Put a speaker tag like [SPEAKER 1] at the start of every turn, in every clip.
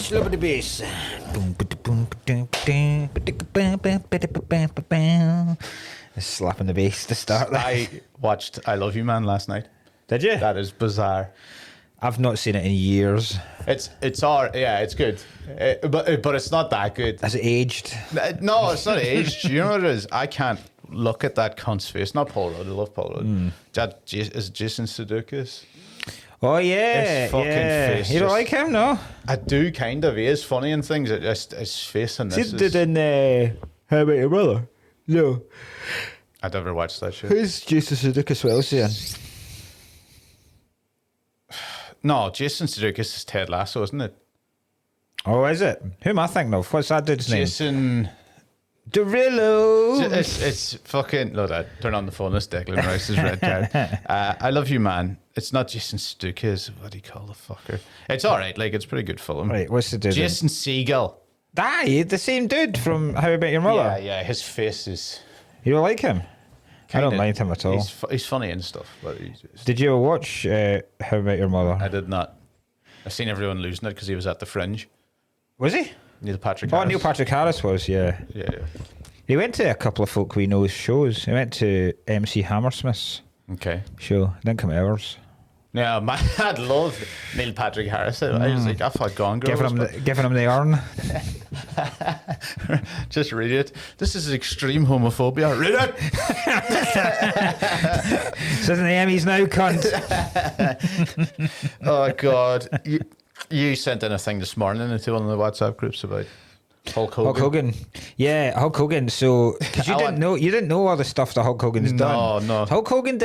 [SPEAKER 1] Slap the bass. Slapping the bass to start that.
[SPEAKER 2] I watched I Love You Man last night.
[SPEAKER 1] Did you?
[SPEAKER 2] That is bizarre.
[SPEAKER 1] I've not seen it in years.
[SPEAKER 2] It's all yeah, it's good, but it's not that good.
[SPEAKER 1] Has it aged?
[SPEAKER 2] No, it's not aged. You know what it is? I can't look at that cunt's face. Not Paul Rudd. I love Paul Rudd. Is Jason Sudeikis?
[SPEAKER 1] Oh yeah,
[SPEAKER 2] His fucking face
[SPEAKER 1] You don't
[SPEAKER 2] just-
[SPEAKER 1] like him, no?
[SPEAKER 2] I do kind of. He is funny and things. It just his face in this.
[SPEAKER 1] Did in How About Your Mother? No.
[SPEAKER 2] I never watched that shit.
[SPEAKER 1] Who's Jason Sudeikis? What else is he in?
[SPEAKER 2] No, Jason Sudeikis is Ted Lasso, isn't it?
[SPEAKER 1] Oh, is it? Who am I thinking of? What's that dude's name?
[SPEAKER 2] Jason.
[SPEAKER 1] Derillo.
[SPEAKER 2] It's fucking. Look, that turn on the phone. This Declan Rice's red card. I Love You Man. It's not Jason Sudeikis. What do you call the fucker? It's all right. Like it's pretty good film.
[SPEAKER 1] Right, what's the dude?
[SPEAKER 2] Jason Segel.
[SPEAKER 1] Aye, the same dude from How About Your Mother.
[SPEAKER 2] Yeah. His face is.
[SPEAKER 1] You don't like him? I don't
[SPEAKER 2] kinda-
[SPEAKER 1] mind him at all.
[SPEAKER 2] He's funny and stuff, but
[SPEAKER 1] Did you ever watch How About Your Mother?
[SPEAKER 2] I did not. I've seen everyone losing it because he was at the Fringe.
[SPEAKER 1] Was he?
[SPEAKER 2] Neil Patrick
[SPEAKER 1] Oh,
[SPEAKER 2] Harris.
[SPEAKER 1] Neil Patrick Harris was, yeah.
[SPEAKER 2] Yeah.
[SPEAKER 1] He went to a couple of folk we know's shows. He went to MC Hammersmith's
[SPEAKER 2] Okay.
[SPEAKER 1] show. Didn't come to ours.
[SPEAKER 2] Yeah, man, I'd love Neil Patrick Harris. I was like, I thought Gone Girl.
[SPEAKER 1] Giving him the urn.
[SPEAKER 2] Just read it. This is extreme homophobia. Read it.
[SPEAKER 1] Says in the Emmys now, cunt.
[SPEAKER 2] Oh God, you sent in a thing this morning into one of the WhatsApp groups about Hulk Hogan.
[SPEAKER 1] Hulk Hogan. Yeah, Hulk Hogan. So, because you didn't know all the stuff that Hulk Hogan's done.
[SPEAKER 2] No.
[SPEAKER 1] Hulk Hogan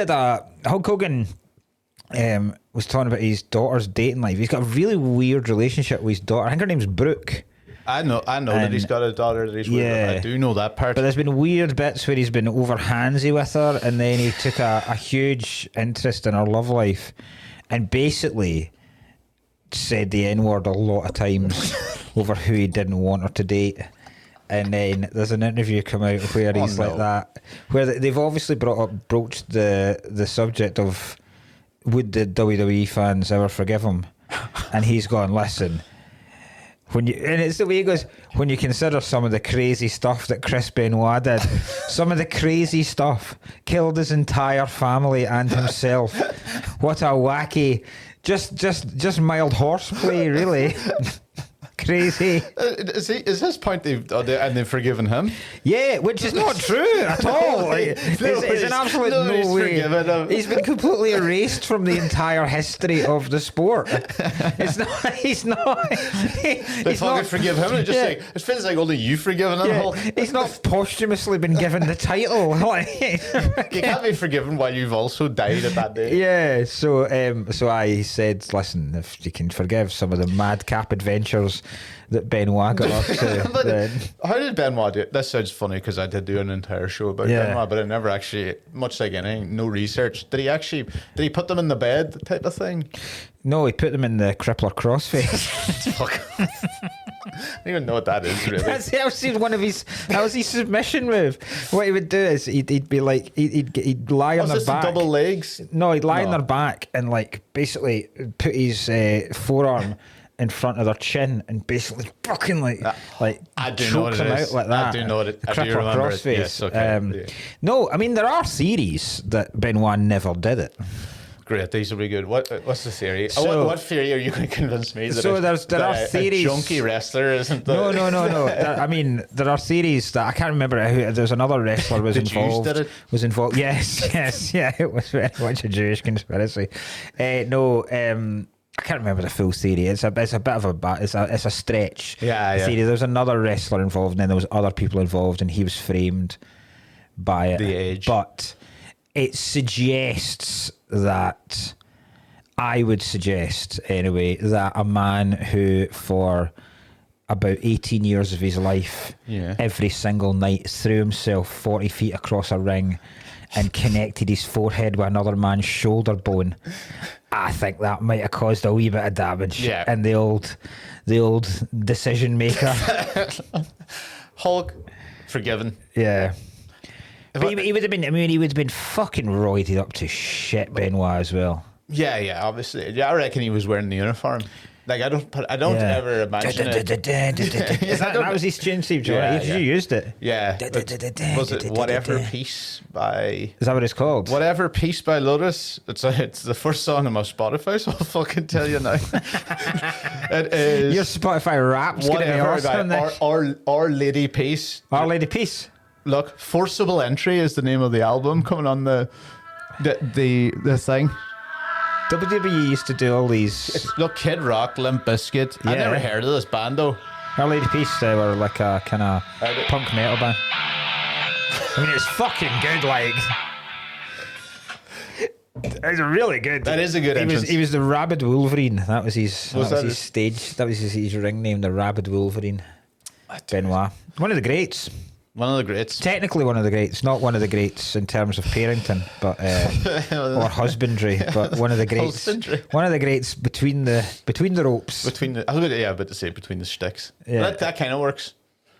[SPEAKER 1] was talking about his daughter's dating life. He's got a really weird relationship with his daughter. I think her name's Brooke.
[SPEAKER 2] I know that he's got a daughter that he's with.
[SPEAKER 1] Yeah.
[SPEAKER 2] I do know that part.
[SPEAKER 1] But there's been weird bits where he's been over handsy with her, and then he took a huge interest in her love life, and basically said the N-word a lot of times over who he didn't want her to date. And then there's an interview come out where he's like that, where they've obviously broached the subject of would the WWE fans ever forgive him, and he's gone, listen. And it's the way he goes, when you consider some of the crazy stuff that Chris Benoit did, some of the crazy stuff, killed his entire family and himself. What a wacky, just mild horseplay, really. Crazy.
[SPEAKER 2] Is his point they've forgiven him?
[SPEAKER 1] Yeah, which is not true at all. Like, it's an absolute no way. He's been completely erased from the entire history of the sport. It's not. He's not.
[SPEAKER 2] They fucking forgive him. It just like, it feels like only you forgiven him.
[SPEAKER 1] Yeah, he's not posthumously been given the title.
[SPEAKER 2] You can't be forgiven while you've also died at that day.
[SPEAKER 1] Yeah. So I said, listen, if you can forgive some of the madcap adventures that Benoit got up to.
[SPEAKER 2] But how did Benoit do it? This sounds funny because I did do an entire show about Benoit, but I never actually, much like anything, no research. Did he put them in the bed type of thing?
[SPEAKER 1] No, he put them in the crippler crossface.
[SPEAKER 2] Fuck. I don't even know what that is, really.
[SPEAKER 1] That was his submission move. What he would do is he'd be like he'd lie on their back.
[SPEAKER 2] Double legs?
[SPEAKER 1] No, he'd lie on their back and like basically put his forearm in front of their chin and basically fucking
[SPEAKER 2] I do
[SPEAKER 1] choke
[SPEAKER 2] know what
[SPEAKER 1] them
[SPEAKER 2] it
[SPEAKER 1] out
[SPEAKER 2] is.
[SPEAKER 1] like that.
[SPEAKER 2] I do know what it. I do
[SPEAKER 1] Crippler
[SPEAKER 2] remember it.
[SPEAKER 1] crossface.
[SPEAKER 2] Yes, okay.
[SPEAKER 1] No, I mean there are theories that Benoit never did it.
[SPEAKER 2] Great, these will be good. What's the theory?
[SPEAKER 1] So-
[SPEAKER 2] what theory are you going to convince me that,
[SPEAKER 1] So there are theories.
[SPEAKER 2] a junkie wrestler isn't the...
[SPEAKER 1] No. I mean, there are theories that I can't remember who. There's another wrestler was
[SPEAKER 2] The Jews
[SPEAKER 1] involved.
[SPEAKER 2] did it?
[SPEAKER 1] Was involved. Yes, yeah. It was very much a Jewish conspiracy. I can't remember the full theory. It's a bit of it's a stretch.
[SPEAKER 2] Yeah.
[SPEAKER 1] Theory. There was another wrestler involved, and then there was other people involved, and he was framed by it.
[SPEAKER 2] The Edge.
[SPEAKER 1] But it suggests that. I would suggest, anyway, that a man who, for about 18 years of his life, every single night threw himself 40 feet across a ring and connected his forehead with another man's shoulder bone, I think that might have caused a wee bit of damage in the old decision maker.
[SPEAKER 2] Hulk, forgiven.
[SPEAKER 1] Yeah. But he would have been. I mean, he would have been fucking roided up to shit, Benoit, as well.
[SPEAKER 2] Yeah, obviously. Yeah, I reckon he was wearing the uniform. Like I don't ever imagine it.
[SPEAKER 1] That was his tune, Steve Jones. You used it.
[SPEAKER 2] Yeah. Was it Whatever Peace by?
[SPEAKER 1] Is that what it's called?
[SPEAKER 2] Whatever Peace by Lotus. It's the first song on my Spotify, so I'll fucking tell you now. It is
[SPEAKER 1] Your Spotify rap's gonna be awesome.
[SPEAKER 2] Our Lady Peace.
[SPEAKER 1] Our Lady Peace.
[SPEAKER 2] Look, Forcible Entry is the name of the album coming on the thing.
[SPEAKER 1] WWE used to do all these.
[SPEAKER 2] Look, Kid Rock, Limp Bizkit. I never heard of this band though.
[SPEAKER 1] Our Lady Peace, they were like a kind of punk metal band. I mean, it's fucking good. Like, it's really good.
[SPEAKER 2] That is a good entrance.
[SPEAKER 1] He was the Rabid Wolverine. That was his stage. That was his ring name, the Rabid Wolverine. Benoit, one of the greats.
[SPEAKER 2] One of the greats.
[SPEAKER 1] Technically one of the greats, not one of the greats in terms of parenting, but or husbandry, but one of the greats. One of the greats between the ropes.
[SPEAKER 2] I was about to say between the sticks. Yeah. That kind of works.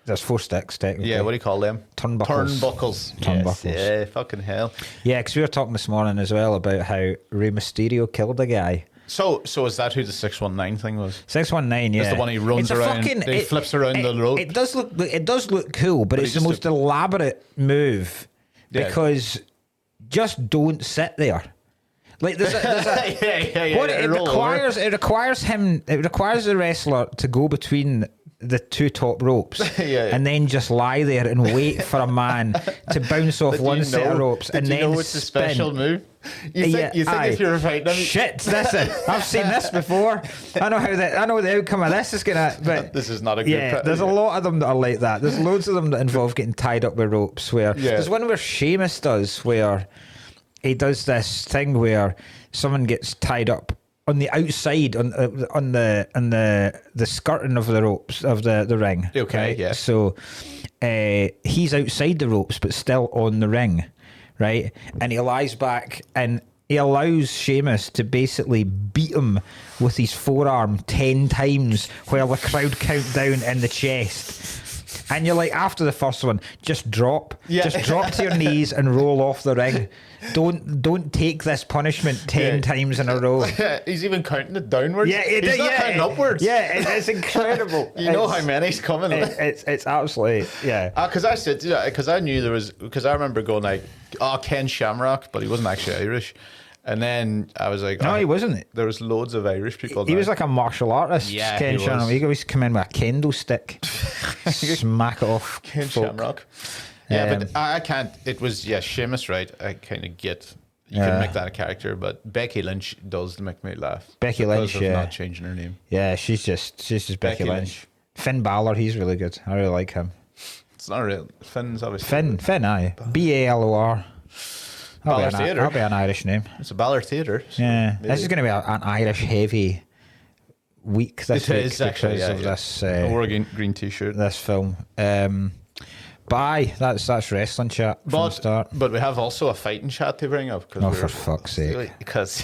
[SPEAKER 1] There's 4 sticks technically.
[SPEAKER 2] Yeah, what do you call them?
[SPEAKER 1] Turnbuckles.
[SPEAKER 2] Yes, yeah, fucking hell.
[SPEAKER 1] Yeah, because we were talking this morning as well about how Rey Mysterio killed a guy.
[SPEAKER 2] So is that who the 619 thing was?
[SPEAKER 1] 619, yeah.
[SPEAKER 2] It's the one he runs around. He flips around the road.
[SPEAKER 1] It does look cool, but it's the most elaborate move because just don't sit there. Like there's a what it requires. It requires the wrestler to go between the 2 top ropes and then just lie there and wait for a man to bounce off one set of ropes and then
[SPEAKER 2] it's a special move. You think if you're fighting him,
[SPEAKER 1] shit, listen, I've seen this before. I know the outcome of this is gonna. But
[SPEAKER 2] this is not a good.
[SPEAKER 1] There's a lot of them that are like that. There's loads of them that involve getting tied up with ropes. There's one where Sheamus does where he does this thing where someone gets tied up on the outside on the skirting of the ropes of the ring.
[SPEAKER 2] Okay,
[SPEAKER 1] right?
[SPEAKER 2] yeah.
[SPEAKER 1] So he's outside the ropes but still on the ring. Right, and he lies back and he allows Sheamus to basically beat him with his forearm 10 times while the crowd count down in the chest. And you're like, after the first one, just drop to your knees and roll off the ring. Don't take this punishment 10 times in a row.
[SPEAKER 2] He's even counting it downwards.
[SPEAKER 1] Yeah,
[SPEAKER 2] he's not counting upwards.
[SPEAKER 1] Yeah, it's incredible.
[SPEAKER 2] You know how many's coming.
[SPEAKER 1] It's absolutely
[SPEAKER 2] Because I said because I knew there was I remember going like, Ken Shamrock, but he wasn't actually Irish. And then I was like,
[SPEAKER 1] no, he wasn't.
[SPEAKER 2] There was loads of Irish people.
[SPEAKER 1] He was like a martial artist.
[SPEAKER 2] Yeah,
[SPEAKER 1] Ken Shamrock. He used to come in with a kendo stick, smack it off.
[SPEAKER 2] Ken Shamrock. Yeah, but I can't. It was Sheamus, right? I kind of get. You can make that a character, but Becky Lynch does make me laugh.
[SPEAKER 1] Becky Lynch,
[SPEAKER 2] not changing her name.
[SPEAKER 1] Yeah, she's just Becky Lynch. Finn Balor, he's really good. I really like him.
[SPEAKER 2] It's not real. Finn's obviously
[SPEAKER 1] Finn, aye. Balor.
[SPEAKER 2] Balor Theatre.
[SPEAKER 1] That'll be an Irish name.
[SPEAKER 2] It's a Balor Theatre. So
[SPEAKER 1] yeah, this is going to be an Irish heavy week this week because of this.
[SPEAKER 2] Or a green t-shirt.
[SPEAKER 1] This film. Bye. That's wrestling chat from the start.
[SPEAKER 2] But we have also a fighting chat to bring up.
[SPEAKER 1] For fuck's sake.
[SPEAKER 2] Because,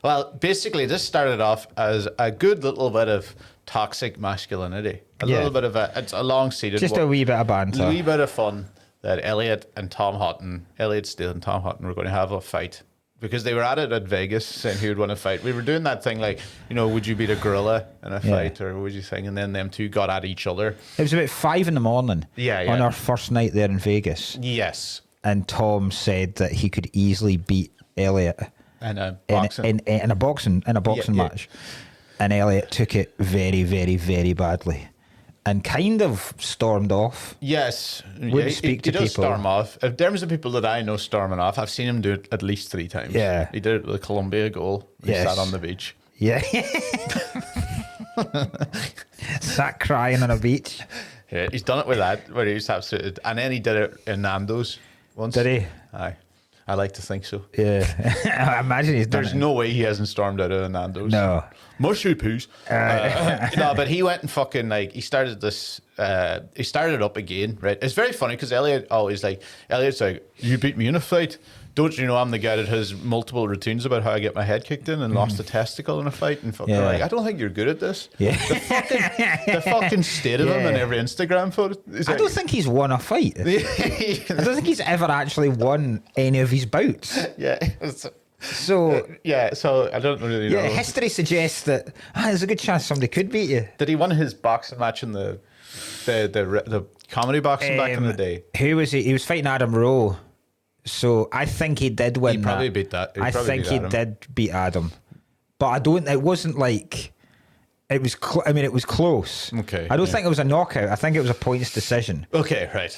[SPEAKER 2] well, basically this started off as a good little bit of toxic masculinity. A little bit of it's a long-seated.
[SPEAKER 1] Just a wee bit of banter.
[SPEAKER 2] A wee bit of fun that Elliot Steele and Tom Hutton were going to have a fight. Because they were at it at Vegas saying who would want to fight. We were doing that thing like, would you beat a gorilla in a fight or would you think? And then them two got at each other. It
[SPEAKER 1] was about 5 a.m. on our first night there in Vegas.
[SPEAKER 2] Yes.
[SPEAKER 1] And Tom said that he could easily beat Elliot
[SPEAKER 2] in a boxing
[SPEAKER 1] match. And Elliot took it very, very, very badly. And kind of stormed off.
[SPEAKER 2] Yes.
[SPEAKER 1] Wouldn't speak to people.
[SPEAKER 2] He does storm off. In terms of people that I know storming off, I've seen him do it at least 3 times.
[SPEAKER 1] Yeah.
[SPEAKER 2] He did it with a Columbia goal. He sat on the beach.
[SPEAKER 1] Yeah. Sat crying on a beach.
[SPEAKER 2] Yeah, he's done it with that, where he was absolutely... And then he did it in Nando's once.
[SPEAKER 1] Did he?
[SPEAKER 2] Aye. I like to think so.
[SPEAKER 1] Yeah. I imagine he's done
[SPEAKER 2] There's no way he hasn't stormed out of the Nando's.
[SPEAKER 1] No.
[SPEAKER 2] Mushy poos. No, but he went and fucking he started this. He started up again, right? It's very funny because Elliot's like, you beat me in a fight. Don't you know I'm the guy that has multiple routines about how I get my head kicked in and lost a testicle in a fight and fucking like, I don't think you're good at this.
[SPEAKER 1] Yeah.
[SPEAKER 2] The fucking state of him in every Instagram photo.
[SPEAKER 1] I don't think he's won a fight. I don't think he's ever actually won any of his bouts.
[SPEAKER 2] Yeah.
[SPEAKER 1] So
[SPEAKER 2] Yeah, so I don't really know.
[SPEAKER 1] yeah, history suggests that there's a good chance somebody could beat you.
[SPEAKER 2] Did he win his boxing match in the comedy boxing back in the day?
[SPEAKER 1] Who was he? He was fighting Adam Rowe. So I think he did win.
[SPEAKER 2] He probably beat that.
[SPEAKER 1] I think he did beat Adam, but I don't. It wasn't like it was. I mean, it was close.
[SPEAKER 2] Okay,
[SPEAKER 1] I don't think it was a knockout. I think it was a points decision.
[SPEAKER 2] Okay, right.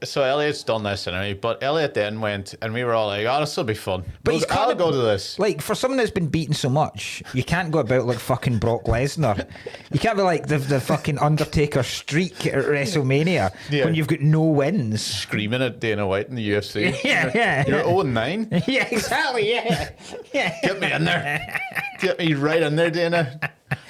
[SPEAKER 2] So Elliot's done this anyway, but Elliot then went, and we were all like, "Oh, this will be fun."
[SPEAKER 1] But he's
[SPEAKER 2] I'll go to this.
[SPEAKER 1] Like, for someone that's been beaten so much, you can't go about like fucking Brock Lesnar. You can't be like the fucking Undertaker streak at WrestleMania when you've got no wins.
[SPEAKER 2] Screaming at Dana White in the UFC.
[SPEAKER 1] Yeah.
[SPEAKER 2] You're 0-9.
[SPEAKER 1] Yeah, exactly. Yeah.
[SPEAKER 2] Get me in there. Get me right in there, Dana.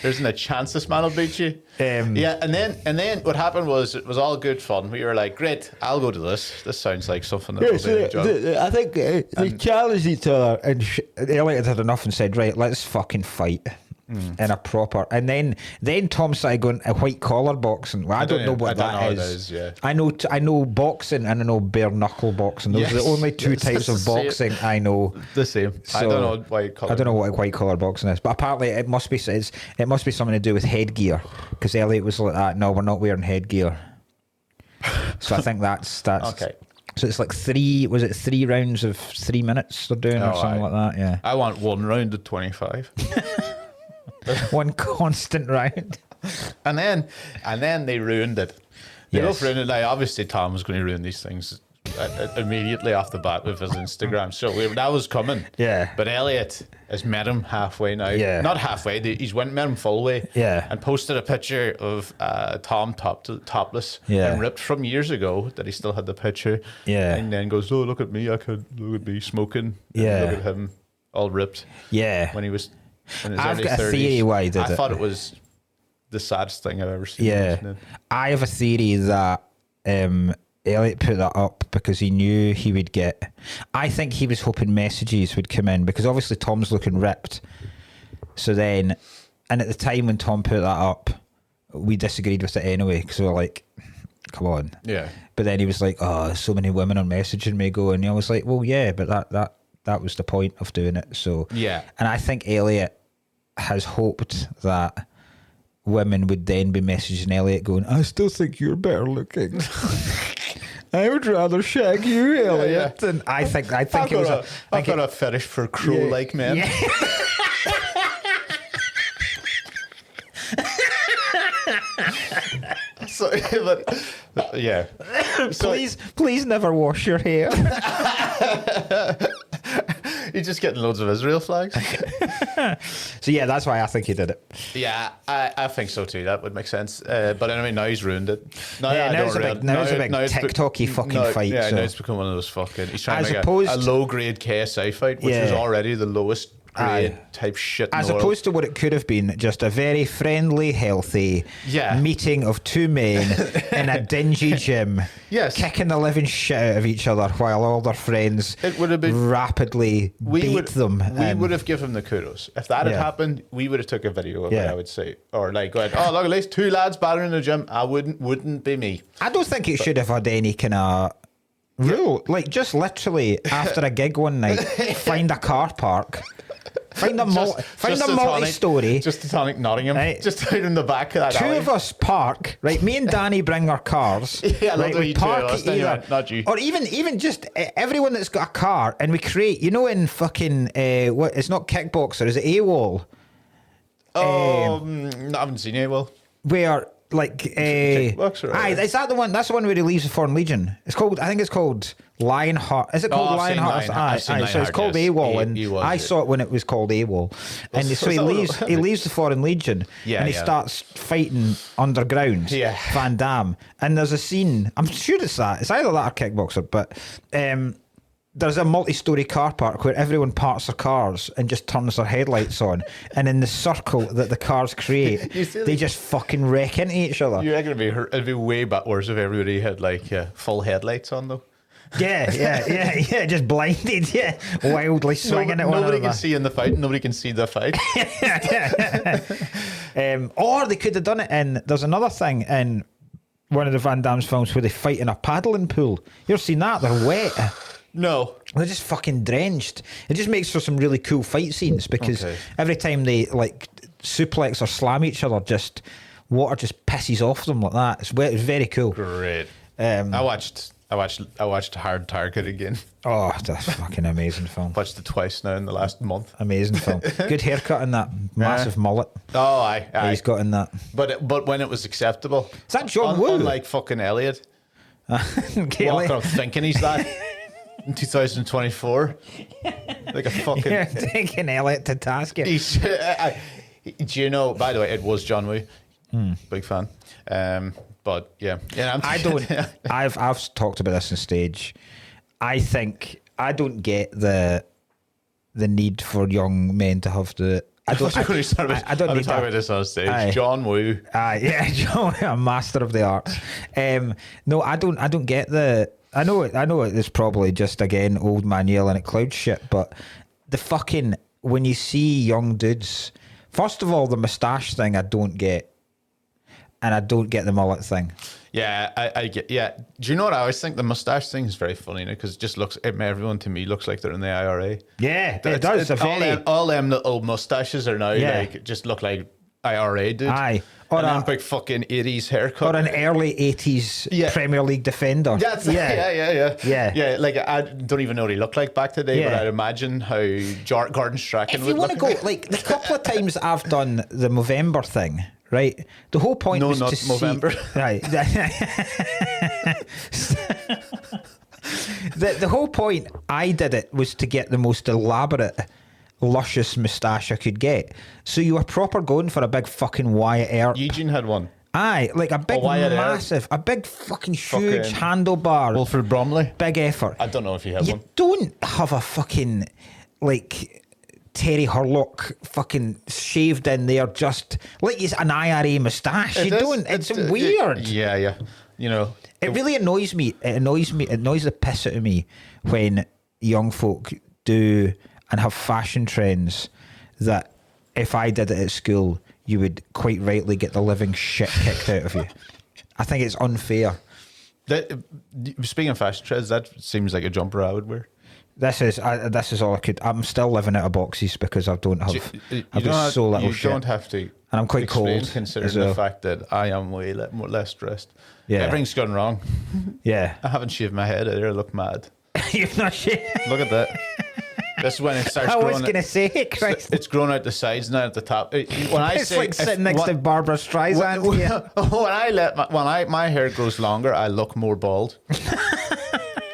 [SPEAKER 2] There isn't a chance this man will beat you. Yeah, and then what happened was it was all good fun. We were like, great, I'll go to this. This sounds like something that we'll be enjoying.
[SPEAKER 1] I think they challenged each other, and Elliot had enough and said, right, let's fucking fight. In a proper, and then Tom started going white collar boxing. Well, I don't know what that is.
[SPEAKER 2] Yeah.
[SPEAKER 1] I know boxing and I know bare knuckle boxing. Those are the only two types of boxing I know.
[SPEAKER 2] The same.
[SPEAKER 1] So,
[SPEAKER 2] I don't know white collar.
[SPEAKER 1] I don't know what white collar boxing is, but apparently it must be something to do with headgear. Because Elliot was like that. No, we're not wearing headgear. So I think that's
[SPEAKER 2] okay.
[SPEAKER 1] So it's like 3 rounds of 3 minutes they're doing or something like that. Yeah.
[SPEAKER 2] I want 1 round of 25.
[SPEAKER 1] One constant round.
[SPEAKER 2] And then they ruined it. They both ruined it. Now, obviously, Tom was going to ruin these things immediately off the bat with his Instagram. So that was coming.
[SPEAKER 1] Yeah.
[SPEAKER 2] But Elliot has met him halfway now.
[SPEAKER 1] Yeah.
[SPEAKER 2] Not halfway. He's met him full way.
[SPEAKER 1] Yeah.
[SPEAKER 2] And posted a picture of Tom topless and ripped from years ago that he still had the picture.
[SPEAKER 1] Yeah.
[SPEAKER 2] And then goes, oh, look at me. Look at me smoking.
[SPEAKER 1] Yeah.
[SPEAKER 2] Look at him all ripped.
[SPEAKER 1] Yeah.
[SPEAKER 2] When he was in his
[SPEAKER 1] I've
[SPEAKER 2] early
[SPEAKER 1] got
[SPEAKER 2] 30s.
[SPEAKER 1] a theory why he did it.
[SPEAKER 2] I thought it was the saddest thing I've ever seen.
[SPEAKER 1] Yeah. I have a theory that Elliot put that up because he knew he would get. I think he was hoping messages would come in because obviously Tom's looking ripped. So then, and at the time when Tom put that up, we disagreed with it anyway because we were like, come on.
[SPEAKER 2] Yeah.
[SPEAKER 1] But then he was like, oh, so many women are messaging me going. And I was like, well, yeah, but that was the point of doing it. So
[SPEAKER 2] yeah.
[SPEAKER 1] And I think Elliot has hoped that women would then be messaging Elliot going, I still think you're better looking. I would rather shag you, Elliot. Yeah. And I think
[SPEAKER 2] I've got a fetish for crow-like men. Yeah. So, but, yeah.
[SPEAKER 1] Please never wash your hair.
[SPEAKER 2] You're just getting loads of Israel flags.
[SPEAKER 1] So yeah, that's why I think he did it.
[SPEAKER 2] Yeah, I think so too. That would make sense. But anyway, now he's ruined it.
[SPEAKER 1] Now it's a big TikTok-y fucking fight.
[SPEAKER 2] Yeah,
[SPEAKER 1] so.
[SPEAKER 2] now it's become one of those fucking. He's trying to make a low-grade KSI fight, which was already the lowest grade type shit.
[SPEAKER 1] As opposed to what it could have been, just a very friendly, healthy meeting of two men in a dingy gym, kicking the living shit out of each other while all their friends rapidly beat them.
[SPEAKER 2] We would have given him the kudos. If that had happened, we would have took a video of it, I would say. Or like going, oh, look, at least 2 lads battering in the gym. I wouldn't be me.
[SPEAKER 1] I don't think it should have had any kind of rule. Like, just literally, after a gig one night, find a car park. Find a multi-story.
[SPEAKER 2] Just a tonic Nottingham.
[SPEAKER 1] Right.
[SPEAKER 2] Just out in the back of that
[SPEAKER 1] Two
[SPEAKER 2] alley.
[SPEAKER 1] of us park, right? Me and Danny bring our cars.
[SPEAKER 2] Right,
[SPEAKER 1] we park it either.
[SPEAKER 2] Not you.
[SPEAKER 1] Or even just everyone that's got a car, and we create, in fucking, it's not Kickboxer, is it AWOL?
[SPEAKER 2] I haven't seen AWOL.
[SPEAKER 1] Where, like, is that the one? That's the one where he leaves the Foreign Legion. I think it's called Lionheart. Is it called Lionheart? So it's called AWOL, and I saw it when it was called AWOL. And so he leaves the Foreign Legion, and he starts fighting underground.
[SPEAKER 2] Yeah.
[SPEAKER 1] Van Damme, and there's a scene. I'm sure it's that. It's either that or Kickboxer, but. There's a multi-story car park where everyone parks their cars and just turns their headlights on, and in the circle that the cars create, they just fucking wreck into each other.
[SPEAKER 2] You reckon it'd be way worse if everybody had full headlights on though?
[SPEAKER 1] Yeah, just blinded, wildly swinging at one another.
[SPEAKER 2] Nobody can see in the fight, nobody can see the fight.
[SPEAKER 1] Or they could have done it in, there's another thing in one of the Van Damme's films where they fight in a paddling pool. You ever seen that? They're wet.
[SPEAKER 2] No.
[SPEAKER 1] They're just fucking drenched. It just makes for some really cool fight scenes because every time they like suplex or slam each other, just water just pisses off them like that. It's very cool.
[SPEAKER 2] Great. I watched Hard Target again.
[SPEAKER 1] Oh, that's a fucking amazing film.
[SPEAKER 2] Watched it twice now in the last month.
[SPEAKER 1] Amazing film. Good haircut in that massive mullet.
[SPEAKER 2] Oh, aye.
[SPEAKER 1] He's got in that.
[SPEAKER 2] But when it was acceptable.
[SPEAKER 1] Is that John Woo?
[SPEAKER 2] Unlike fucking Elliot. Walking up thinking he's that in 2024. Like a fucking...
[SPEAKER 1] You're taking Elliot to task.
[SPEAKER 2] Do you know, by the way, it was John Woo. Big fan. But yeah.
[SPEAKER 1] I don't... I've talked about this on stage. I think I don't get the need for young men to have the... I don't need
[SPEAKER 2] talk about this on stage.
[SPEAKER 1] Aye.
[SPEAKER 2] John Woo.
[SPEAKER 1] Yeah, John Woo, a master of the arts. No, I don't get the... I know it's probably just, again, old man yelling at cloud shit, but the fucking... When you see young dudes... First of all, the moustache thing I don't get. And I don't get the mullet thing.
[SPEAKER 2] Yeah, I get. Yeah, do you know what I always think? The mustache thing is very funny because it just looks. Everyone to me looks like they're in the IRA.
[SPEAKER 1] Yeah, it does.
[SPEAKER 2] All them little mustaches are now like just look like IRA dudes.
[SPEAKER 1] Aye,
[SPEAKER 2] or a big fucking 80s haircut,
[SPEAKER 1] or an early 80s Premier League defender.
[SPEAKER 2] Yeah. Like I don't even know what he looked like back today, but I'd imagine how Gordon Strachan would look.
[SPEAKER 1] If you want to go, like the couple of times I've done the Movember thing. Right, the whole point was to
[SPEAKER 2] Movember.
[SPEAKER 1] See, right. the whole point I did it was to get the most elaborate, luscious moustache I could get. So you were proper going for a big fucking Wyatt Earp.
[SPEAKER 2] Eugene had one.
[SPEAKER 1] Aye, like a big massive, a big fucking huge handlebar.
[SPEAKER 2] Wilfred Bromley.
[SPEAKER 1] Big effort.
[SPEAKER 2] I don't know if he had one.
[SPEAKER 1] You don't have a fucking like Terry Hurlock fucking shaved in there just like he's an IRA moustache. It's weird.
[SPEAKER 2] Yeah. You know.
[SPEAKER 1] It really annoys me. It annoys the piss out of me when young folk do and have fashion trends that if I did it at school, you would quite rightly get the living shit kicked out of you. I think it's unfair.
[SPEAKER 2] Speaking of fashion trends, that seems like a jumper I would wear.
[SPEAKER 1] This is all I could. I'm still living out of boxes because I don't have. I've got so little shit.
[SPEAKER 2] You don't have to.
[SPEAKER 1] And I'm quite cold.
[SPEAKER 2] Considering the fact that I am way less dressed.
[SPEAKER 1] Yeah.
[SPEAKER 2] Everything's gone wrong.
[SPEAKER 1] Yeah.
[SPEAKER 2] I haven't shaved my head either. I look mad.
[SPEAKER 1] You've not shaved.
[SPEAKER 2] Look at that. This is when it starts growing.
[SPEAKER 1] I was going to say, Christ.
[SPEAKER 2] It's grown out the sides now at the top.
[SPEAKER 1] It's like sitting next to Barbara Streisand.
[SPEAKER 2] When my hair grows longer, I look more bald.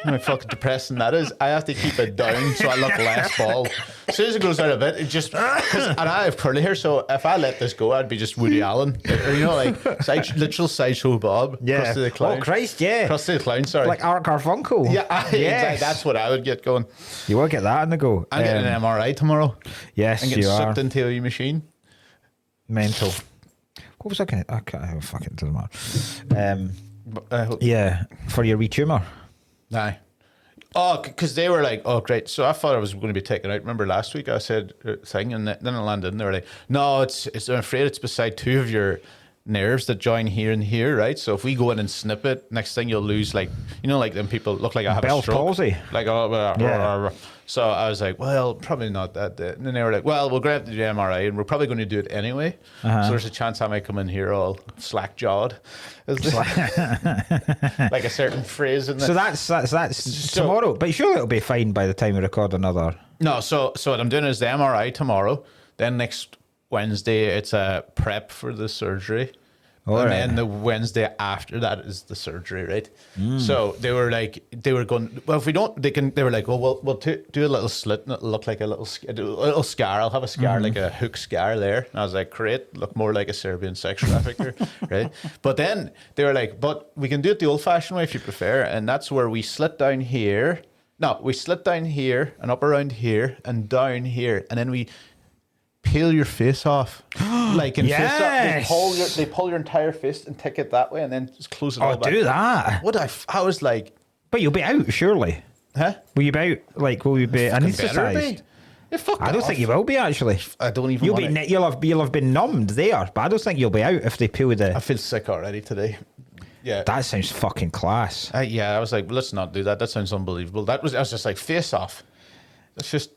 [SPEAKER 2] How fucking depressing that is. I have to keep it down so I look less bald. As soon as it goes out a bit, it just... And I have curly hair, so if I let this go, I'd be just Woody Allen. Or, you know, like literal Sideshow Bob.
[SPEAKER 1] Yeah.
[SPEAKER 2] Krusty the Clown.
[SPEAKER 1] Oh, Christ, yeah.
[SPEAKER 2] Krusty the Clown, sorry.
[SPEAKER 1] Like Art Garfunkel.
[SPEAKER 2] Yeah, exactly. That's what I would get going.
[SPEAKER 1] You will get that on the go.
[SPEAKER 2] I'm getting an MRI tomorrow.
[SPEAKER 1] Yes,
[SPEAKER 2] and getting sucked into a wee machine.
[SPEAKER 1] Mental. What was I going to... Okay, fucking doesn't matter. Yeah, for your wee tumour.
[SPEAKER 2] Aye. Oh, because they were like, oh, great. So I thought I was going to be taken out. Remember last week I said thing, and then I landed and they were like, no, it's. I'm afraid it's beside two of your nerves that join here and here, right? So if we go in and snip it, next thing you'll lose, like, you know, like them people look like I have
[SPEAKER 1] Bell's
[SPEAKER 2] a stroke.
[SPEAKER 1] palsy.
[SPEAKER 2] Like, yeah. So I was like, well, probably not that day. And then they were like, well, we're going to have to do MRI and we're probably going to do it anyway. So there's a chance I might come in here all slack-jawed. Like a certain phrase in the...
[SPEAKER 1] So that's tomorrow. But surely it'll be fine by the time we record another...
[SPEAKER 2] No, so what I'm doing is the MRI tomorrow. Then next Wednesday, it's a prep for the surgery. Then the Wednesday after that is the surgery, right? So they were going, well, if we don't, they were like, well, we'll do a little slit and it'll look like a little scar. I'll have a scar, like a hook scar there. And I was like, great, look more like a Serbian sex trafficker, right? But then they were like, but we can do it the old fashioned way if you prefer. And that's where we slit down here. No, we slit down here and up around here and down here. And then we peel your face off, like in
[SPEAKER 1] yes.
[SPEAKER 2] fist up. They pull your entire fist and take it that way, and then just close it all back.
[SPEAKER 1] Oh, do that.
[SPEAKER 2] I was like,
[SPEAKER 1] but you'll be out surely.
[SPEAKER 2] Huh?
[SPEAKER 1] Will you be out? Like, will you be anaesthetised?
[SPEAKER 2] I
[SPEAKER 1] don't think you will be actually.
[SPEAKER 2] I don't even.
[SPEAKER 1] You'll have been numbed there, but I don't think you'll be out if they peel the.
[SPEAKER 2] I feel sick already today. Yeah.
[SPEAKER 1] That sounds fucking class.
[SPEAKER 2] Yeah, I was like, let's not do that. That sounds unbelievable. I was just like, Face Off. That's just.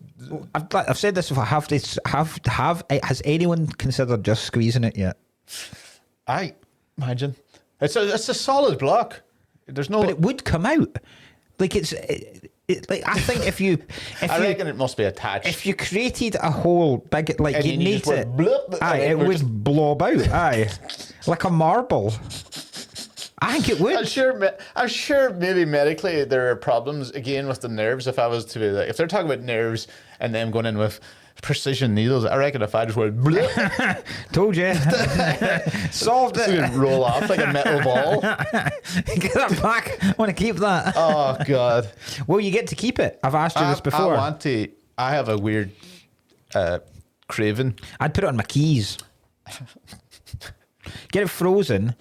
[SPEAKER 1] I've said this before. Has anyone considered just squeezing it yet?
[SPEAKER 2] I imagine it's a solid block. There's no.
[SPEAKER 1] But it would come out. Like like I think if you
[SPEAKER 2] reckon it must be attached.
[SPEAKER 1] If you created a whole big, like,
[SPEAKER 2] and
[SPEAKER 1] you need it, it would
[SPEAKER 2] just
[SPEAKER 1] blob out, like a marble. I think it would.
[SPEAKER 2] I'm sure maybe medically there are problems again with the nerves. If I was to be like, if they're talking about nerves and them going in with precision needles, I reckon if I just went
[SPEAKER 1] told you, solved it.
[SPEAKER 2] It's gonna roll off like a metal ball.
[SPEAKER 1] Get that back. I want to keep that.
[SPEAKER 2] Oh God.
[SPEAKER 1] Well, you get to keep it. I've asked you this before.
[SPEAKER 2] I want to. I have a weird craving.
[SPEAKER 1] I'd put it on my keys. Get it frozen.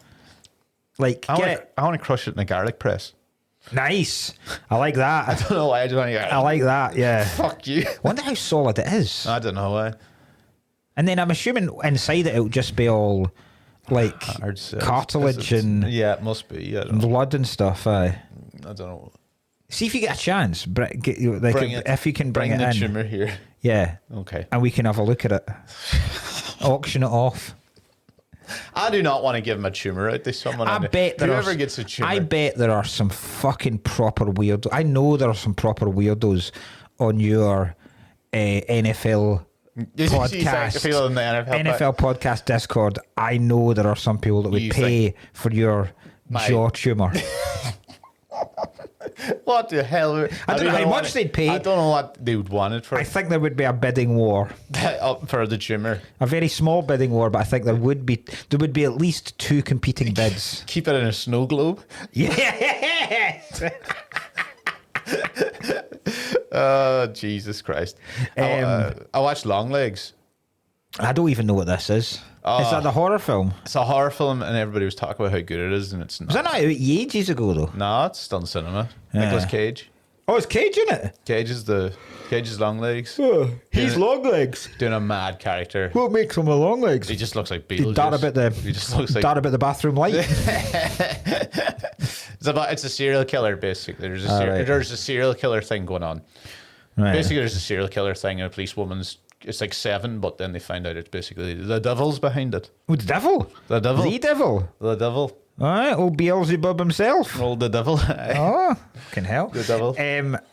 [SPEAKER 1] Like,
[SPEAKER 2] I want to crush it in a garlic press.
[SPEAKER 1] Nice. I like that.
[SPEAKER 2] I don't know why I just want to.
[SPEAKER 1] I like that. Yeah.
[SPEAKER 2] Fuck you.
[SPEAKER 1] Wonder how solid it is.
[SPEAKER 2] I don't know why.
[SPEAKER 1] And then I'm assuming inside it will just be all like cartilage and
[SPEAKER 2] it must be.
[SPEAKER 1] Blood and stuff.
[SPEAKER 2] I don't know.
[SPEAKER 1] See if you get a chance. If you can bring it
[SPEAKER 2] the
[SPEAKER 1] in.
[SPEAKER 2] tumour here.
[SPEAKER 1] Yeah.
[SPEAKER 2] Okay.
[SPEAKER 1] And we can have a look at it. Auction it off.
[SPEAKER 2] I do not want to give him a tumour out to someone.
[SPEAKER 1] I bet
[SPEAKER 2] whoever gets a tumour.
[SPEAKER 1] I bet there are some fucking proper weirdos. I know there are some proper weirdos on your NFL podcast.
[SPEAKER 2] People in the
[SPEAKER 1] NFL podcast Discord. I know there are some people that would pay for your jaw tumour.
[SPEAKER 2] What the hell?
[SPEAKER 1] I don't know how much they'd pay.
[SPEAKER 2] I don't know what they would want it for.
[SPEAKER 1] I think there would be a bidding war
[SPEAKER 2] for the tumour.
[SPEAKER 1] A very small bidding war, but I think there would be at least 2 competing bids.
[SPEAKER 2] Keep it in a snow globe.
[SPEAKER 1] Yes.
[SPEAKER 2] Oh, Jesus Christ! I watched Longlegs.
[SPEAKER 1] I don't even know what this is. Is that the horror film?
[SPEAKER 2] It's a horror film, and everybody was talking about how good it is, and it's not.
[SPEAKER 1] Was that not out ages ago though?
[SPEAKER 2] No, it's still in cinema.
[SPEAKER 1] Yeah.
[SPEAKER 2] Nicolas Cage.
[SPEAKER 1] Oh, it's Cage in it.
[SPEAKER 2] Cage is Longlegs.
[SPEAKER 1] Oh, he's Longlegs.
[SPEAKER 2] Doing a mad character.
[SPEAKER 1] What makes him a Longlegs?
[SPEAKER 2] He just looks like Beetlejuice.
[SPEAKER 1] He just looks like the bathroom light.
[SPEAKER 2] It's a serial killer basically. There's a serial killer thing going on.
[SPEAKER 1] Right.
[SPEAKER 2] Basically, there's a serial killer thing, and a policewoman's. It's like 7, but then they find out it's basically the devil's behind it.
[SPEAKER 1] Oh, the devil.
[SPEAKER 2] The devil.
[SPEAKER 1] The devil.
[SPEAKER 2] The devil.
[SPEAKER 1] All right, old Beelzebub himself.
[SPEAKER 2] Old the devil.
[SPEAKER 1] Oh, fucking hell.
[SPEAKER 2] The devil.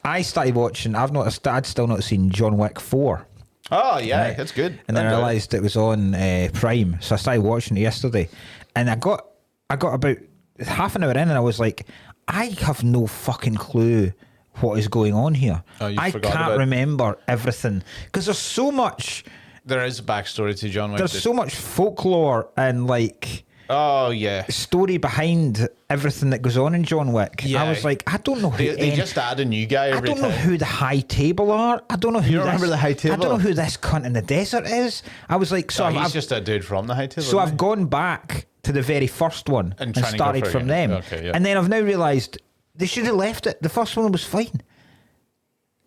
[SPEAKER 1] I started watching. I'd still not seen John Wick 4.
[SPEAKER 2] Oh yeah, right. That's good.
[SPEAKER 1] And then I realised it was on Prime, so I started watching it yesterday, and I got about half an hour in, and I was like, I have no fucking clue what is going on here. I can't remember everything because there's so much.
[SPEAKER 2] There is a backstory to John Wick.
[SPEAKER 1] There's so much folklore and like.
[SPEAKER 2] Oh yeah,
[SPEAKER 1] story behind everything that goes on in John Wick. Yeah. I was like, I don't know who
[SPEAKER 2] they just add a new guy every time.
[SPEAKER 1] I don't know who the High Table are. I don't know who.
[SPEAKER 2] You don't remember the High Table?
[SPEAKER 1] I don't know who this cunt in the desert is. I was like,
[SPEAKER 2] he's just a dude from the High Table.
[SPEAKER 1] So I've gone back to the very first one and started from them.
[SPEAKER 2] Okay, yeah.
[SPEAKER 1] And then I've now realised they should have left it. The first one was fine.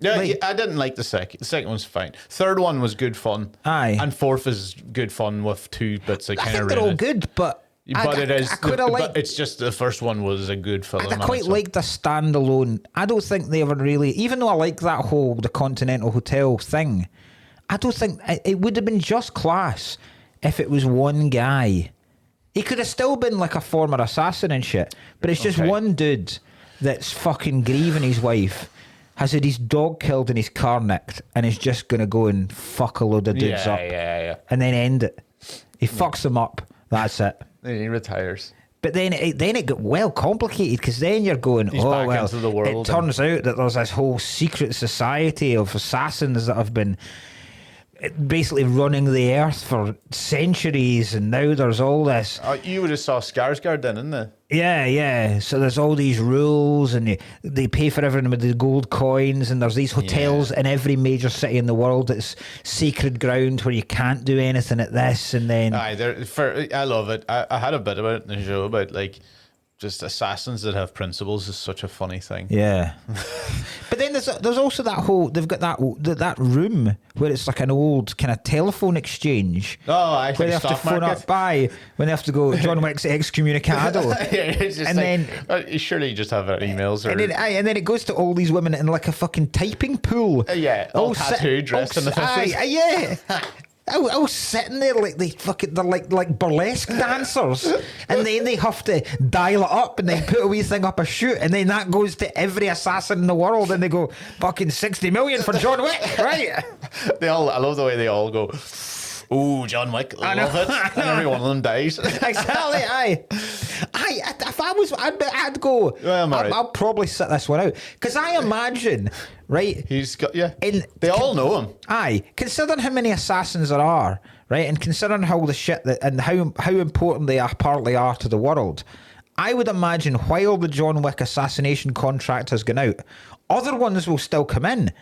[SPEAKER 2] Yeah, I didn't like the second. The second one's fine. Third one was good fun.
[SPEAKER 1] Aye.
[SPEAKER 2] And fourth is good fun with 2 bits of kind of.
[SPEAKER 1] I think they're all good, but.
[SPEAKER 2] It's just the first one was a good film.
[SPEAKER 1] I quite liked the standalone. I don't think they ever really, even though I like that whole the Continental Hotel thing, I don't think it would have been just class if it was one guy. He could have still been like a former assassin and shit, but it's just one dude that's fucking grieving his wife, has had his dog killed and his car nicked, and is just gonna go and fuck a load of dudes up, and then end it. He fucks them up. That's it.
[SPEAKER 2] Then he retires.
[SPEAKER 1] But then it got well complicated because then you're going,
[SPEAKER 2] He's back into the world.
[SPEAKER 1] It turns out that there's this whole secret society of assassins that have been basically running the earth for centuries, and now there's all this.
[SPEAKER 2] You would have saw Skarsgård then, didn't they?
[SPEAKER 1] Yeah. So there's all these rules, and they pay for everything with the gold coins, and there's these hotels in every major city in the world that's sacred ground where you can't do anything at this, and then.
[SPEAKER 2] I love it. I had a bit about it in the show about like just assassins that have principles is such a funny thing.
[SPEAKER 1] Yeah. But then there's also that whole, they've got that room where it's like an old kind of telephone exchange.
[SPEAKER 2] Oh, I
[SPEAKER 1] where they have to phone up by when they have to go John Wick's excommunicado.
[SPEAKER 2] It's just
[SPEAKER 1] and
[SPEAKER 2] like,
[SPEAKER 1] then
[SPEAKER 2] surely you just have emails or
[SPEAKER 1] and then it goes to all these women in like a fucking typing pool.
[SPEAKER 2] Yeah, all tattooed, dressed in the 50s.
[SPEAKER 1] Yeah. I was sitting there like they're like burlesque dancers, and then they have to dial it up and then put a wee thing up a chute, and then that goes to every assassin in the world, and they go fucking 60 million for John Wick, right?
[SPEAKER 2] I love the way they all go, ooh, John Wick, love it, and every one of them dies.
[SPEAKER 1] Exactly, if I was, I'd go.
[SPEAKER 2] Well,
[SPEAKER 1] I'll probably sit this one out because I imagine, right?
[SPEAKER 2] He's got they all know him.
[SPEAKER 1] Considering how many assassins there are, right, and considering how the shit that and how important they apparently are to the world, I would imagine while the John Wick assassination contract has gone out, other ones will still come in.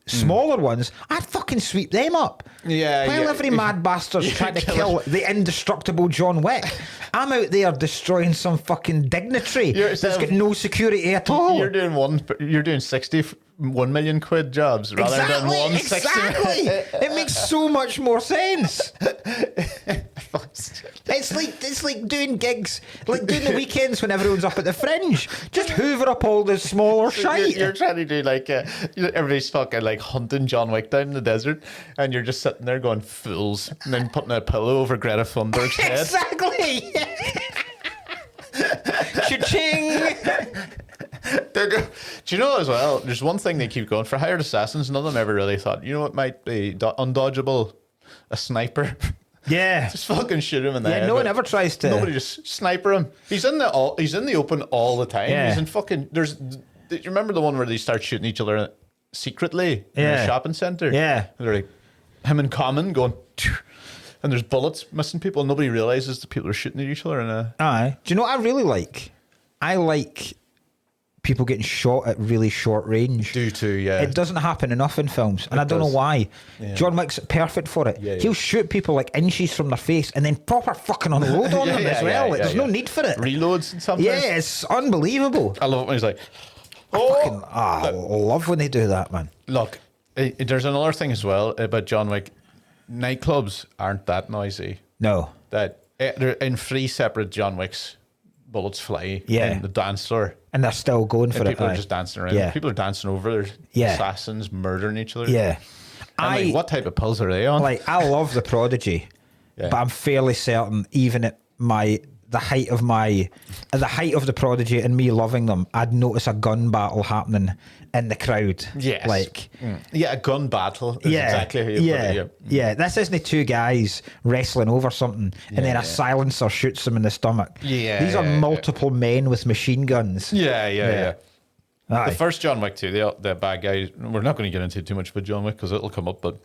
[SPEAKER 1] Smaller ones, I'd fucking sweep them up.
[SPEAKER 2] Yeah.
[SPEAKER 1] While every mad bastard's trying to kill the indestructible John Wick, I'm out there destroying some fucking dignitary that's got no security at all.
[SPEAKER 2] You're doing 61 million quid jobs rather than 160.
[SPEAKER 1] Exactly. It makes so much more sense. It's like doing gigs, like doing the weekends when everyone's up at the Fringe. Just hoover up all the smaller shite.
[SPEAKER 2] You're trying to do like everybody's fucking like hunting John Wick down in the desert, and you're just sitting there going fools, and then putting a pillow over Greta Thunberg's head.
[SPEAKER 1] Exactly. Cha-ching.
[SPEAKER 2] Do you know as well? There's one thing they keep going for hired assassins. None of them ever really thought, you know what might be undodgeable? A sniper.
[SPEAKER 1] Yeah,
[SPEAKER 2] just fucking shoot him in the head.
[SPEAKER 1] Yeah, no one ever tries to.
[SPEAKER 2] Nobody just sniper him. He's in the open all the time.
[SPEAKER 1] Yeah.
[SPEAKER 2] He's in fucking. Do you remember the one where they start shooting each other secretly in a shopping centre?
[SPEAKER 1] Yeah,
[SPEAKER 2] they're like him in common going. And there's bullets missing people, and nobody realizes the people are shooting at each other.
[SPEAKER 1] Aye. Do you know what I really like? I like people getting shot at really short range.
[SPEAKER 2] Do too, yeah.
[SPEAKER 1] It doesn't happen enough in films, and I don't know why. Yeah. John Wick's perfect for it.
[SPEAKER 2] Yeah.
[SPEAKER 1] He'll shoot people like inches from their face and then proper fucking unload on them as well. There's no need for it.
[SPEAKER 2] Reloads and something.
[SPEAKER 1] Yeah, it's unbelievable.
[SPEAKER 2] I love it when he's like,
[SPEAKER 1] I love when they do that, man.
[SPEAKER 2] Look, there's another thing as well about John Wick. Nightclubs aren't that noisy.
[SPEAKER 1] No.
[SPEAKER 2] That they're in 3 separate John Wicks, bullets fly in the dance floor.
[SPEAKER 1] And they're still going for it.
[SPEAKER 2] People are just dancing around.
[SPEAKER 1] Yeah.
[SPEAKER 2] People are dancing over their assassins, murdering each other.
[SPEAKER 1] Yeah.
[SPEAKER 2] Like, what type of pills are they on?
[SPEAKER 1] Like, I love The Prodigy, but I'm fairly certain even at the height of The Prodigy and me loving them, I'd notice a gun battle happening in the crowd.
[SPEAKER 2] Yes.
[SPEAKER 1] Like,
[SPEAKER 2] a gun battle is exactly how you put it.
[SPEAKER 1] Yeah, this isn't 2 guys wrestling over something and then a silencer shoots them in the stomach.
[SPEAKER 2] Yeah.
[SPEAKER 1] These are multiple men with machine guns.
[SPEAKER 2] Yeah. The first John Wick too, the bad guys, we're not going to get into too much about John Wick because it'll come up, but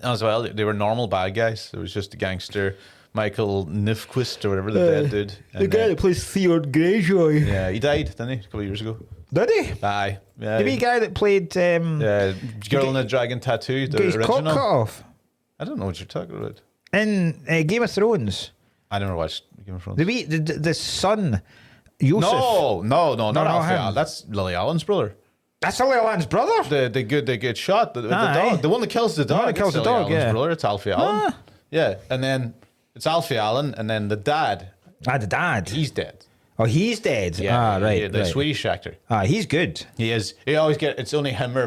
[SPEAKER 2] as well, they were normal bad guys. It was just a gangster, Michael Nifquist or whatever the dead dude.
[SPEAKER 1] The guy that plays Theodore Greyjoy.
[SPEAKER 2] Yeah, he died, didn't he? A couple of years ago.
[SPEAKER 1] Did he?
[SPEAKER 2] Aye. Yeah.
[SPEAKER 1] The wee guy that played...
[SPEAKER 2] Girl in a Dragon Tattoo, the
[SPEAKER 1] his
[SPEAKER 2] original.
[SPEAKER 1] cock cut off.
[SPEAKER 2] I don't know what you're talking about.
[SPEAKER 1] In Game of Thrones.
[SPEAKER 2] I never watched Game of Thrones.
[SPEAKER 1] The son, Yusuf.
[SPEAKER 2] No, not Alfie. That's Lily Allen's brother.
[SPEAKER 1] That's Lily Allen's brother?
[SPEAKER 2] The good shot. The dog. The one that kills the dog.
[SPEAKER 1] The one that kills the dog,
[SPEAKER 2] Allen's brother. It's Alfie Allen. Yeah, and then it's Alfie Allen, and then the dad.
[SPEAKER 1] The dad.
[SPEAKER 2] He's dead.
[SPEAKER 1] Oh, he's dead.
[SPEAKER 2] Yeah,
[SPEAKER 1] right.
[SPEAKER 2] The Swedish actor.
[SPEAKER 1] He's good.
[SPEAKER 2] He is. He always it's only him or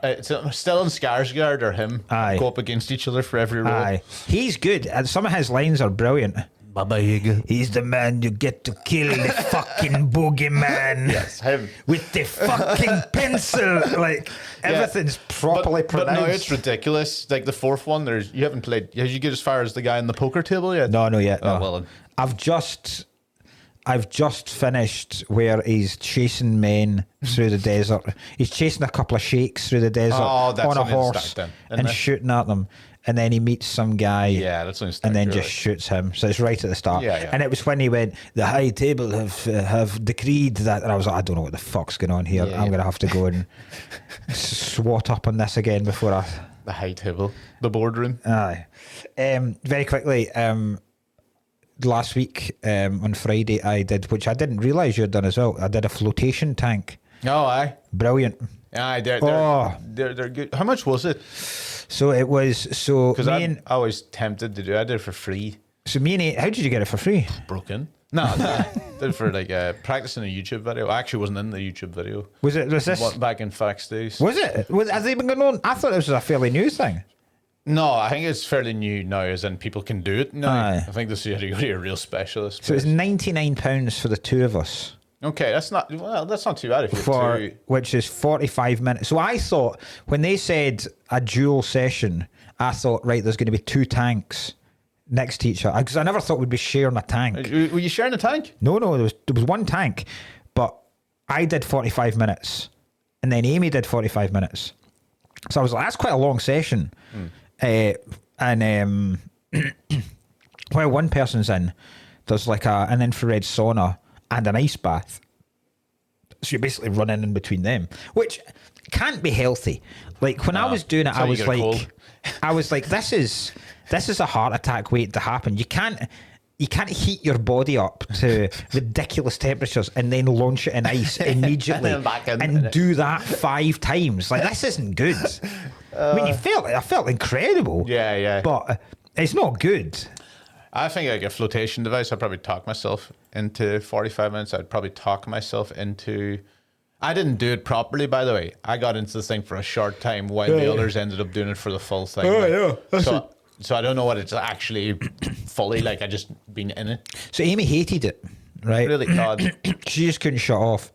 [SPEAKER 2] it's Stellan Skarsgård or him go up against each other for every role.
[SPEAKER 1] He's good. And some of his lines are brilliant. Baba Yaga. He's the man you get to kill the fucking boogeyman.
[SPEAKER 2] Yes, him.
[SPEAKER 1] With the fucking pencil. Like, everything's properly pronounced.
[SPEAKER 2] But now it's ridiculous. Like the fourth one, you haven't played. Did you get as far as the guy in the poker table yet?
[SPEAKER 1] No, yet.
[SPEAKER 2] Oh, well then.
[SPEAKER 1] I've just finished where he's chasing men through the desert. He's chasing a couple of sheikhs through the desert on a horse and shooting at them. And then he meets some guy,
[SPEAKER 2] that's when
[SPEAKER 1] and then just shoots him. So it's right at the start. And it was when he went, the high table have decreed that, and I was like, I don't know what the fuck's going on here. I'm going to have to go and swat up on this again before
[SPEAKER 2] the high table, the boardroom.
[SPEAKER 1] Very quickly, last week on Friday, I did, which I didn't realise you'd done as well. I did a flotation tank.
[SPEAKER 2] Oh, aye.
[SPEAKER 1] Brilliant.
[SPEAKER 2] Aye, they're good. How much was it?
[SPEAKER 1] So it was, so
[SPEAKER 2] Because I was tempted to do it. I did it for free.
[SPEAKER 1] So me and how did you get it for free?
[SPEAKER 2] Broken. No, I did it for like practicing a YouTube video. I actually wasn't in the YouTube video.
[SPEAKER 1] Was this?
[SPEAKER 2] Back in Fax days.
[SPEAKER 1] Was it? Has it been going on? I thought this was a fairly new thing.
[SPEAKER 2] No, I think it's fairly new now, as in people can do it now.
[SPEAKER 1] Aye.
[SPEAKER 2] I think this is you go to a real specialist.
[SPEAKER 1] So it's £99 for the two of us.
[SPEAKER 2] Okay, that's not too bad if you're two.
[SPEAKER 1] Which is 45 minutes. So I thought when they said a dual session, I thought, right, there's going to be two tanks next to each other, because I never thought we'd be sharing a tank.
[SPEAKER 2] Were you sharing a tank?
[SPEAKER 1] No, there was one tank, but I did 45 minutes, and then Amy did 45 minutes. So I was like, that's quite a long session. And while one person's in, there's like an infrared sauna and an ice bath. So you're basically running in between them, which can't be healthy. Like when I was doing it, I was like, this is a heart attack waiting to happen. You can't heat your body up to ridiculous temperatures and then launch it in ice immediately and do that 5 times. Like, this isn't good. I mean, I felt incredible.
[SPEAKER 2] Yeah.
[SPEAKER 1] But it's not good.
[SPEAKER 2] I think like a flotation device, I'd probably talk myself into 45 minutes. I'd probably talk myself into... I didn't do it properly, by the way. I got into this thing for a short time while the others ended up doing it for the full thing.
[SPEAKER 1] Oh, yeah.
[SPEAKER 2] So I don't know what it's actually fully like. I just been in it.
[SPEAKER 1] So Amy hated it, right?
[SPEAKER 2] Really? God.
[SPEAKER 1] She just couldn't shut off.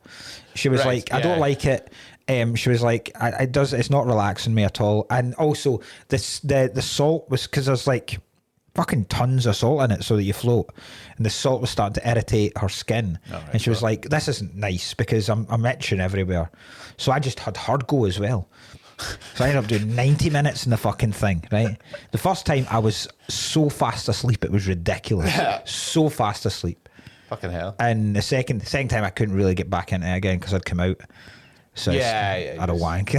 [SPEAKER 1] She was like, I don't like it. She was like, it's not relaxing me at all. And also the salt was, because there's like fucking tons of salt in it so that you float, and the salt was starting to irritate her skin. And she was like, this isn't nice because I'm itching everywhere. So I just had her go as well. So I ended up doing 90 minutes in the fucking thing, right? The first time I was so fast asleep, it was ridiculous. So fast asleep.
[SPEAKER 2] Fucking hell.
[SPEAKER 1] And the second time I couldn't really get back into it again because I'd come out. So I had a wank.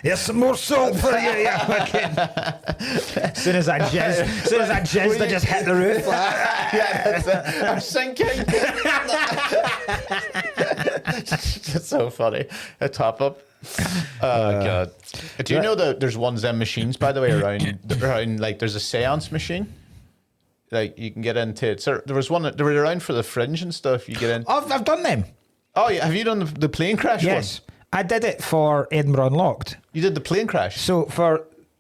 [SPEAKER 1] Here's some more salt for you, yeah. As soon as I jizzed, I just hit the roof.
[SPEAKER 2] I'm sinking. That's so funny. A top up. Oh god! Do you know that there's one of them machines, by the way, around like there's a seance machine, like you can get into it. So there was one they were around for the Fringe and stuff. You get in.
[SPEAKER 1] I've done them.
[SPEAKER 2] Oh yeah, have you done the plane crash?
[SPEAKER 1] Yes,
[SPEAKER 2] one?
[SPEAKER 1] I did it for Edinburgh Unlocked.
[SPEAKER 2] You did the plane crash.
[SPEAKER 1] So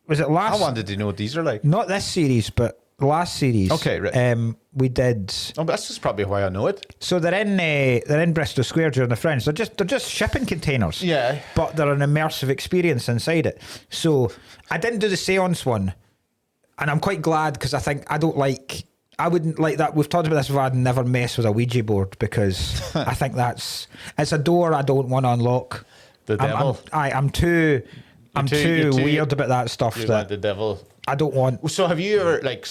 [SPEAKER 1] was it last?
[SPEAKER 2] I wanted to know what these are like.
[SPEAKER 1] Not this series, but last series.
[SPEAKER 2] Okay, right.
[SPEAKER 1] We did.
[SPEAKER 2] Oh, that's just probably why I know it.
[SPEAKER 1] So they're in Bristol Square during the Fringe. They're just shipping containers.
[SPEAKER 2] Yeah.
[SPEAKER 1] But they're an immersive experience inside it. So I didn't do the seance one, and I'm quite glad because I wouldn't like that. We've talked about this before. I'd never mess with a Ouija board because I think it's a door I don't want to unlock.
[SPEAKER 2] The devil.
[SPEAKER 1] I'm too weird about that stuff.
[SPEAKER 2] That the devil.
[SPEAKER 1] I don't want.
[SPEAKER 2] So have you ever right?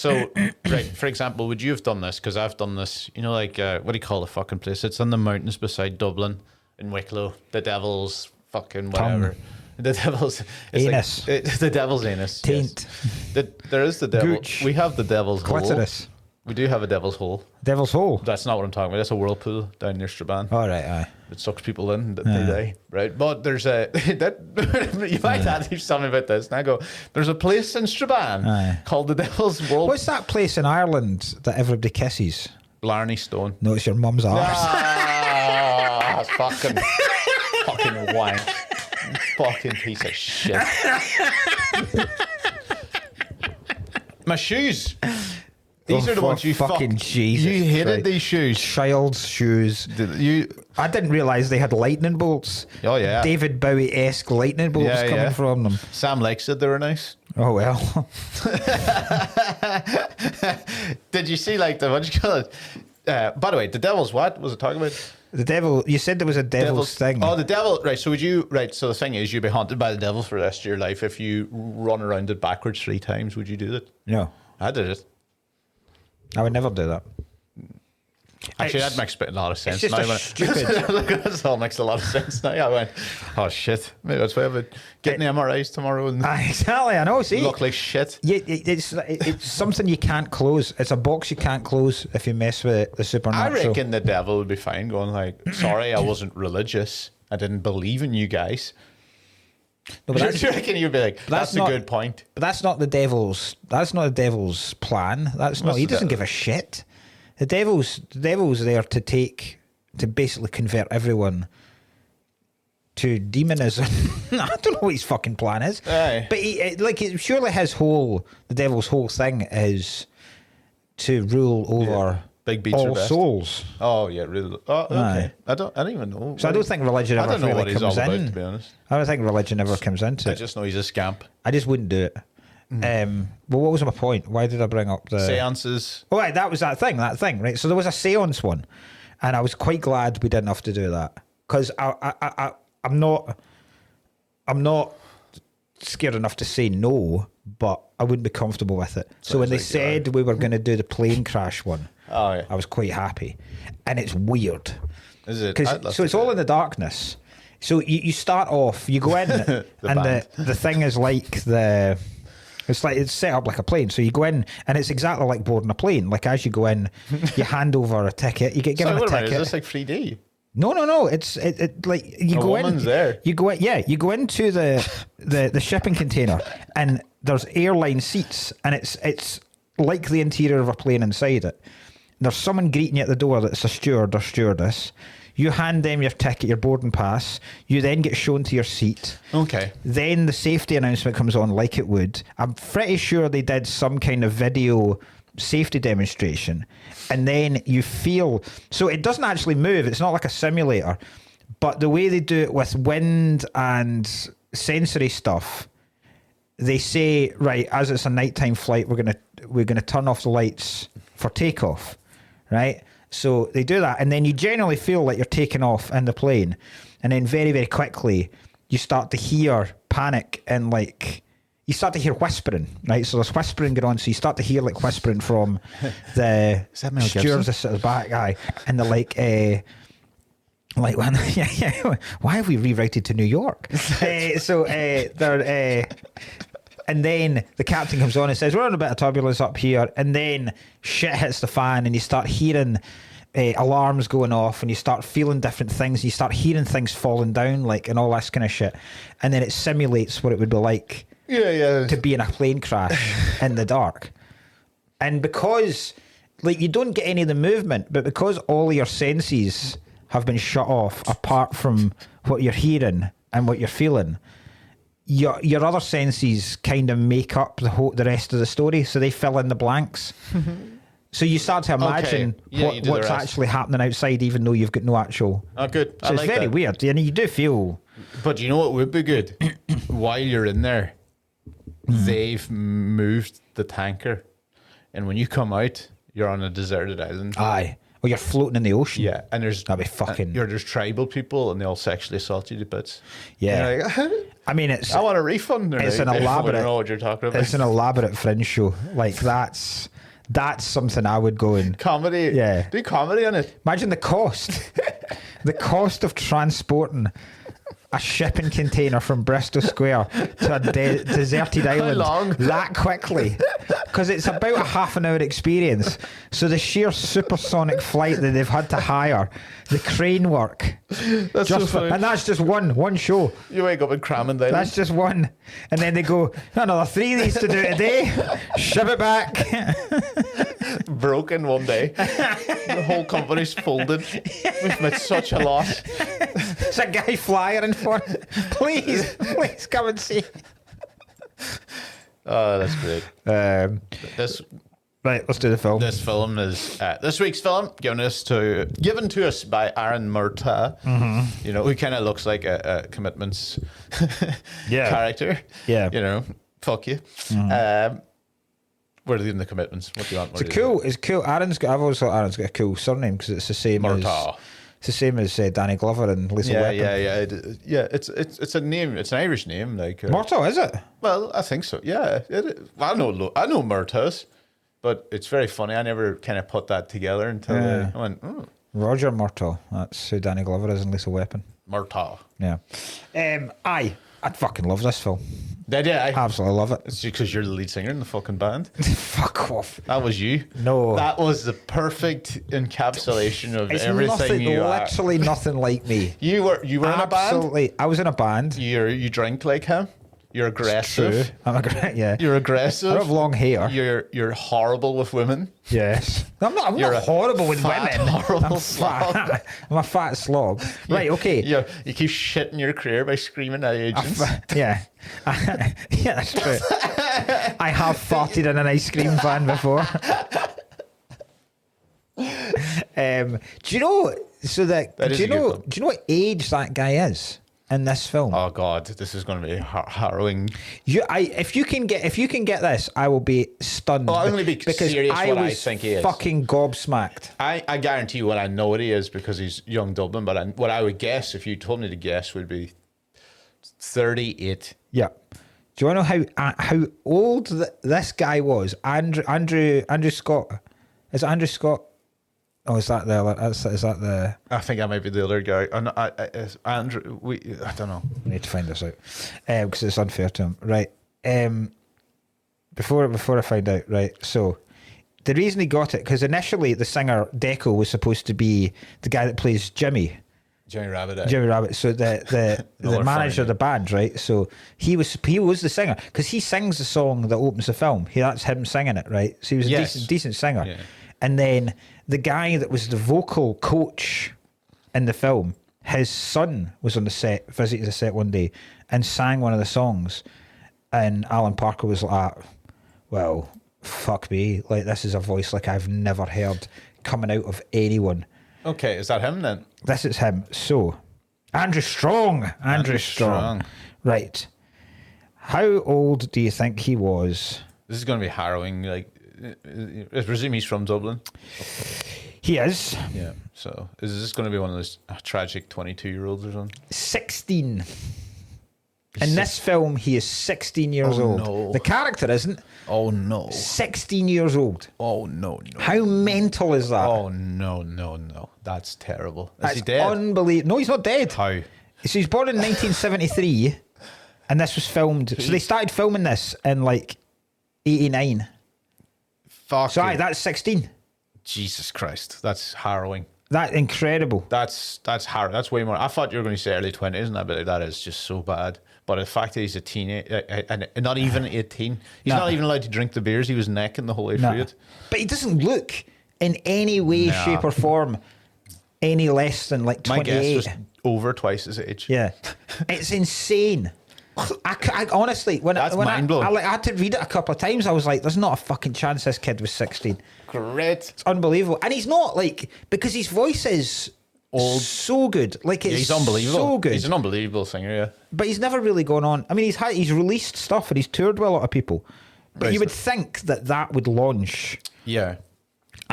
[SPEAKER 2] For example, would you have done this? Because I've done this. You know, like what do you call the fucking place? It's in the mountains beside Dublin, in Wicklow. The devil's fucking whatever.
[SPEAKER 1] Tongue.
[SPEAKER 2] The devil's
[SPEAKER 1] anus.
[SPEAKER 2] The devil's anus.
[SPEAKER 1] Taint.
[SPEAKER 2] Yes. There is the devil.
[SPEAKER 1] Gooch.
[SPEAKER 2] We have the devil's
[SPEAKER 1] Clitoris.
[SPEAKER 2] hole. We do have a devil's hole.
[SPEAKER 1] Devil's hole.
[SPEAKER 2] That's not what I'm talking about. That's a whirlpool down near Strabane.
[SPEAKER 1] All right, aye.
[SPEAKER 2] It sucks people in that they die, right? But there's a you might have to tell me about this. And I go, there's a place in Strabane called the Devil's Whirlpool.
[SPEAKER 1] What's that place in Ireland that everybody kisses?
[SPEAKER 2] Blarney Stone.
[SPEAKER 1] No, it's your mum's arse.
[SPEAKER 2] Ah, fucking wank. Fucking piece of shit. My shoes. These are the ones you
[SPEAKER 1] fucking Jesus.
[SPEAKER 2] You hated
[SPEAKER 1] Christ.
[SPEAKER 2] these shoes.
[SPEAKER 1] Child's shoes. I didn't realise they had lightning bolts.
[SPEAKER 2] Oh yeah.
[SPEAKER 1] David Bowie-esque lightning bolts coming from them.
[SPEAKER 2] Sam Lake said they were nice.
[SPEAKER 1] Oh well.
[SPEAKER 2] Did you see like what do you call it? By the way, the devil's what was it talking about?
[SPEAKER 1] The devil. You said there was a devil's thing.
[SPEAKER 2] Oh, the devil. Right. So would you? Right. So the thing is, you'd be haunted by the devil for the rest of your life if you run around it backwards 3 times. Would you do that?
[SPEAKER 1] No,
[SPEAKER 2] I did it.
[SPEAKER 1] I would never do that.
[SPEAKER 2] Actually, that makes a lot of sense.
[SPEAKER 1] It's just
[SPEAKER 2] now.
[SPEAKER 1] a stupid.
[SPEAKER 2] Look, this all makes a lot of sense now. I went, oh shit, maybe that's why I'm getting the MRIs tomorrow and
[SPEAKER 1] Exactly, I know. See,
[SPEAKER 2] look like shit.
[SPEAKER 1] yeah, it's something you can't close. It's a box you can't close if you mess with the
[SPEAKER 2] I
[SPEAKER 1] supernatural.
[SPEAKER 2] reckon the devil would be fine going like, sorry, I wasn't religious. I didn't believe in you guys.
[SPEAKER 1] No, but
[SPEAKER 2] Do you reckon you'd be like, that's a good point?
[SPEAKER 1] But that's not the devil's. That's not the devil's plan. That's not. He doesn't give a shit. The devil's there to basically convert everyone to demonism. I don't know what his fucking plan is.
[SPEAKER 2] Aye.
[SPEAKER 1] But surely the devil's whole thing is to rule over
[SPEAKER 2] Big beats are
[SPEAKER 1] all
[SPEAKER 2] best.
[SPEAKER 1] souls.
[SPEAKER 2] Oh yeah, really. Oh, okay.
[SPEAKER 1] Aye.
[SPEAKER 2] I don't even know.
[SPEAKER 1] So I don't think religion
[SPEAKER 2] I
[SPEAKER 1] ever
[SPEAKER 2] don't know
[SPEAKER 1] really
[SPEAKER 2] what he's
[SPEAKER 1] comes
[SPEAKER 2] all
[SPEAKER 1] in.
[SPEAKER 2] about, to be honest.
[SPEAKER 1] I don't think religion ever comes into
[SPEAKER 2] I
[SPEAKER 1] it.
[SPEAKER 2] just know he's a scamp.
[SPEAKER 1] I just wouldn't do it. Well, what was my point? Why did I bring up the
[SPEAKER 2] Seances.
[SPEAKER 1] Oh, right, that was that thing, right? So there was a seance one, and I was quite glad we didn't have to do that because I'm not scared enough to say no, but I wouldn't be comfortable with it. So when they said we were going to do the plane crash one,
[SPEAKER 2] Oh yeah.
[SPEAKER 1] I was quite happy, and it's weird.
[SPEAKER 2] Is it?
[SPEAKER 1] So it's all in the darkness. So you start off, you go in, and the thing is like it's set up like a plane. So you go in, and it's exactly like boarding a plane. Like as you go in, you hand over a ticket, you get given a ticket.
[SPEAKER 2] Is this like 3D?
[SPEAKER 1] No. It's like you go in.
[SPEAKER 2] There.
[SPEAKER 1] You go in. Yeah, you go into the shipping container, and there's airline seats, and it's like the interior of a plane inside it. There's someone greeting you at the door that's a steward or stewardess. You hand them your ticket, your boarding pass. You then get shown to your seat.
[SPEAKER 2] Okay.
[SPEAKER 1] Then the safety announcement comes on like it would. I'm pretty sure they did some kind of video safety demonstration. And then you feel... So it doesn't actually move. It's not like a simulator. But the way they do it with wind and sensory stuff, they say, right, as it's a nighttime flight, we're gonna turn off the lights for takeoff. Right? So they do that, and then you generally feel like you're taking off in the plane, and then very, very quickly you start to hear panic and you start to hear whispering, right? So there's whispering going on, so you start to hear whispering from the stewardess at the back guy, and they're why have we rerouted to New York? And then the captain comes on and says, we're on a bit of turbulence up here. And then shit hits the fan and you start hearing alarms going off and you start feeling different things. You start hearing things falling down and all this kind of shit. And then it simulates what it would be like to be in a plane crash in the dark. And because you don't get any of the movement, but because all your senses have been shut off apart from what you're hearing and what you're feeling, your other senses kind of make up the rest of the story, so they fill in the blanks. So you start to imagine what's actually happening outside, even though you've got no actual...
[SPEAKER 2] Oh, good.
[SPEAKER 1] So it's very weird, and you do feel...
[SPEAKER 2] But you know what would be good? While you're in there, they've moved the tanker, and when you come out, you're on a deserted island.
[SPEAKER 1] Aye. Or you're floating in the ocean.
[SPEAKER 2] Yeah, and
[SPEAKER 1] that'd be fucking...
[SPEAKER 2] there's tribal people, and they all sexually assault you to bits.
[SPEAKER 1] Yeah.
[SPEAKER 2] And you're like,
[SPEAKER 1] I mean, it's...
[SPEAKER 2] I want a refund.
[SPEAKER 1] It's an elaborate...
[SPEAKER 2] I don't know what you're talking about.
[SPEAKER 1] It's an elaborate fringe show. That's something I would go in.
[SPEAKER 2] Comedy.
[SPEAKER 1] Yeah.
[SPEAKER 2] Do comedy on it.
[SPEAKER 1] Imagine the cost. The cost of transporting a shipping container from Bristol Square to a deserted island
[SPEAKER 2] long?
[SPEAKER 1] that quickly, because it's about a half an hour experience. So the sheer supersonic flight that they've had to hire, the crane work,
[SPEAKER 2] That's so funny.
[SPEAKER 1] and that's just one show.
[SPEAKER 2] You wake up in Crammond Island.
[SPEAKER 1] That's just one, and then they go, another 3 of these to do today. Shove it back.
[SPEAKER 2] Broken one day. The whole company's folded. We've made such a loss.
[SPEAKER 1] There's a guy flying for it. Please come and see.
[SPEAKER 2] Oh, that's great.
[SPEAKER 1] Right, let's do the film.
[SPEAKER 2] This film is this week's film given to us by Aaron Murtaugh. Mm-hmm. You know, who kind of looks like a Commitments character.
[SPEAKER 1] Yeah,
[SPEAKER 2] fuck you. Mm-hmm. Where are they in the Commitments? What do you want?
[SPEAKER 1] It's cool. Aaron's got a cool surname because it's the same
[SPEAKER 2] Murtaugh.
[SPEAKER 1] It's the same as Danny Glover and Lisa Weapon.
[SPEAKER 2] Yeah. It's a name. It's an Irish name.
[SPEAKER 1] Murtaugh, is it?
[SPEAKER 2] Well, I think so. Yeah. I know Murtaughs. but it's very funny. I never kind of put that together until I went, oh,
[SPEAKER 1] Roger Murtaugh. That's who Danny Glover is in Lethal Weapon.
[SPEAKER 2] Murtaugh.
[SPEAKER 1] Yeah. I'd fucking love this film.
[SPEAKER 2] Did you?
[SPEAKER 1] Absolutely love it.
[SPEAKER 2] It's because you're the lead singer in the fucking band.
[SPEAKER 1] Fuck off.
[SPEAKER 2] That was you.
[SPEAKER 1] No.
[SPEAKER 2] That was the perfect encapsulation of
[SPEAKER 1] It's
[SPEAKER 2] everything
[SPEAKER 1] nothing,
[SPEAKER 2] you are.
[SPEAKER 1] literally nothing like me.
[SPEAKER 2] You were in a band?
[SPEAKER 1] Absolutely. I was in a band.
[SPEAKER 2] You drink like him. You're aggressive.
[SPEAKER 1] True. Yeah.
[SPEAKER 2] You're aggressive.
[SPEAKER 1] I have long hair.
[SPEAKER 2] You're horrible with women.
[SPEAKER 1] Yes. I'm not horrible with
[SPEAKER 2] fat,
[SPEAKER 1] women.
[SPEAKER 2] horrible slob.
[SPEAKER 1] I'm a fat slob. Right, okay.
[SPEAKER 2] You keep shitting your career by screaming at agents.
[SPEAKER 1] Yeah. Yeah, that's true. I have farted in an ice cream van before. Do you know? So that
[SPEAKER 2] is
[SPEAKER 1] do you
[SPEAKER 2] a good
[SPEAKER 1] know?
[SPEAKER 2] film.
[SPEAKER 1] Do you know what age that guy is in this film?
[SPEAKER 2] Oh God, this is going to be harrowing.
[SPEAKER 1] If you can get this, I will be stunned.
[SPEAKER 2] Oh, I'm going to be
[SPEAKER 1] because
[SPEAKER 2] serious
[SPEAKER 1] I
[SPEAKER 2] what I
[SPEAKER 1] was
[SPEAKER 2] think he is.
[SPEAKER 1] fucking gobsmacked.
[SPEAKER 2] I guarantee you what I know what he is because he's young Dublin. But what I would guess, if you told me to guess, would be 38.
[SPEAKER 1] Yeah. Do you want to know how old this guy was? Andrew Scott. Is it Andrew Scott? Oh, is that the?
[SPEAKER 2] I think I might be the other guy. It's Andrew. I don't know.
[SPEAKER 1] I need to find this out because it's unfair to him. Right. Before I find out, right. So the reason he got it because initially the singer Deco was supposed to be the guy that plays Jimmy.
[SPEAKER 2] Jimmy Rabbit.
[SPEAKER 1] Jimmy Rabbit. So the manager of the band, right? So he was the singer because he sings the song that opens the film. That's him singing it, right? So he was a decent singer.
[SPEAKER 2] Yeah.
[SPEAKER 1] And then the guy that was the vocal coach in the film, his son was on the set, visited the set one day, and sang one of the songs. And Alan Parker was like, "Well, fuck me! Like this is a voice like I've never heard coming out of anyone."
[SPEAKER 2] Okay, is that him then?
[SPEAKER 1] This is him. So, Andrew Strong. Andrew Strong. Right. How old do you think he was?
[SPEAKER 2] This is going to be harrowing. Like, I presume he's from Dublin.
[SPEAKER 1] He is.
[SPEAKER 2] Yeah. So, is this going to be one of those tragic 22-year-olds or something?
[SPEAKER 1] 16. In this film, he is 16 years old.
[SPEAKER 2] No.
[SPEAKER 1] The character isn't.
[SPEAKER 2] Oh no.
[SPEAKER 1] 16 years old.
[SPEAKER 2] Oh no.
[SPEAKER 1] How mental is that?
[SPEAKER 2] Oh no. That's terrible. Is
[SPEAKER 1] That's
[SPEAKER 2] he dead?
[SPEAKER 1] unbelievable. No, he's not dead.
[SPEAKER 2] How?
[SPEAKER 1] So he's born in 1973, and this was filmed. So they started filming this in like 89.
[SPEAKER 2] Fuck.
[SPEAKER 1] So aye, that's 16.
[SPEAKER 2] Jesus Christ. That's harrowing.
[SPEAKER 1] That's incredible.
[SPEAKER 2] That's hard. That's way more. I thought you were going to say early 20s, and that is just so bad. But the fact that he's a teenager, and not even 18, he's not even allowed to drink the beers. He was necking the whole way through it.
[SPEAKER 1] But he doesn't look in any way, shape, or form any less than like 28.
[SPEAKER 2] My guess was over twice his age.
[SPEAKER 1] Yeah, it's insane. I honestly, when
[SPEAKER 2] mind-blowing.
[SPEAKER 1] I had to read it a couple of times, I was like, "There's not a fucking chance this kid was 16."
[SPEAKER 2] Great.
[SPEAKER 1] It's unbelievable, and he's not like because his voice is
[SPEAKER 2] old,
[SPEAKER 1] so good. Like it's
[SPEAKER 2] he's unbelievable.
[SPEAKER 1] So good.
[SPEAKER 2] He's an unbelievable singer. Yeah,
[SPEAKER 1] but he's never really gone on. I mean, he's released stuff and he's toured with a lot of people. But you would think that would launch a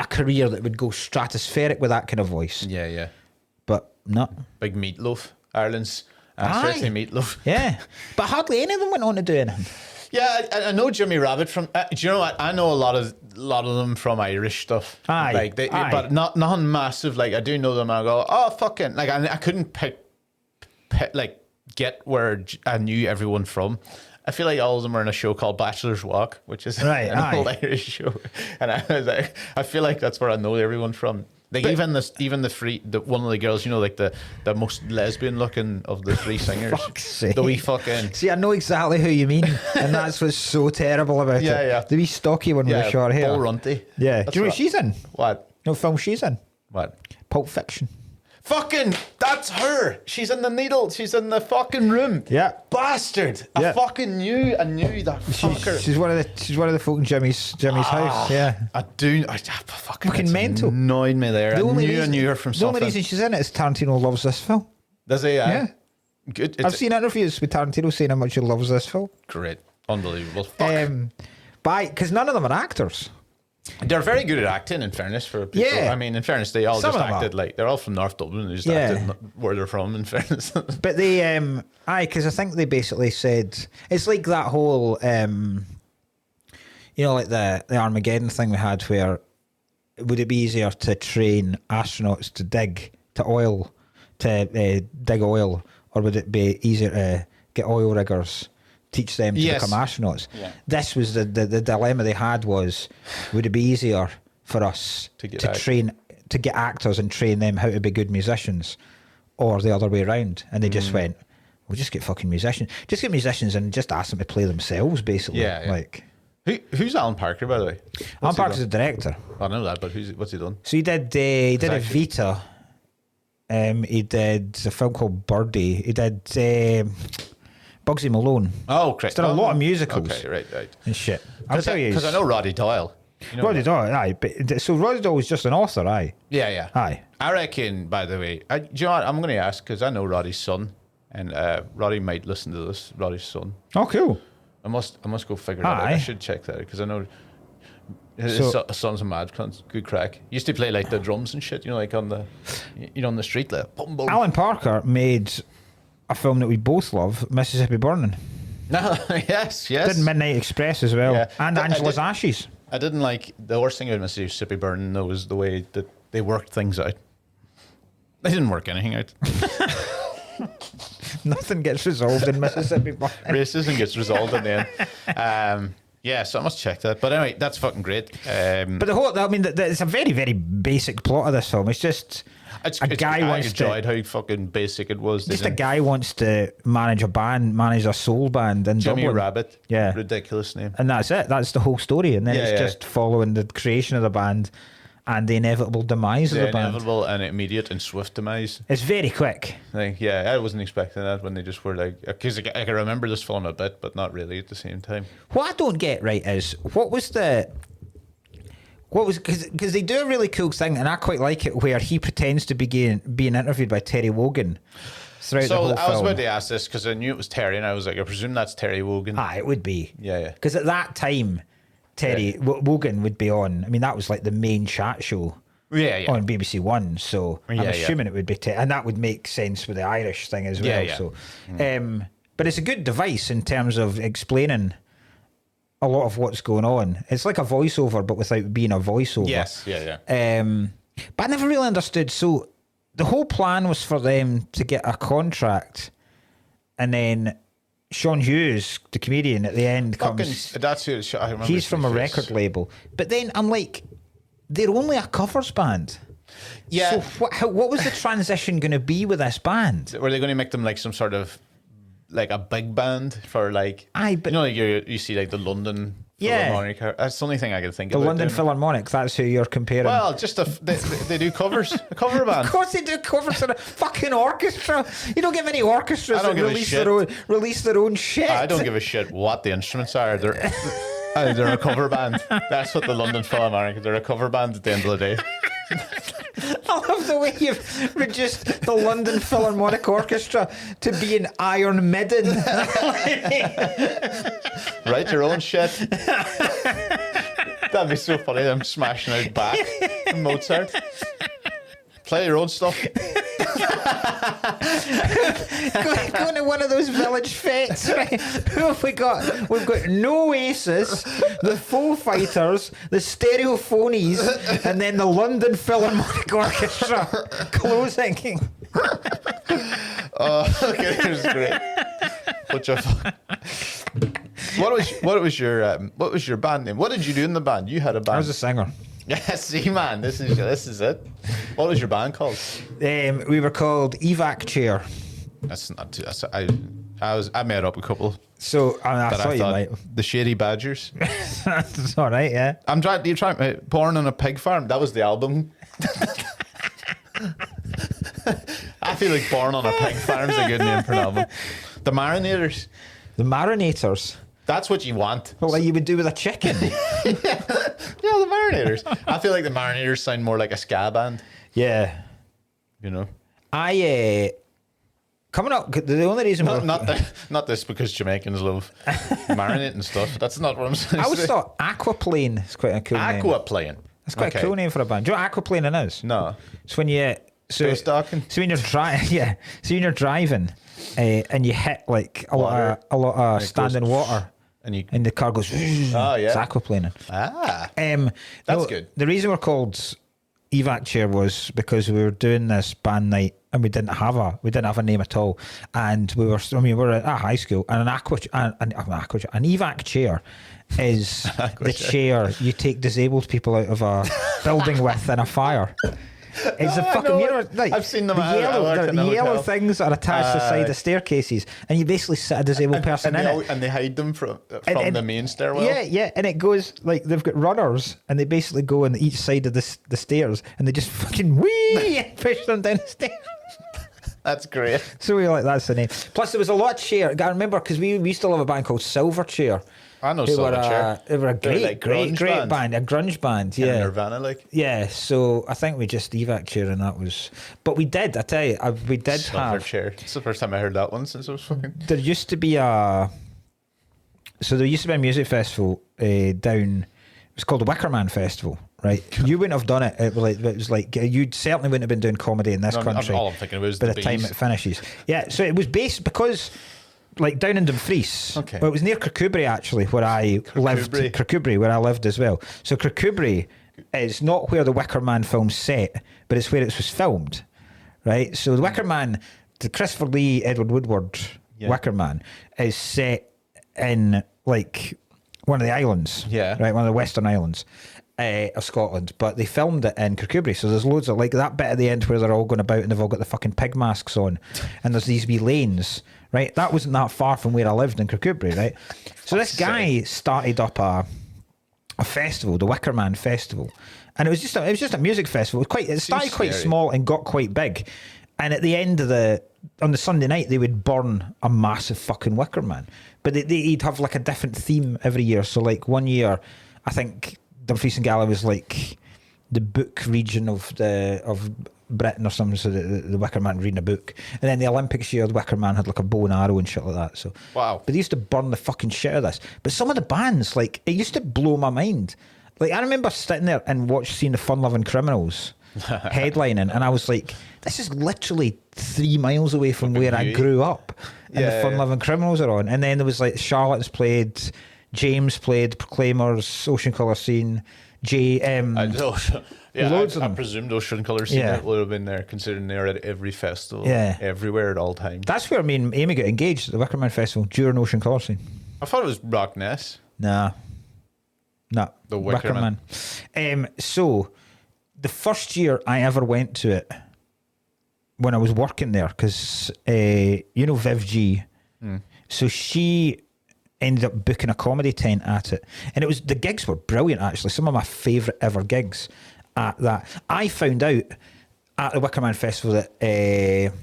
[SPEAKER 1] career that would go stratospheric with that kind of voice.
[SPEAKER 2] Yeah.
[SPEAKER 1] But no.
[SPEAKER 2] Big Meatloaf, Ireland's Seriously, Meatloaf.
[SPEAKER 1] Yeah, but hardly any of them went on to do anything.
[SPEAKER 2] Yeah, I know Jimmy Rabbit from. Do you know what? I know a lot of them from Irish stuff.
[SPEAKER 1] Aye,
[SPEAKER 2] but not massive. Like I do know them. And I go, oh fucking. Like I couldn't get where I knew everyone from. I feel like all of them are in a show called Bachelor's Walk, which is an old Irish show, and I was like, I feel like that's where I know everyone from. Like but, even the one of the girls, you know, like the most lesbian looking of the three singers.
[SPEAKER 1] Fuck's sake.
[SPEAKER 2] The wee fucking.
[SPEAKER 1] See, I know exactly who you mean, and that's what's so terrible about it.
[SPEAKER 2] Yeah.
[SPEAKER 1] The wee stocky one with the short hair.
[SPEAKER 2] Paul Runty.
[SPEAKER 1] Yeah. Do you know what she's in?
[SPEAKER 2] What?
[SPEAKER 1] No film she's in.
[SPEAKER 2] What?
[SPEAKER 1] Pulp Fiction.
[SPEAKER 2] Fucking, that's her. She's in the needle. She's in the fucking room.
[SPEAKER 1] Yeah.
[SPEAKER 2] Bastard.
[SPEAKER 1] Yeah.
[SPEAKER 2] I fucking knew that fucker.
[SPEAKER 1] She's one of the folk in Jimmy's house. Yeah.
[SPEAKER 2] I fucking
[SPEAKER 1] mental.
[SPEAKER 2] Annoyed me there. I knew her from something.
[SPEAKER 1] The only reason she's in it is Tarantino loves this film.
[SPEAKER 2] Does he?
[SPEAKER 1] Yeah.
[SPEAKER 2] Good.
[SPEAKER 1] I've seen interviews with Tarantino saying how much he loves this film.
[SPEAKER 2] Great. Unbelievable. Fuck.
[SPEAKER 1] Because none of them are actors.
[SPEAKER 2] They're very good at acting, in fairness, for people.
[SPEAKER 1] Yeah.
[SPEAKER 2] I mean, in fairness, they all
[SPEAKER 1] Some
[SPEAKER 2] just
[SPEAKER 1] of them
[SPEAKER 2] acted like they're all from North Dublin. They just acted where they're from, in fairness.
[SPEAKER 1] But they, because I think they basically said it's like that whole, you know, like the Armageddon thing we had, where would it be easier to train astronauts to dig oil, or would it be easier to get oil riggers, teach them to become astronauts?
[SPEAKER 2] Yeah.
[SPEAKER 1] This was the dilemma they had was, would it be easier for us to get actors and train them how to be good musicians, or the other way around? And they just went, we'll just get fucking musicians. Just get musicians and just ask them to play themselves, basically.
[SPEAKER 2] Yeah.
[SPEAKER 1] Like,
[SPEAKER 2] who's Alan Parker, by the way?
[SPEAKER 1] Alan Parker's the director.
[SPEAKER 2] I know that, but what's he done?
[SPEAKER 1] So he did Evita. He did a film called Birdie. He did Bugsy Malone.
[SPEAKER 2] Oh, great.
[SPEAKER 1] He's done a lot of musicals.
[SPEAKER 2] Okay, right.
[SPEAKER 1] And shit. I'll tell you.
[SPEAKER 2] Because I know Roddy Doyle. You know
[SPEAKER 1] Roddy Doyle, aye. But, so Roddy Doyle was just an author, aye.
[SPEAKER 2] Yeah.
[SPEAKER 1] Aye.
[SPEAKER 2] I reckon, by the way, do you know what? I'm going to ask, because I know Roddy's son, and Roddy might listen to this, Roddy's son.
[SPEAKER 1] Oh, cool.
[SPEAKER 2] I must go figure it out. I should check that out, because I know his son's a mad cunt. Good crack. He used to play like the drums and shit, you know, like on the street, like boom, boom.
[SPEAKER 1] Alan Parker made a film that we both love, Mississippi Burning.
[SPEAKER 2] No, yes.
[SPEAKER 1] Did Midnight Express as well, and Angela's Ashes.
[SPEAKER 2] I didn't like the worst thing about Mississippi Burning, though, was the way that they worked things out. They didn't work anything out.
[SPEAKER 1] Nothing gets resolved in Mississippi Burning.
[SPEAKER 2] Racism gets resolved in the end. Yeah, so I must check that. But anyway, that's fucking great.
[SPEAKER 1] But it's a very, very basic plot of this film. It's just
[SPEAKER 2] I enjoyed how fucking basic it was.
[SPEAKER 1] Just a guy wants to manage a soul band in
[SPEAKER 2] Jimmy
[SPEAKER 1] Dublin.
[SPEAKER 2] Rabbit.
[SPEAKER 1] Yeah.
[SPEAKER 2] Ridiculous name.
[SPEAKER 1] And that's it. That's the whole story. And then it's just following the creation of the band and the inevitable demise of the band.
[SPEAKER 2] The inevitable and immediate and swift demise.
[SPEAKER 1] It's very quick.
[SPEAKER 2] I wasn't expecting that when they just were like... Because I can remember this film a bit, but not really at the same time.
[SPEAKER 1] What I don't get right is, because they do a really cool thing, and I quite like it, where he pretends to be being interviewed by Terry Wogan throughout the whole film. So
[SPEAKER 2] I was about to ask this, because I knew it was Terry, and I was like, I presume that's Terry Wogan.
[SPEAKER 1] It would be.
[SPEAKER 2] Yeah.
[SPEAKER 1] Because at that time... Terry Wogan would be on. I mean, that was like the main chat show on BBC One. So I'm assuming it would be Terry. And that would make sense with the Irish thing as well. So, but it's a good device in terms of explaining a lot of what's going on. It's like a voiceover, but without being a voiceover.
[SPEAKER 2] Yes,
[SPEAKER 1] but I never really understood. So the whole plan was for them to get a contract, and then Sean Hughes, the comedian, at the end comes.
[SPEAKER 2] That's who I remember.
[SPEAKER 1] He's from a record label, but then I'm like, they're only a covers band.
[SPEAKER 2] Yeah.
[SPEAKER 1] So what was the transition going to be with this band?
[SPEAKER 2] Were they going to make them like some sort of like a big band for like?
[SPEAKER 1] But
[SPEAKER 2] you know, like you see like the London Philharmonic. That's the only thing I can think of.
[SPEAKER 1] The London Philharmonic. That's who you're comparing.
[SPEAKER 2] Well, just they do covers. A cover band.
[SPEAKER 1] Of course they do covers. A fucking orchestra. You don't get many orchestras that release their own shit.
[SPEAKER 2] I don't give a shit what the instruments are. They're a cover band. That's what the London Philharmonic. They're a cover band at the end of the day.
[SPEAKER 1] I love the way you've reduced the London Philharmonic Orchestra to being Iron Maiden.
[SPEAKER 2] Write your own shit. That'd be so funny, them smashing out Bach and Mozart. Play your own stuff.
[SPEAKER 1] Going to one of those village fetes, right? Who have we got? We've got No Oasis, the Foo Fighters, the Stereophonies, and then the London Philharmonic Orchestra closing.
[SPEAKER 2] Okay, it was great. What was your band name? What did you do in the band? You had a band.
[SPEAKER 1] I was a singer.
[SPEAKER 2] Yeah, see, man, this is it. What was your band called?
[SPEAKER 1] We were called Evac Chair.
[SPEAKER 2] That's not too. I made up a couple.
[SPEAKER 1] So I thought you might.
[SPEAKER 2] The Shady Badgers.
[SPEAKER 1] That's all right, yeah.
[SPEAKER 2] You're trying. Born on a Pig Farm. That was the album. I feel like Born on a Pig Farm is a good name for an album. The Marinators.
[SPEAKER 1] The Marinators.
[SPEAKER 2] That's what you want.
[SPEAKER 1] Well, like you would do with a chicken.
[SPEAKER 2] Yeah, the Marinators. I feel like the Marinators sound more like a ska band.
[SPEAKER 1] Yeah.
[SPEAKER 2] You know?
[SPEAKER 1] Coming up, the only reason...
[SPEAKER 2] Not this because Jamaicans love marinating stuff. That's not what I'm saying.
[SPEAKER 1] I always thought Aquaplane is quite a cool name.
[SPEAKER 2] Aquaplane.
[SPEAKER 1] That's quite a cool name for a band. Do you know what aquaplaning is?
[SPEAKER 2] No.
[SPEAKER 1] It's when you...
[SPEAKER 2] Space docking?
[SPEAKER 1] So when you're driving... So when you're driving and you hit like a lot of standing water
[SPEAKER 2] And
[SPEAKER 1] the car goes.
[SPEAKER 2] Oh, yeah.
[SPEAKER 1] It's aquaplaning.
[SPEAKER 2] That's good.
[SPEAKER 1] The reason we're called Evac Chair was because we were doing this band night and we didn't have a name at all, and we were at high school, and an Evac Chair is the chair you take disabled people out of a building with in a fire. It's a fucking,
[SPEAKER 2] I've seen them.
[SPEAKER 1] The yellow things that are attached to the side of staircases, and you basically sit a disabled person in it.
[SPEAKER 2] And they hide them from the main stairwell.
[SPEAKER 1] Yeah, and it goes like they've got runners, and they basically go on each side of the stairs, and they just fucking push them down the stairs.
[SPEAKER 2] That's great.
[SPEAKER 1] So we were like, that's the name. Plus, there was a lot of chair. I remember because we used to love a band called Silverchair.
[SPEAKER 2] I know Silverchair.
[SPEAKER 1] They were a great band, a grunge band. Yeah,
[SPEAKER 2] Nirvana, like.
[SPEAKER 1] Yeah, so I think we just Evac Chair, and that was. But we did. I tell you, we did have
[SPEAKER 2] Silverchair. It's the first time I heard that one since I was fucking.
[SPEAKER 1] There used to be a music festival down. It was called the Wickerman Festival. Right, you wouldn't have done it. It was like you certainly wouldn't have been doing comedy in this country.
[SPEAKER 2] All I'm thinking was
[SPEAKER 1] by the time it finishes. Yeah, so it was based because, like down in Dumfries.
[SPEAKER 2] Okay.
[SPEAKER 1] Well, it was near Kirkcudbright actually, where I lived. Kirkcudbright, where I lived as well. So Kirkcudbright is not where the Wicker Man film's set, but it's where it was filmed. Right. So the Wicker Man, the Christopher Lee, Edward Woodward Wicker Man, is set in like one of the islands.
[SPEAKER 2] Yeah.
[SPEAKER 1] Right, one of the Western Islands. Of Scotland, but they filmed it in Kirkcudbright, so there's loads of like that bit at the end where they're all going about and they've all got the fucking pig masks on, and there's these wee lanes, right? That wasn't that far from where I lived in Kirkcudbright, right? So this guy started up a festival, the Wicker Man Festival, and it was just a music festival. It started quite small and got quite big, and at the end of on the Sunday night they would burn a massive fucking Wicker Man, but he'd have like a different theme every year. So like one year, I think Dumfries and Galloway was like the book region of Britain or something, so the Wicker Man reading a book. And then the Olympics year, the Wicker Man had like a bow and arrow and shit like that. So
[SPEAKER 2] wow.
[SPEAKER 1] But they used to burn the fucking shit out of this. But some of the bands, like, it used to blow my mind. Like, I remember sitting there and seeing the Fun Loving Criminals headlining, and I was like, this is literally 3 miles away from where I grew up. And the Fun Loving Criminals are on. And then there was like Charlottes played, James played, Proclaimers, Ocean Colour Scene,
[SPEAKER 2] loads of them. I presumed Ocean Colour Scene would have been there, considering they're at every festival, everywhere at all times.
[SPEAKER 1] That's where me and Amy got engaged at the Wickerman Festival during Ocean Colour Scene.
[SPEAKER 2] I thought it was Rockness.
[SPEAKER 1] Nah.
[SPEAKER 2] The Wickerman.
[SPEAKER 1] So, the first year I ever went to it, when I was working there, because, Viv G, so she ended up booking a comedy tent at it, and the gigs were brilliant actually. Some of my favourite ever gigs at that. I found out at the Wickerman Festival that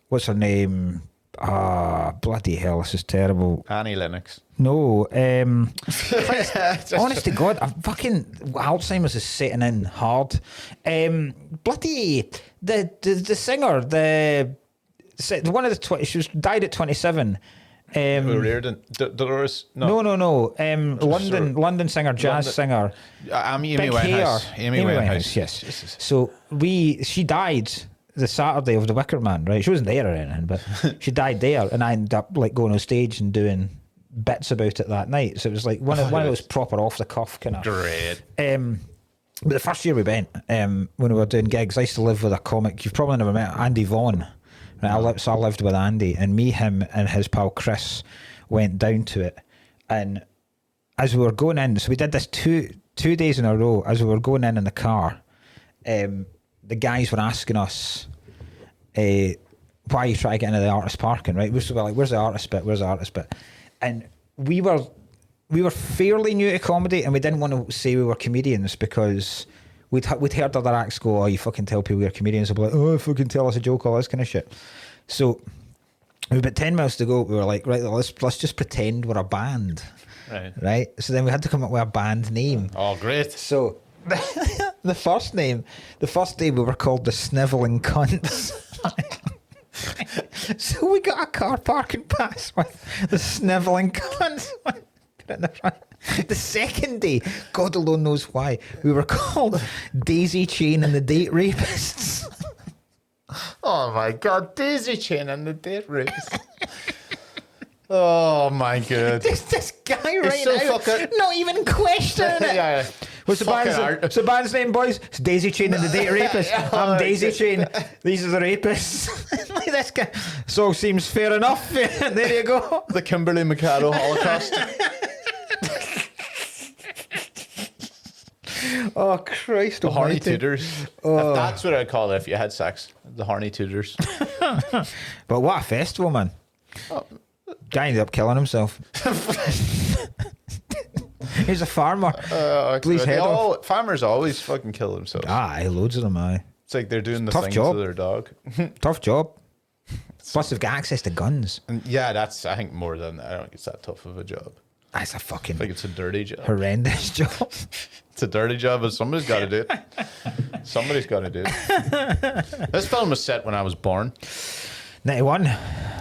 [SPEAKER 1] what's her name? Bloody hell, this is terrible.
[SPEAKER 2] Annie Lennox.
[SPEAKER 1] No, honest to God, fucking Alzheimer's is setting in hard. Bloody the singer, the one of the she died at 27.
[SPEAKER 2] Reardon, Dolores.
[SPEAKER 1] No. London singer, jazz singer.
[SPEAKER 2] Amy Winehouse. Amy Winehouse.
[SPEAKER 1] Yes.
[SPEAKER 2] Jesus.
[SPEAKER 1] So she died the Saturday of the Wicker Man, right? She wasn't there or anything, but she died there, and I ended up like going on stage and doing bits about it that night. So it was like one of those proper off the cuff kind of.
[SPEAKER 2] Great.
[SPEAKER 1] But the first year we went, when we were doing gigs, I used to live with a comic. You've probably never met Andy Vaughan. Right, I lived with Andy, and me, him, and his pal Chris went down to it. And as we were going in, so we did this two days in a row. As we were going in the car, the guys were asking us, why you try to get into the artist parking, right? We were like, where's the artist bit? Where's the artist bit? And we were fairly new to comedy, and we didn't want to say we were comedians because we'd heard other acts go, oh, you fucking tell people you're comedians. They'll be like, oh, fucking tell us a joke, all this kind of shit. So we had about 10 miles to go. We were like, right, let's just pretend we're a band. Right? So then we had to come up with a band name.
[SPEAKER 2] Oh, great.
[SPEAKER 1] So the first day we were called the Snivelling Cunts. So we got a car parking pass with the Snivelling Cunts. In the front. The second day, God alone knows why, we were called Daisy Chain and the Date Rapists.
[SPEAKER 2] Oh my God, Daisy Chain and the Date Rapists. Oh my god.
[SPEAKER 1] This guy right
[SPEAKER 2] so
[SPEAKER 1] now,
[SPEAKER 2] fucking-
[SPEAKER 1] not even questioning it.
[SPEAKER 2] Yeah.
[SPEAKER 1] What's the band's name, boys? It's Daisy Chain and the Date Rapist. I'm Daisy Chain. These are the rapists. Like this guy. So seems fair enough. There you go.
[SPEAKER 2] The Kimberly Mikado Holocaust.
[SPEAKER 1] Oh Christ!
[SPEAKER 2] The horny
[SPEAKER 1] almighty.
[SPEAKER 2] tutors. That's what I'd call it if you had sex. The horny tutors.
[SPEAKER 1] But what a festival, man. Guy ended up killing himself. He's a farmer. Please head off.
[SPEAKER 2] Farmers always fucking kill themselves.
[SPEAKER 1] Aye, loads of them, aye.
[SPEAKER 2] It's like they're doing the
[SPEAKER 1] Tough
[SPEAKER 2] thing
[SPEAKER 1] job.
[SPEAKER 2] to their dog.
[SPEAKER 1] Tough job. Plus, they've got access to guns.
[SPEAKER 2] And yeah, that's, I think, more than, I don't think it's that tough of a job.
[SPEAKER 1] That's a fucking
[SPEAKER 2] I think it's a dirty job.
[SPEAKER 1] horrendous job.
[SPEAKER 2] It's a dirty job, but somebody's got to do it. Somebody's got to do it. This film was set when I was born.
[SPEAKER 1] 91.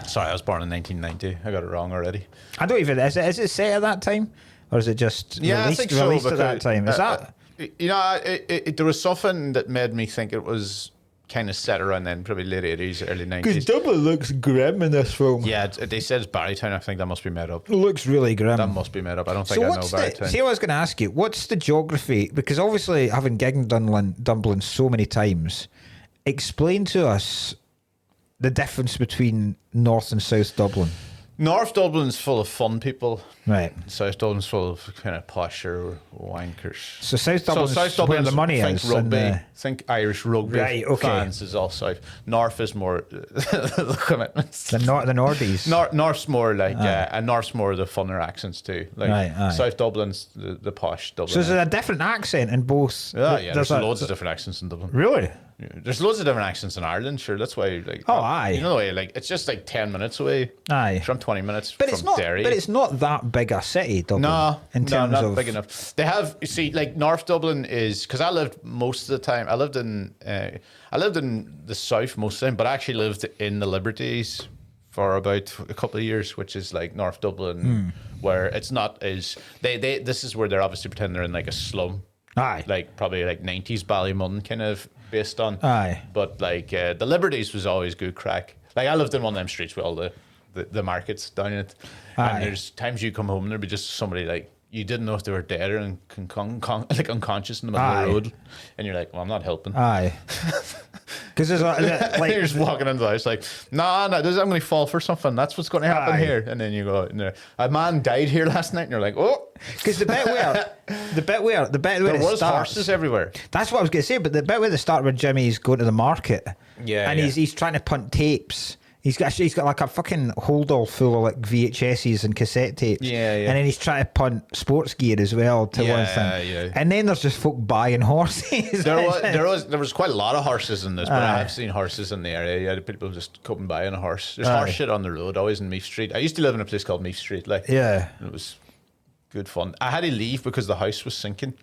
[SPEAKER 2] Sorry, I was born in 1990. I got it wrong already.
[SPEAKER 1] I don't even. Is it set at that time, or is it just
[SPEAKER 2] Yeah,
[SPEAKER 1] released,
[SPEAKER 2] I think so.
[SPEAKER 1] released at that
[SPEAKER 2] because,
[SPEAKER 1] time? Is that?
[SPEAKER 2] You know, there was something that made me think it was kind of set around then, probably late 80s, early 90s.
[SPEAKER 1] Dublin looks grim in this film.
[SPEAKER 2] Yeah, they said it's Barrytown. I think that must be made up.
[SPEAKER 1] It looks really grim.
[SPEAKER 2] That must be made up. I don't think
[SPEAKER 1] So
[SPEAKER 2] I know
[SPEAKER 1] what's the?
[SPEAKER 2] Barrytown.
[SPEAKER 1] See, I was going to ask you, what's the geography? Because obviously, having gigged in Dublin so many times, explain to us the difference between North and South Dublin.
[SPEAKER 2] North Dublin's full of fun people.
[SPEAKER 1] Right.
[SPEAKER 2] South Dublin's full of kind of posher wankers.
[SPEAKER 1] So South Dublin's where the money
[SPEAKER 2] think
[SPEAKER 1] is.
[SPEAKER 2] Rugby,
[SPEAKER 1] and,
[SPEAKER 2] think Irish rugby
[SPEAKER 1] Right, okay.
[SPEAKER 2] fans is all South. North is more the commitments.
[SPEAKER 1] the Nordies.
[SPEAKER 2] North's more like and North's more the funner accents too. Like
[SPEAKER 1] Right, aye.
[SPEAKER 2] South Dublin's the posh Dublin.
[SPEAKER 1] So is there a different accent in both?
[SPEAKER 2] yeah, there's loads of different accents in Dublin.
[SPEAKER 1] Really?
[SPEAKER 2] Yeah, there's loads of different accents in Ireland. Sure, that's why. Like,
[SPEAKER 1] Oh, aye.
[SPEAKER 2] You know the way, like it's just like 10 minutes away.
[SPEAKER 1] Aye.
[SPEAKER 2] From 20 minutes
[SPEAKER 1] But
[SPEAKER 2] from
[SPEAKER 1] it's not.
[SPEAKER 2] Derry.
[SPEAKER 1] But it's not that big a city, Dublin.
[SPEAKER 2] No,
[SPEAKER 1] in terms
[SPEAKER 2] not
[SPEAKER 1] of
[SPEAKER 2] big enough. They have, you see, like North Dublin is because I lived most of the time. I lived in the south most of the time, but I actually lived in the Liberties for about a couple of years, which is like North Dublin, where it's not as they. This is where they're obviously pretending they're in like a slum.
[SPEAKER 1] Aye.
[SPEAKER 2] Like probably like 90s Ballymun kind of based on.
[SPEAKER 1] Aye.
[SPEAKER 2] But like the Liberties was always good crack. Like I lived in one of them streets with all the markets down in it.
[SPEAKER 1] Aye.
[SPEAKER 2] And there's times you come home and there'd be just somebody like you didn't know if they were dead or like unconscious in the middle
[SPEAKER 1] Aye.
[SPEAKER 2] of the road. And you're like, well, I'm not helping.
[SPEAKER 1] Aye. Because there's like
[SPEAKER 2] You're just walking into the house like, nah, I'm going to fall for something. That's what's going to happen
[SPEAKER 1] Aye.
[SPEAKER 2] here. And then you go, and a man died here last night, and you're like, oh,
[SPEAKER 1] because the bit where
[SPEAKER 2] there
[SPEAKER 1] it
[SPEAKER 2] was
[SPEAKER 1] starts,
[SPEAKER 2] horses everywhere.
[SPEAKER 1] That's what I was going to say. But the bit where they start with Jimmy's going to the market,
[SPEAKER 2] Yeah,
[SPEAKER 1] and
[SPEAKER 2] yeah.
[SPEAKER 1] he's trying to punt tapes. He's got like a fucking holder full of like VHSs and cassette tapes.
[SPEAKER 2] Yeah, yeah.
[SPEAKER 1] And then he's trying to punt sports gear as well to one thing.
[SPEAKER 2] Yeah.
[SPEAKER 1] And then there's just folk buying horses.
[SPEAKER 2] There was quite a lot of horses in this, but
[SPEAKER 1] Aye.
[SPEAKER 2] I have seen horses in the area. Yeah, people just come and buying a horse. There's
[SPEAKER 1] Aye.
[SPEAKER 2] horse shit on the road, always in Meath Street. I used to live in a place called Meath Street, like
[SPEAKER 1] Yeah.
[SPEAKER 2] and it was good fun. I had to leave because the house was sinking.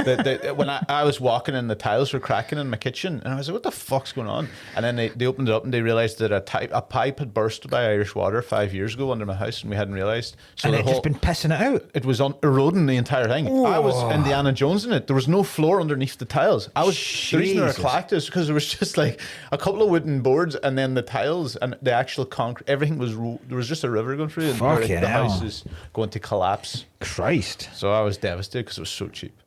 [SPEAKER 2] When I was walking and the tiles were cracking in my kitchen, and I was like, "What the fuck's going on?" And then they opened it up and they realised that a pipe had burst by Irish Water 5 years ago under my house, and we hadn't realised. So
[SPEAKER 1] And
[SPEAKER 2] the
[SPEAKER 1] it just been pissing it out.
[SPEAKER 2] it was eroding the entire thing. I was Indiana Jones in it. There was no floor underneath the tiles. The reason they were
[SPEAKER 1] Jesus.
[SPEAKER 2] clacked is because there was just like a couple of wooden boards and then the tiles and the actual concrete. Everything was there was just a river going through it. And
[SPEAKER 1] Fucking
[SPEAKER 2] the
[SPEAKER 1] hell.
[SPEAKER 2] house is going to collapse.
[SPEAKER 1] Christ.
[SPEAKER 2] So I was devastated because it was so cheap.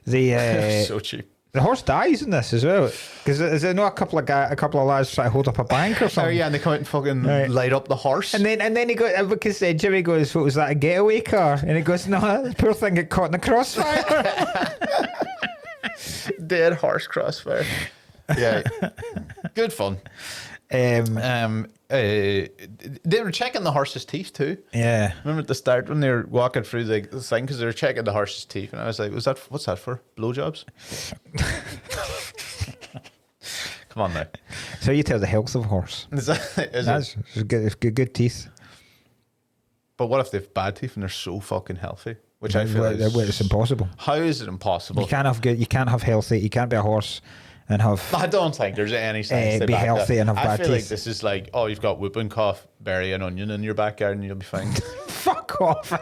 [SPEAKER 1] The
[SPEAKER 2] So cheap.
[SPEAKER 1] the horse dies in this as well. Because is there not a couple of lads try to hold up a bank or
[SPEAKER 2] Oh
[SPEAKER 1] something?
[SPEAKER 2] yeah, and they come out and fucking
[SPEAKER 1] Right.
[SPEAKER 2] light up the horse.
[SPEAKER 1] And then he goes, because Jimmy goes, what was that, a getaway car? And he goes, no, the poor thing got caught in the crossfire.
[SPEAKER 2] Dead horse crossfire. Yeah, good fun. They were checking the horse's teeth too.
[SPEAKER 1] Yeah.
[SPEAKER 2] Remember at the start when they were walking through the thing because they were checking the horse's teeth, and I was like, what's that for? Blowjobs? Come on now.
[SPEAKER 1] So you tell the health of a horse.
[SPEAKER 2] Is it?
[SPEAKER 1] That's it's good teeth.
[SPEAKER 2] But what if they've bad teeth and they're so fucking healthy? Which I feel
[SPEAKER 1] It's impossible.
[SPEAKER 2] How is it impossible?
[SPEAKER 1] You can't have healthy. You can't be a horse and have.
[SPEAKER 2] I don't think there's any science to
[SPEAKER 1] be
[SPEAKER 2] back
[SPEAKER 1] healthy
[SPEAKER 2] that.
[SPEAKER 1] and have
[SPEAKER 2] I
[SPEAKER 1] bad
[SPEAKER 2] feel like
[SPEAKER 1] teeth.
[SPEAKER 2] this is like, oh, you've got whooping cough, bury an onion in your backyard and you'll be fine.
[SPEAKER 1] Fuck off.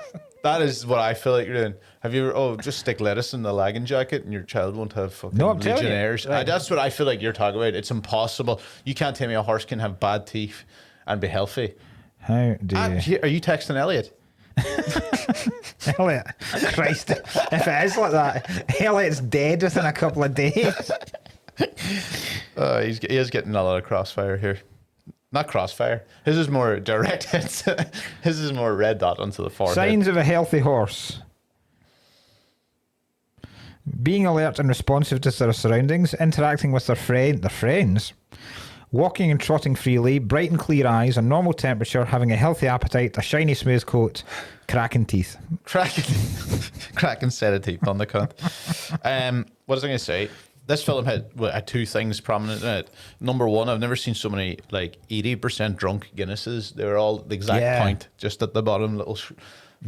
[SPEAKER 2] That is what I feel like you're doing. Have you ever, just stick lettuce in the lagging jacket and your child won't have fucking
[SPEAKER 1] No, I'm telling you.
[SPEAKER 2] legionnaires?
[SPEAKER 1] Right.
[SPEAKER 2] That's what I feel like you're talking about. It's impossible. You can't tell me a horse can have bad teeth and be healthy.
[SPEAKER 1] How do you...
[SPEAKER 2] Are you texting Elliot?
[SPEAKER 1] Elliot, Christ, if it is like that, Elliot's dead within a couple of days.
[SPEAKER 2] He is getting a lot of crossfire here. Not crossfire. His is more direct hits. His is more red dot onto the forehead.
[SPEAKER 1] Signs of a healthy horse. Being alert and responsive to their surroundings, interacting with their friends, walking and trotting freely, bright and clear eyes, a normal temperature, having a healthy appetite, a shiny smooth coat, cracking teeth.
[SPEAKER 2] Cracking set of teeth on the cunt. What was I going to say? This film had two things prominent in it. Number one, I've never seen so many like 80% drunk Guinnesses. They were all the exact point, just at the bottom, little,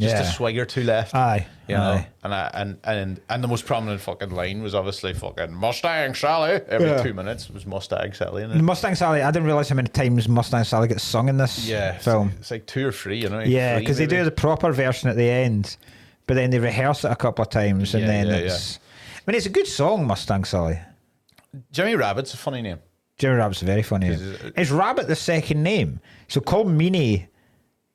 [SPEAKER 2] a swig or two left.
[SPEAKER 1] Aye,
[SPEAKER 2] you know. And the most prominent fucking line was obviously fucking Mustang Sally. Every 2 minutes was Mustang Sally in it.
[SPEAKER 1] Mustang Sally. I didn't realize how many times Mustang Sally gets sung in this film.
[SPEAKER 2] It's like 2 or 3, you know.
[SPEAKER 1] Yeah, because they do the proper version at the end, but then they rehearse it a couple of times, and then it's. I mean, it's a good song, Mustang Sally.
[SPEAKER 2] Jimmy Rabbit's a funny name.
[SPEAKER 1] Jimmy Rabbit's a very funny name. Is Rabbit the second name? So Cullen Meany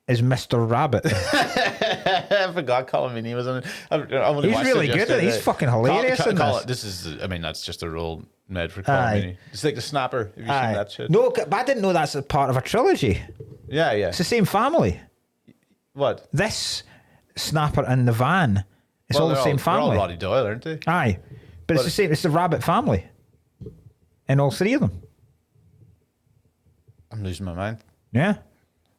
[SPEAKER 1] is Mr. Rabbit.
[SPEAKER 2] I forgot Cullen Meany was in it.
[SPEAKER 1] He's really good at it. He's fucking hilarious in this.
[SPEAKER 2] That's just a role made for Cullen Meany. It's like The Snapper. Have you seen that shit?
[SPEAKER 1] No, but I didn't know that's a part of a trilogy.
[SPEAKER 2] Yeah.
[SPEAKER 1] It's the same family.
[SPEAKER 2] What?
[SPEAKER 1] This Snapper and the Van. It's all the same family.
[SPEAKER 2] They're all Roddy Doyle, aren't they?
[SPEAKER 1] Aye. But it's the same. It's the Rabbit family. And all 3 of them. I'm
[SPEAKER 2] losing my mind.
[SPEAKER 1] Yeah.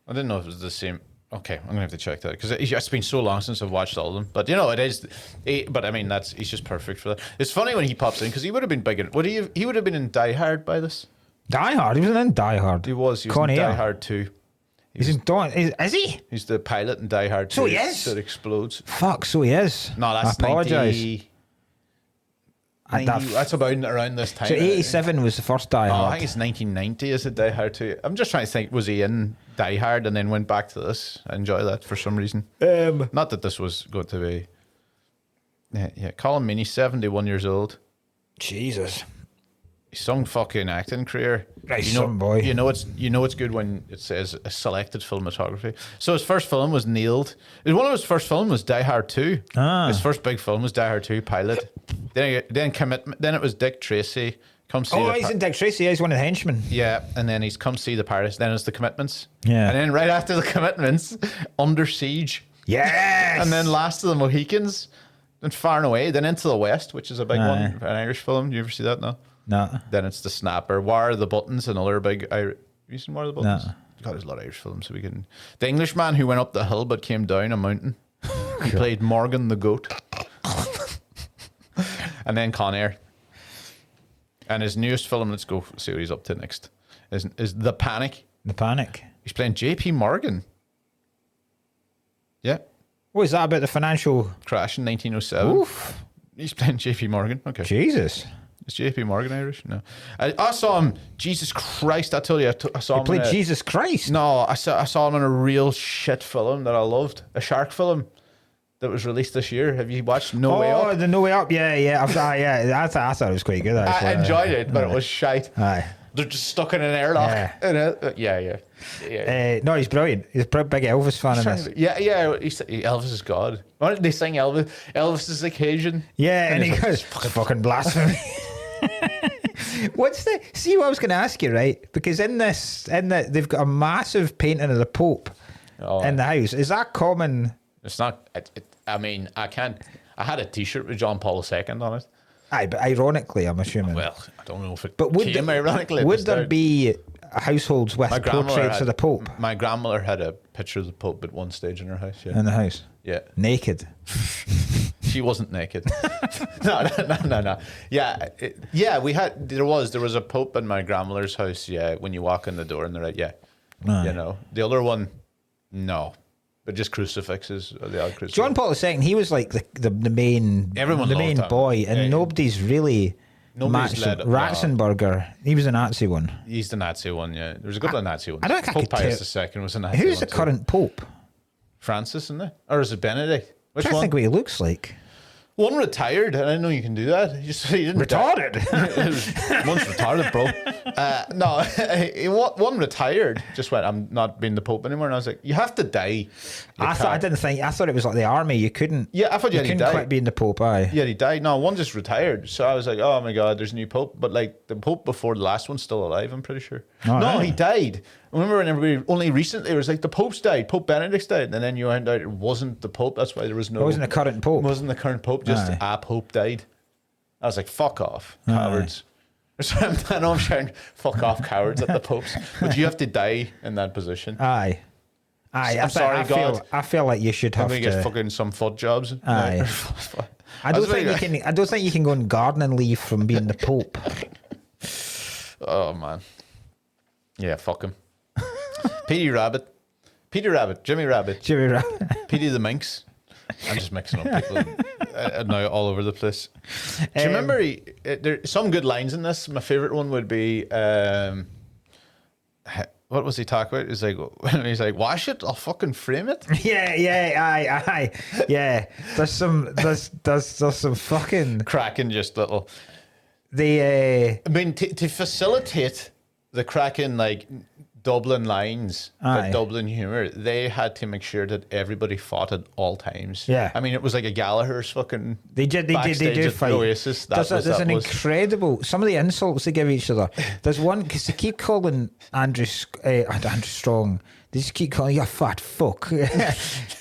[SPEAKER 2] I didn't know if it was the same. Okay, I'm going to have to check that. Because it's been so long since I've watched all of them. But, you know, it is. But, I mean, he's just perfect for that. It's funny when he pops in, because he would have been big in... He would have been in Die Hard by this.
[SPEAKER 1] Die Hard? He was in Die Hard.
[SPEAKER 2] He was in Die Hard 2.
[SPEAKER 1] He's in Is he?
[SPEAKER 2] He's the pilot in Die Hard 2.
[SPEAKER 1] So he is?
[SPEAKER 2] That explodes.
[SPEAKER 1] Fuck, so he is.
[SPEAKER 2] No, that's
[SPEAKER 1] I apologise.
[SPEAKER 2] That's about around this time.
[SPEAKER 1] So 87 was the first Die Hard.
[SPEAKER 2] I think it's 1990 is it Die Hard 2. I'm just trying to think, was he in Die Hard and then went back to this? I enjoy that for some reason. Not that this was going to be... Yeah, Colin Meaney, 71 years old.
[SPEAKER 1] Jesus.
[SPEAKER 2] His young fucking acting career.
[SPEAKER 1] Nice boy.
[SPEAKER 2] You know it's good when it says a selected filmography. So his first film was Nailed. One of his first films was Die Hard 2. His first big film was Die Hard 2 pilot. Then Commitment. Then it was Dick Tracy.
[SPEAKER 1] He's in Dick Tracy. He's one of the henchmen.
[SPEAKER 2] Yeah, and then he's Come See the Pirates. Then it's The Commitments.
[SPEAKER 1] Yeah,
[SPEAKER 2] and then right after The Commitments, Under Siege.
[SPEAKER 1] Yes.
[SPEAKER 2] And then Last of the Mohicans. Then Far and Away. Then Into the West, which is a big one, an Irish film. Do you ever see that?
[SPEAKER 1] No.
[SPEAKER 2] Then it's The Snapper. War of the Buttons, another big Irish. Have you seen War of the Buttons?
[SPEAKER 1] No.
[SPEAKER 2] God, there's a lot of Irish films, so we can. The Englishman who went up the hill but came down a mountain. He played Morgan the Goat. And then Con Air. And his newest film, let's go see what he's up to next, is The Panic.
[SPEAKER 1] The Panic.
[SPEAKER 2] He's playing JP Morgan. Yeah.
[SPEAKER 1] What is that about the financial
[SPEAKER 2] crash in 1907?
[SPEAKER 1] Oof.
[SPEAKER 2] He's playing JP Morgan. Okay.
[SPEAKER 1] Jesus.
[SPEAKER 2] Is JP Morgan Irish? No. I saw him. Jesus Christ! I tell you, I saw him.
[SPEAKER 1] He played Jesus Christ.
[SPEAKER 2] No, I saw him in a real shit film that I loved, a shark film that was released this year. Have you watched No Way Up?
[SPEAKER 1] Oh, the No Way Up. Yeah. I thought it was quite good.
[SPEAKER 2] I enjoyed it, but it was shite.
[SPEAKER 1] Aye.
[SPEAKER 2] They're just stuck in an airlock. Yeah.
[SPEAKER 1] No, he's brilliant. He's a big Elvis fan in this.
[SPEAKER 2] Yeah. Elvis is God. Why did they sing Elvis? Elvis is occasion.
[SPEAKER 1] Yeah, and he goes, fucking blasphemy. See what I was going to ask you, right? Because they've got a massive painting of the Pope in the house. Is that common?
[SPEAKER 2] It's not. I had a T-shirt with John Paul II on it.
[SPEAKER 1] Aye, but ironically, I'm assuming.
[SPEAKER 2] Well, I don't know if it
[SPEAKER 1] came
[SPEAKER 2] ironically.
[SPEAKER 1] Would there be households with portraits of the Pope?
[SPEAKER 2] My grandmother had a picture of the Pope at one stage in her house. Yeah.
[SPEAKER 1] In the house?
[SPEAKER 2] Yeah.
[SPEAKER 1] Naked?
[SPEAKER 2] She wasn't naked. No. Yeah, there was a Pope in my grandmother's house. Yeah, when you walk in the door and they're like, you know. The other one, no. But just crucifixes. The odd crucifix.
[SPEAKER 1] John Paul II, he was like the main boy, and nobody's really matched him. Ratzenberger, he was a Nazi one.
[SPEAKER 2] He's the Nazi one, yeah. There was a couple of Nazi ones.
[SPEAKER 1] I don't think
[SPEAKER 2] Pope Pius II was a Nazi one.
[SPEAKER 1] Who's the current Pope?
[SPEAKER 2] Francis, isn't it? Or is it Benedict? Which one?
[SPEAKER 1] I think what he looks like.
[SPEAKER 2] One retired, and I know you can do that. He didn't
[SPEAKER 1] Retarded.
[SPEAKER 2] One's retarded, bro. No, one retired. Just went, I'm not being the Pope anymore. And I was like, you have to die.
[SPEAKER 1] I thought it was like the army. You couldn't.
[SPEAKER 2] Yeah, I thought you
[SPEAKER 1] couldn't
[SPEAKER 2] die.
[SPEAKER 1] quit being the Pope. Aye.
[SPEAKER 2] Yeah, he died. No, one just retired. So I was like, oh my God, there's a new Pope. But like the Pope before the last one's still alive, I'm pretty sure.
[SPEAKER 1] Oh,
[SPEAKER 2] no,
[SPEAKER 1] right.
[SPEAKER 2] he died. I remember when everybody, only recently, it was like the Pope's died. Pope Benedict's died. And then you found out it wasn't the Pope. That's why there was no.
[SPEAKER 1] It wasn't the current Pope.
[SPEAKER 2] It wasn't the current Pope, just
[SPEAKER 1] Aye.
[SPEAKER 2] a Pope died. I was like, fuck off, cowards. I know I'm shouting, fuck off, cowards at the popes. But you have to die in that position.
[SPEAKER 1] Aye.
[SPEAKER 2] I'm sorry, God.
[SPEAKER 1] I feel like you should have
[SPEAKER 2] I'm
[SPEAKER 1] to.
[SPEAKER 2] going to get fucking some FUD jobs.
[SPEAKER 1] Aye. I don't think you can go on gardening leave from being the Pope.
[SPEAKER 2] Oh, man. Yeah, fuck him. Petey Rabbit, Jimmy Rabbit, Petey the Minx. I'm just mixing up people now all over the place. Do you remember there's some good lines in this? My favorite one would be what was he talking about? He's like, wash it, I'll fucking frame it.
[SPEAKER 1] Aye. Yeah. There's some fucking
[SPEAKER 2] Cracking just little.
[SPEAKER 1] I
[SPEAKER 2] mean, to facilitate the cracking like Dublin lines,
[SPEAKER 1] Aye.
[SPEAKER 2] the Dublin humour, they had to make sure that everybody fought at all times.
[SPEAKER 1] Yeah.
[SPEAKER 2] I mean, it was like a Gallagher's fucking.
[SPEAKER 1] They do
[SPEAKER 2] at
[SPEAKER 1] fight.
[SPEAKER 2] Oasis.
[SPEAKER 1] There's an incredible. Some of the insults they give each other. There's one because they keep calling Andrew Strong. They just keep calling you a fat fuck.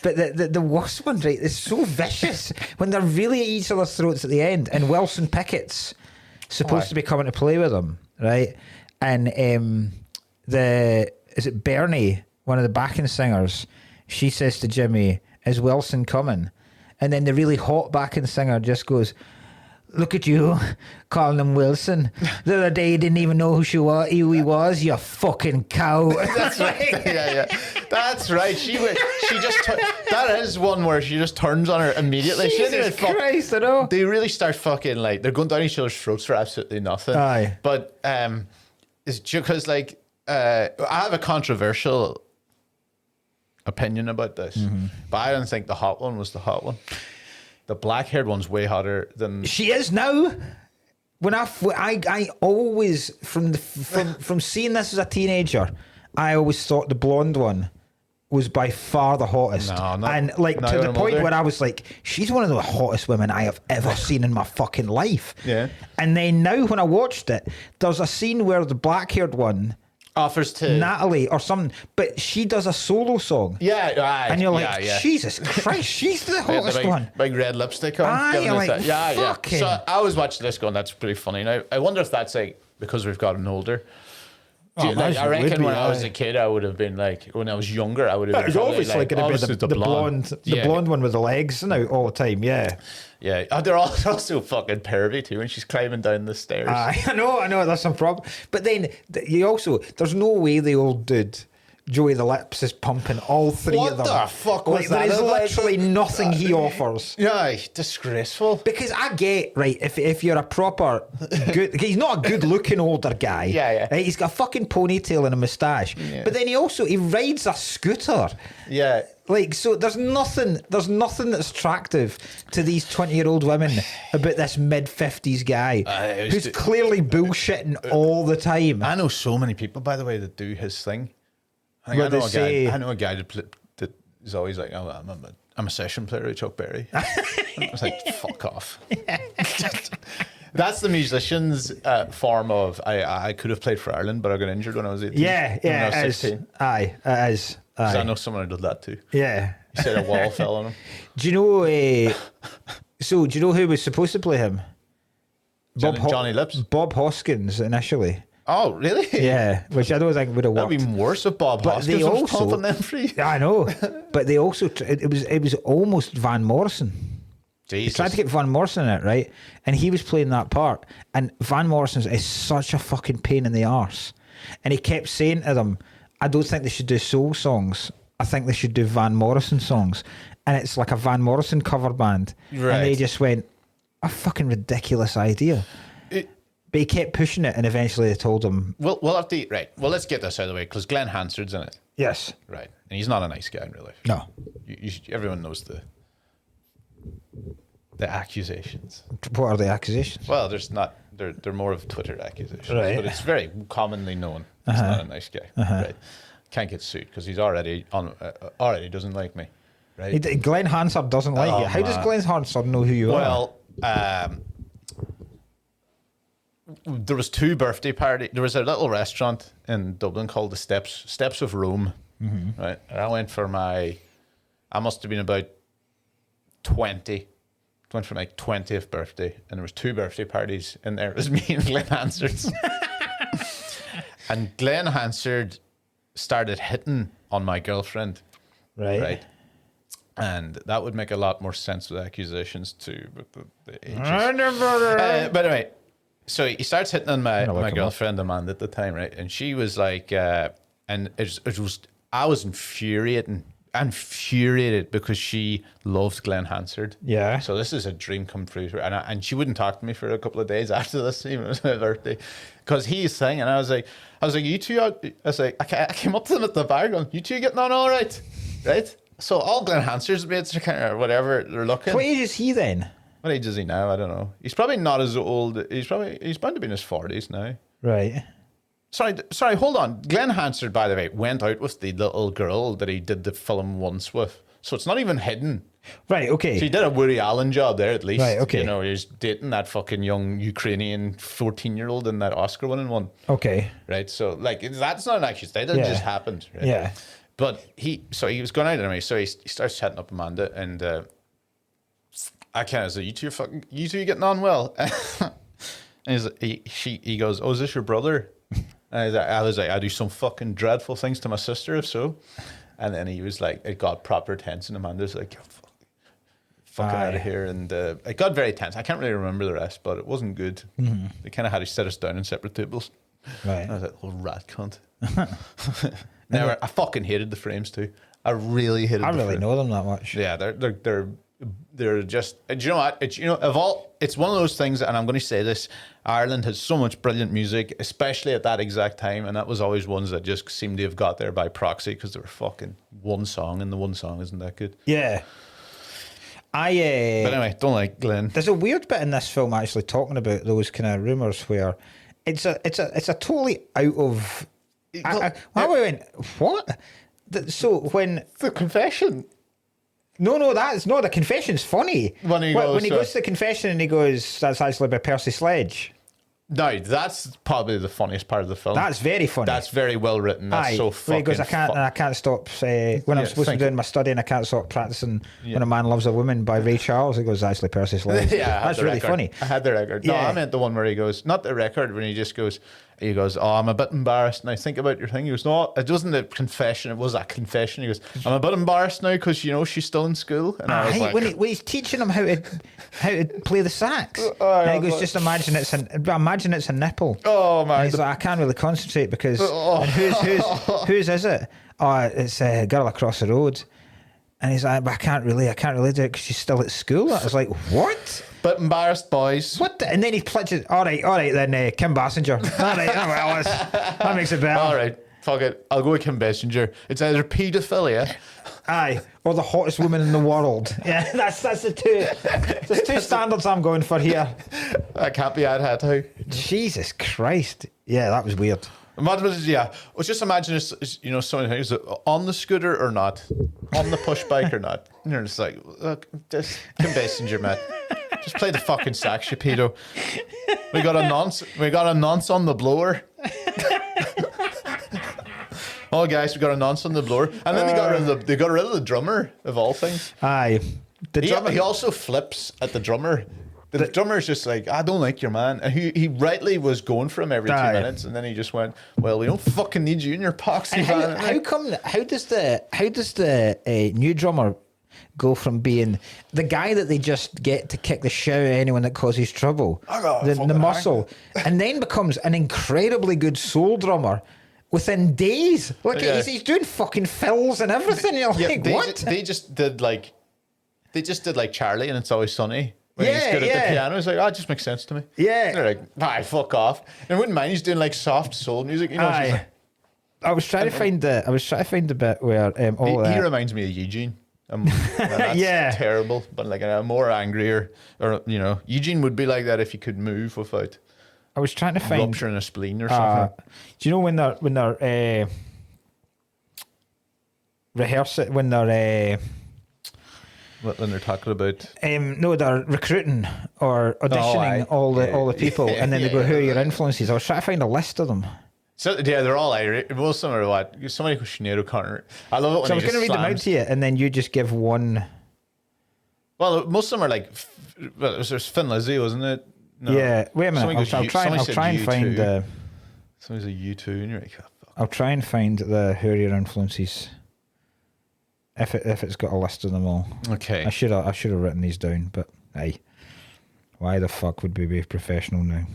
[SPEAKER 1] But the worst one, right, is so vicious when they're really at each other's throats at the end. And Wilson Pickett's supposed to be coming to play with them, right? And is it Bernie, one of the backing singers? She says to Jimmy, "Is Wilson coming?" And then the really hot backing singer just goes, "Look at you, calling him Wilson. The other day you didn't even know who he was, you fucking cow."
[SPEAKER 2] That's right. Yeah. That's right. She just that is one where she just turns on her immediately. She didn't
[SPEAKER 1] Jesus
[SPEAKER 2] even
[SPEAKER 1] Christ, I know.
[SPEAKER 2] They really start fucking like they're going down each other's throats for absolutely nothing.
[SPEAKER 1] Aye.
[SPEAKER 2] But it's because like I have a controversial opinion about this, but I don't think the hot one was the hot one. The black-haired one's way hotter than
[SPEAKER 1] She is now. When I always from seeing this as a teenager, I always thought the blonde one was by far the hottest. And like to the point where I was like, she's one of the hottest women I have ever seen in my fucking life.
[SPEAKER 2] Yeah.
[SPEAKER 1] And then now when I watched it, there's a scene where the black-haired one
[SPEAKER 2] offers to
[SPEAKER 1] Natalie or something, but she does a solo song.
[SPEAKER 2] Yeah, aye,
[SPEAKER 1] and you're like,
[SPEAKER 2] yeah.
[SPEAKER 1] Jesus Christ, she's the hottest one.
[SPEAKER 2] Big red lipstick on.
[SPEAKER 1] Aye, you're like,
[SPEAKER 2] yeah.
[SPEAKER 1] fucking.
[SPEAKER 2] So I was watching this going, that's pretty funny. Now I wonder if that's like because we've gotten older. I reckon when I was a kid, I would have been like, when I was younger, I would have been.
[SPEAKER 1] It's obviously
[SPEAKER 2] like,
[SPEAKER 1] going to be the blonde one with the legs now all the time. Yeah.
[SPEAKER 2] Oh, they're also fucking pervy too, and she's climbing down the stairs.
[SPEAKER 1] I know, that's some problem. But then there's no way the old dude, Joey the Lips, is pumping all three of them.
[SPEAKER 2] What the fuck was that?
[SPEAKER 1] There is literally nothing he offers.
[SPEAKER 2] Yeah, disgraceful.
[SPEAKER 1] Because I get, right, if you're a proper good, he's not a good looking older guy.
[SPEAKER 2] Yeah.
[SPEAKER 1] Right? He's got a fucking ponytail and a moustache. Yeah. But then he rides a scooter.
[SPEAKER 2] Yeah.
[SPEAKER 1] Like, so there's nothing that's attractive to these 20-year-old women about this mid-50s guy who's clearly bullshitting all the time.
[SPEAKER 2] I know so many people, by the way, that do his thing. I know a guy that is always like, oh, I'm a session player at Chuck Berry. I was like, fuck off. That's the musician's form of, I could have played for Ireland, but I got injured when I was 18.
[SPEAKER 1] Yeah,
[SPEAKER 2] when I was 16.
[SPEAKER 1] Aye, it is.
[SPEAKER 2] Because I know someone who did that too.
[SPEAKER 1] Yeah.
[SPEAKER 2] He said a wall fell on him.
[SPEAKER 1] Do you know who was supposed to play him?
[SPEAKER 2] Johnny Lips?
[SPEAKER 1] Bob Hoskins initially.
[SPEAKER 2] Oh, really?
[SPEAKER 1] Yeah, which I don't think would have worked.
[SPEAKER 2] That'd be worse if Bob Hoskins was pumping them free.
[SPEAKER 1] I know, but they also it was almost Van Morrison.
[SPEAKER 2] Jesus.
[SPEAKER 1] He tried to get Van Morrison in it, right? And he was playing that part. And Van Morrison is such a fucking pain in the arse. And he kept saying to them, I don't think they should do soul songs. I think they should do Van Morrison songs. And it's like a Van Morrison cover band. Right. And they just went, a fucking ridiculous idea. But he kept pushing it, and eventually they told him...
[SPEAKER 2] We'll have to... Right. Well, let's get this out of the way, because Glenn Hansard's in it.
[SPEAKER 1] Yes.
[SPEAKER 2] Right. And he's not a nice guy in real life.
[SPEAKER 1] No.
[SPEAKER 2] Everyone knows The accusations.
[SPEAKER 1] What are the accusations?
[SPEAKER 2] Well, there's not. They're more of Twitter accusations,
[SPEAKER 1] Right.
[SPEAKER 2] but it's very commonly known. He's not a nice guy. Right? Can't get sued because he's already doesn't like me. Right?
[SPEAKER 1] Glenn Hansard doesn't like
[SPEAKER 2] Oh,
[SPEAKER 1] you. How does
[SPEAKER 2] man.
[SPEAKER 1] Glenn Hansard know who you are?
[SPEAKER 2] Well, there was 2 birthday parties. There was a little restaurant in Dublin called the Steps of Rome. Right, and I went for I must have been about 20. Went for my 20th birthday, and there was 2 birthday parties in there. It was me and Glenn Hansard's. And Glenn Hansard started hitting on my girlfriend.
[SPEAKER 1] Right.
[SPEAKER 2] And that would make a lot more sense with accusations too, but the ages. But anyway, so he starts hitting on my girlfriend Amanda at the time, right? And she was like, and it was I was infuriated because she loved Glenn Hansard.
[SPEAKER 1] Yeah.
[SPEAKER 2] So this is a dream come true for her. And she wouldn't talk to me for a couple of days after this, even it was my birthday, because he's saying, and I was like, you two, I came up to them at the bar going, you two getting on all right? Right? So all Glenn Hansard's mates are kind of whatever, they're looking.
[SPEAKER 1] What age is he then?
[SPEAKER 2] What age is he now? I don't know. He's probably not as old. He's bound to be in his 40s now.
[SPEAKER 1] Right.
[SPEAKER 2] Sorry, hold on. Glenn Hansard, by the way, went out with the little girl that he did the film once with. So it's not even hidden.
[SPEAKER 1] Right, okay.
[SPEAKER 2] So he did a Woody Allen job there at least.
[SPEAKER 1] Right, okay.
[SPEAKER 2] You know, he's dating that fucking young Ukrainian 14-year-old in that Oscar-winning one.
[SPEAKER 1] Okay.
[SPEAKER 2] Right, so like that's not an accusation. That just happened. Right?
[SPEAKER 1] Yeah.
[SPEAKER 2] But he was going out anyway. So he starts chatting up Amanda, and I kind of said, you two getting on well. And he goes, oh, is this your brother? And I was like, I do some fucking dreadful things to my sister, if so. And then he was like, it got proper tense, and Amanda's like, fucking out of here. And it got very tense. I can't really remember the rest, but it wasn't good. Mm-hmm. They kind of had to sit us down in separate tables.
[SPEAKER 1] Right.
[SPEAKER 2] And I was like, oh, rat cunt. I fucking hated the Frames too. I really hated.
[SPEAKER 1] I really know them that much.
[SPEAKER 2] Yeah, they're just. Do you know what? It's one of those things, and I'm going to say this: Ireland has so much brilliant music, especially at that exact time, and that was always ones that just seemed to have got there by proxy because they were fucking one song, and the one song isn't that good.
[SPEAKER 1] Yeah.
[SPEAKER 2] But anyway, don't like Glenn.
[SPEAKER 1] There's a weird bit in this film actually talking about those kind of rumours where it's a totally out of. I went, what? So when
[SPEAKER 2] The confession.
[SPEAKER 1] No, that's not. The confession's funny.
[SPEAKER 2] When he
[SPEAKER 1] goes to the confession and he goes, that's actually by Percy Sledge.
[SPEAKER 2] No, that's probably the funniest part of the film.
[SPEAKER 1] That's very funny.
[SPEAKER 2] That's very well written. That's so fucking.
[SPEAKER 1] When he goes, I can't stop when I'm supposed to be doing my study and I can't stop practicing When a Man Loves a Woman by Ray Charles. He goes, actually Percy Sledge.
[SPEAKER 2] Yeah,
[SPEAKER 1] that's really funny.
[SPEAKER 2] I had the record. No, I meant the one where he goes, not the record, when he just goes, oh, I'm a bit embarrassed, and I think about your thing. He goes, no, it wasn't a confession, it was a confession. He goes, I'm a bit embarrassed now because she's still in school. And I was like,
[SPEAKER 1] when he's teaching him how to play the sax, and he goes, just imagine it's a nipple.
[SPEAKER 2] Oh man!
[SPEAKER 1] And he's like, I can't really concentrate because and whose is it? Oh, it's a girl across the road. And he's like, but I can't really do it because she's still at school. I was like, what?
[SPEAKER 2] But embarrassed boys.
[SPEAKER 1] What? And then he pledges. All right, then Kim Basinger. All right, well, that makes it better.
[SPEAKER 2] All right, fuck it. I'll go with Kim Basinger. It's either paedophilia,
[SPEAKER 1] or the hottest woman in the world. Yeah, that's the two. There's two standards I'm going for here.
[SPEAKER 2] That can't be had how.
[SPEAKER 1] Jesus Christ. Yeah, that was weird.
[SPEAKER 2] Just imagine someone who's on the scooter or not, on the push bike or not. And you're just like, look, just Kim Basinger, man. Just play the fucking sax, you pedo. We got a nonce on the blower. Oh, guys, we got a nonce on the blower, and then they got rid of the drummer of all things.
[SPEAKER 1] Aye,
[SPEAKER 2] He also flips at the drummer. The drummer's just like, I don't like your man. And he rightly was going for him every 2 minutes, and then he just went, well, we don't fucking need you in your poxy van.
[SPEAKER 1] How does the new drummer go from being the guy that they just get to kick the shit out of anyone that causes trouble, the muscle, and then becomes an incredibly good soul drummer within days? Look, he's doing fucking fills and everything. You're like, what?
[SPEAKER 2] They just did like Charlie and It's Always Sunny. When he's good at the piano, it's like, it just makes sense to me.
[SPEAKER 1] Yeah.
[SPEAKER 2] They're like, fuck off. And I wouldn't mind he's doing like soft soul music,
[SPEAKER 1] I was trying to find the bit where
[SPEAKER 2] he reminds me of Eugene. And that's
[SPEAKER 1] Yeah.
[SPEAKER 2] terrible. But like a more angrier, or Eugene would be like that if he could move without
[SPEAKER 1] I was trying to find
[SPEAKER 2] rupturing a spleen or something.
[SPEAKER 1] do you know when they're rehearsing, when they're
[SPEAKER 2] When they're talking about
[SPEAKER 1] no, they're recruiting or auditioning all the people, and then they go, "Who are your influences?" I was trying to find a list of them.
[SPEAKER 2] So yeah, they're all Irish. Most of them are what? Somebody called Sinead O'Connor. I love it when
[SPEAKER 1] So I
[SPEAKER 2] he
[SPEAKER 1] was going to
[SPEAKER 2] just
[SPEAKER 1] read them out
[SPEAKER 2] slams.
[SPEAKER 1] to you, and then you just give one.
[SPEAKER 2] Well, most of them are like. Well, there's Finn Lizzy, wasn't it? No.
[SPEAKER 1] Yeah, wait a minute.
[SPEAKER 2] Somebody goes,
[SPEAKER 1] I'll try and find
[SPEAKER 2] U2.
[SPEAKER 1] the.
[SPEAKER 2] Somebody's a U2, and you're like, oh, fuck.
[SPEAKER 1] I'll try and find the who are your influences. If it's got a list of them all.
[SPEAKER 2] Okay.
[SPEAKER 1] I should have written these down, but aye. Why the fuck would we be professional now?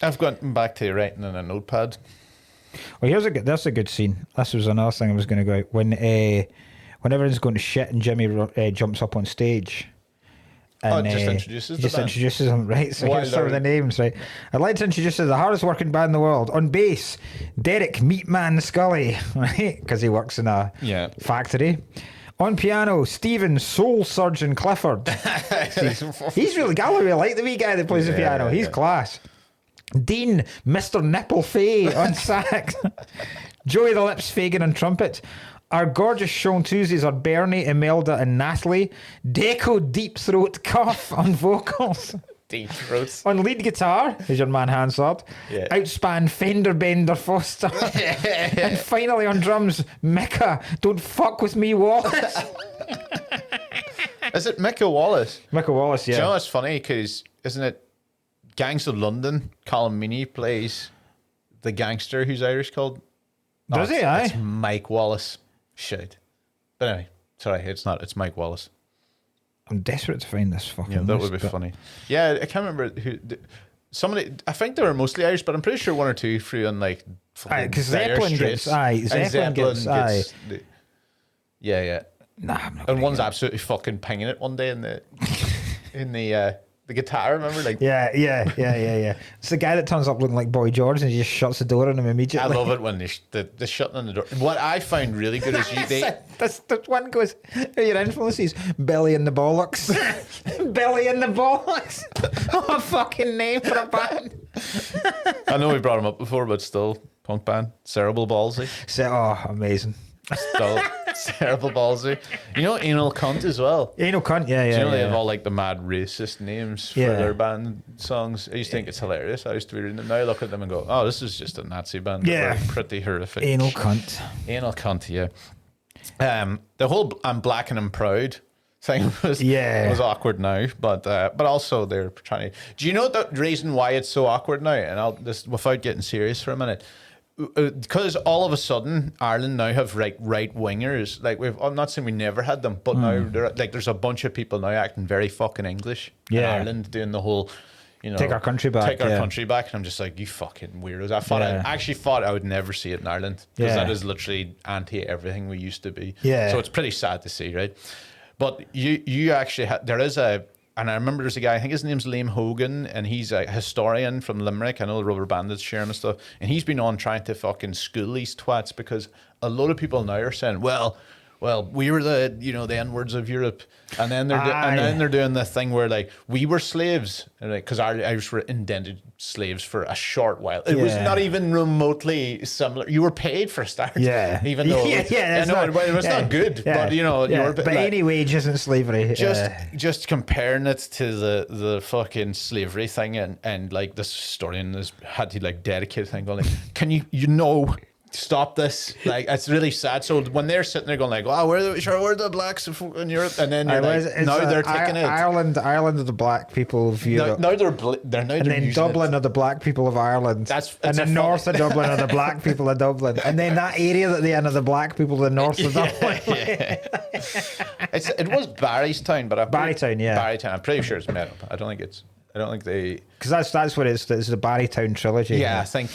[SPEAKER 2] I've gone back to writing in a notepad.
[SPEAKER 1] Well, that's a good scene. This was another thing I was going to go out when everyone's going to shit and Jimmy jumps up on stage. And,
[SPEAKER 2] Just introduces the
[SPEAKER 1] just
[SPEAKER 2] band.
[SPEAKER 1] introduces them, right? So
[SPEAKER 2] While
[SPEAKER 1] here's some of the names, right? I'd like to introduce the hardest working band in the world. On bass, Derek Meatman Scully, right? Because he works in a factory. On piano, Stephen Soul Surgeon Clifford. He's really got. I really like the wee guy that plays the piano. He's class. Dean, Mr. Nipple Fay on sax. Joey the Lips Fagan on trumpet. Our gorgeous Sean Tuesdays are Bernie, Imelda, and Natalie. Deco Deep Throat Cuff on vocals.
[SPEAKER 2] Deep throats.
[SPEAKER 1] On lead guitar is your man Hansard.
[SPEAKER 2] Yeah.
[SPEAKER 1] Outspan Fender Bender Foster. And finally on drums, Micah, Don't Fuck With Me Wallace.
[SPEAKER 2] Is it Micah Wallace?
[SPEAKER 1] Micah Wallace, yeah.
[SPEAKER 2] Do you know what's funny? Because isn't it Gangs of London? Colin Meaney plays the gangster who's Irish called.
[SPEAKER 1] Does he?
[SPEAKER 2] It's
[SPEAKER 1] Aye.
[SPEAKER 2] Mike Wallace. Shit. But anyway, sorry, it's not. It's Mike Wallace.
[SPEAKER 1] I'm desperate to find this fucking
[SPEAKER 2] Yeah, that
[SPEAKER 1] list,
[SPEAKER 2] would be
[SPEAKER 1] but-
[SPEAKER 2] funny. Yeah, I can't remember who. Somebody, I think they were mostly Irish, but I'm pretty sure one or two flew on like.
[SPEAKER 1] Aye, 'cause
[SPEAKER 2] Dire
[SPEAKER 1] Zeppelin
[SPEAKER 2] Straits.
[SPEAKER 1] gets- aye,
[SPEAKER 2] And
[SPEAKER 1] Zeppelin gets- aye.
[SPEAKER 2] Yeah.
[SPEAKER 1] Nah, I'm not.
[SPEAKER 2] And
[SPEAKER 1] gonna
[SPEAKER 2] one's
[SPEAKER 1] get it.
[SPEAKER 2] absolutely fucking pinging it one day in the the guitar. Remember, like
[SPEAKER 1] Yeah. It's the guy that turns up looking like Boy George and he just shuts the door on him
[SPEAKER 2] I
[SPEAKER 1] immediately.
[SPEAKER 2] love it when they shutting on the door. What I find really good is
[SPEAKER 1] This one goes, "Who are your influences? Belly and the Bollocks." Belly and the Bollocks. What a fucking name for a band.
[SPEAKER 2] I know we brought him up before, but still, punk band, Cerebral Ballsy,
[SPEAKER 1] So, amazing.
[SPEAKER 2] still Cerebral Ballsy. You know, Anal Cunt as well.
[SPEAKER 1] Anal Cunt, yeah.
[SPEAKER 2] Do you know they have all like the mad racist names for their band songs? I used to think it's hilarious. I used to be reading them. Now I look at them and go, "Oh, this is just a Nazi band."
[SPEAKER 1] Yeah.
[SPEAKER 2] They're pretty horrific.
[SPEAKER 1] Anal Cunt.
[SPEAKER 2] Anal Cunt, yeah. The whole "I'm black and I'm proud" thing was awkward now, but also they're trying to. Do you know the reason why it's so awkward now? And I'll just without getting serious for a minute. Because all of a sudden Ireland now have right wingers. Like I'm not saying we never had them, but now there's a bunch of people now acting very fucking English in Ireland, doing the whole,
[SPEAKER 1] Take our country back.
[SPEAKER 2] country back. And I'm just like, you fucking weirdos. I actually thought I would never see it in Ireland because that is literally anti everything we used to be.
[SPEAKER 1] Yeah.
[SPEAKER 2] So it's pretty sad to see, right? But you actually there is a. And I remember there's a guy, I think his name's Liam Hogan, and he's a historian from Limerick. I know the Rubber Bandits share him and stuff. And he's been on trying to fucking school these twats because a lot of people now are saying, well, we were the N-words of Europe. And then they're doing the thing where like we were slaves, because Irish were indented slaves for a short while. It was not even remotely similar. You were paid for a start.
[SPEAKER 1] Yeah.
[SPEAKER 2] Even though it was not good.
[SPEAKER 1] Yeah.
[SPEAKER 2] But you were
[SPEAKER 1] but any wage isn't slavery.
[SPEAKER 2] Just comparing it to the fucking slavery thing, and like this historian had to like dedicate a thing going like, can you stop this? Like, it's really sad. So when they're sitting there going like, "Wow, we're the blacks in Europe," and then you're like, now they're taking it.
[SPEAKER 1] Ireland are the black people of Europe.
[SPEAKER 2] Now they're
[SPEAKER 1] and then Dublin are the black people of Ireland. And the north of Dublin are the black people of Dublin. And then that area that they are the black people of the north of Dublin.
[SPEAKER 2] It was Barrystown, but
[SPEAKER 1] Barrytown.
[SPEAKER 2] I'm pretty sure it's made up. I don't think they.
[SPEAKER 1] Because that's what it's the Barrytown trilogy.
[SPEAKER 2] Yeah, I think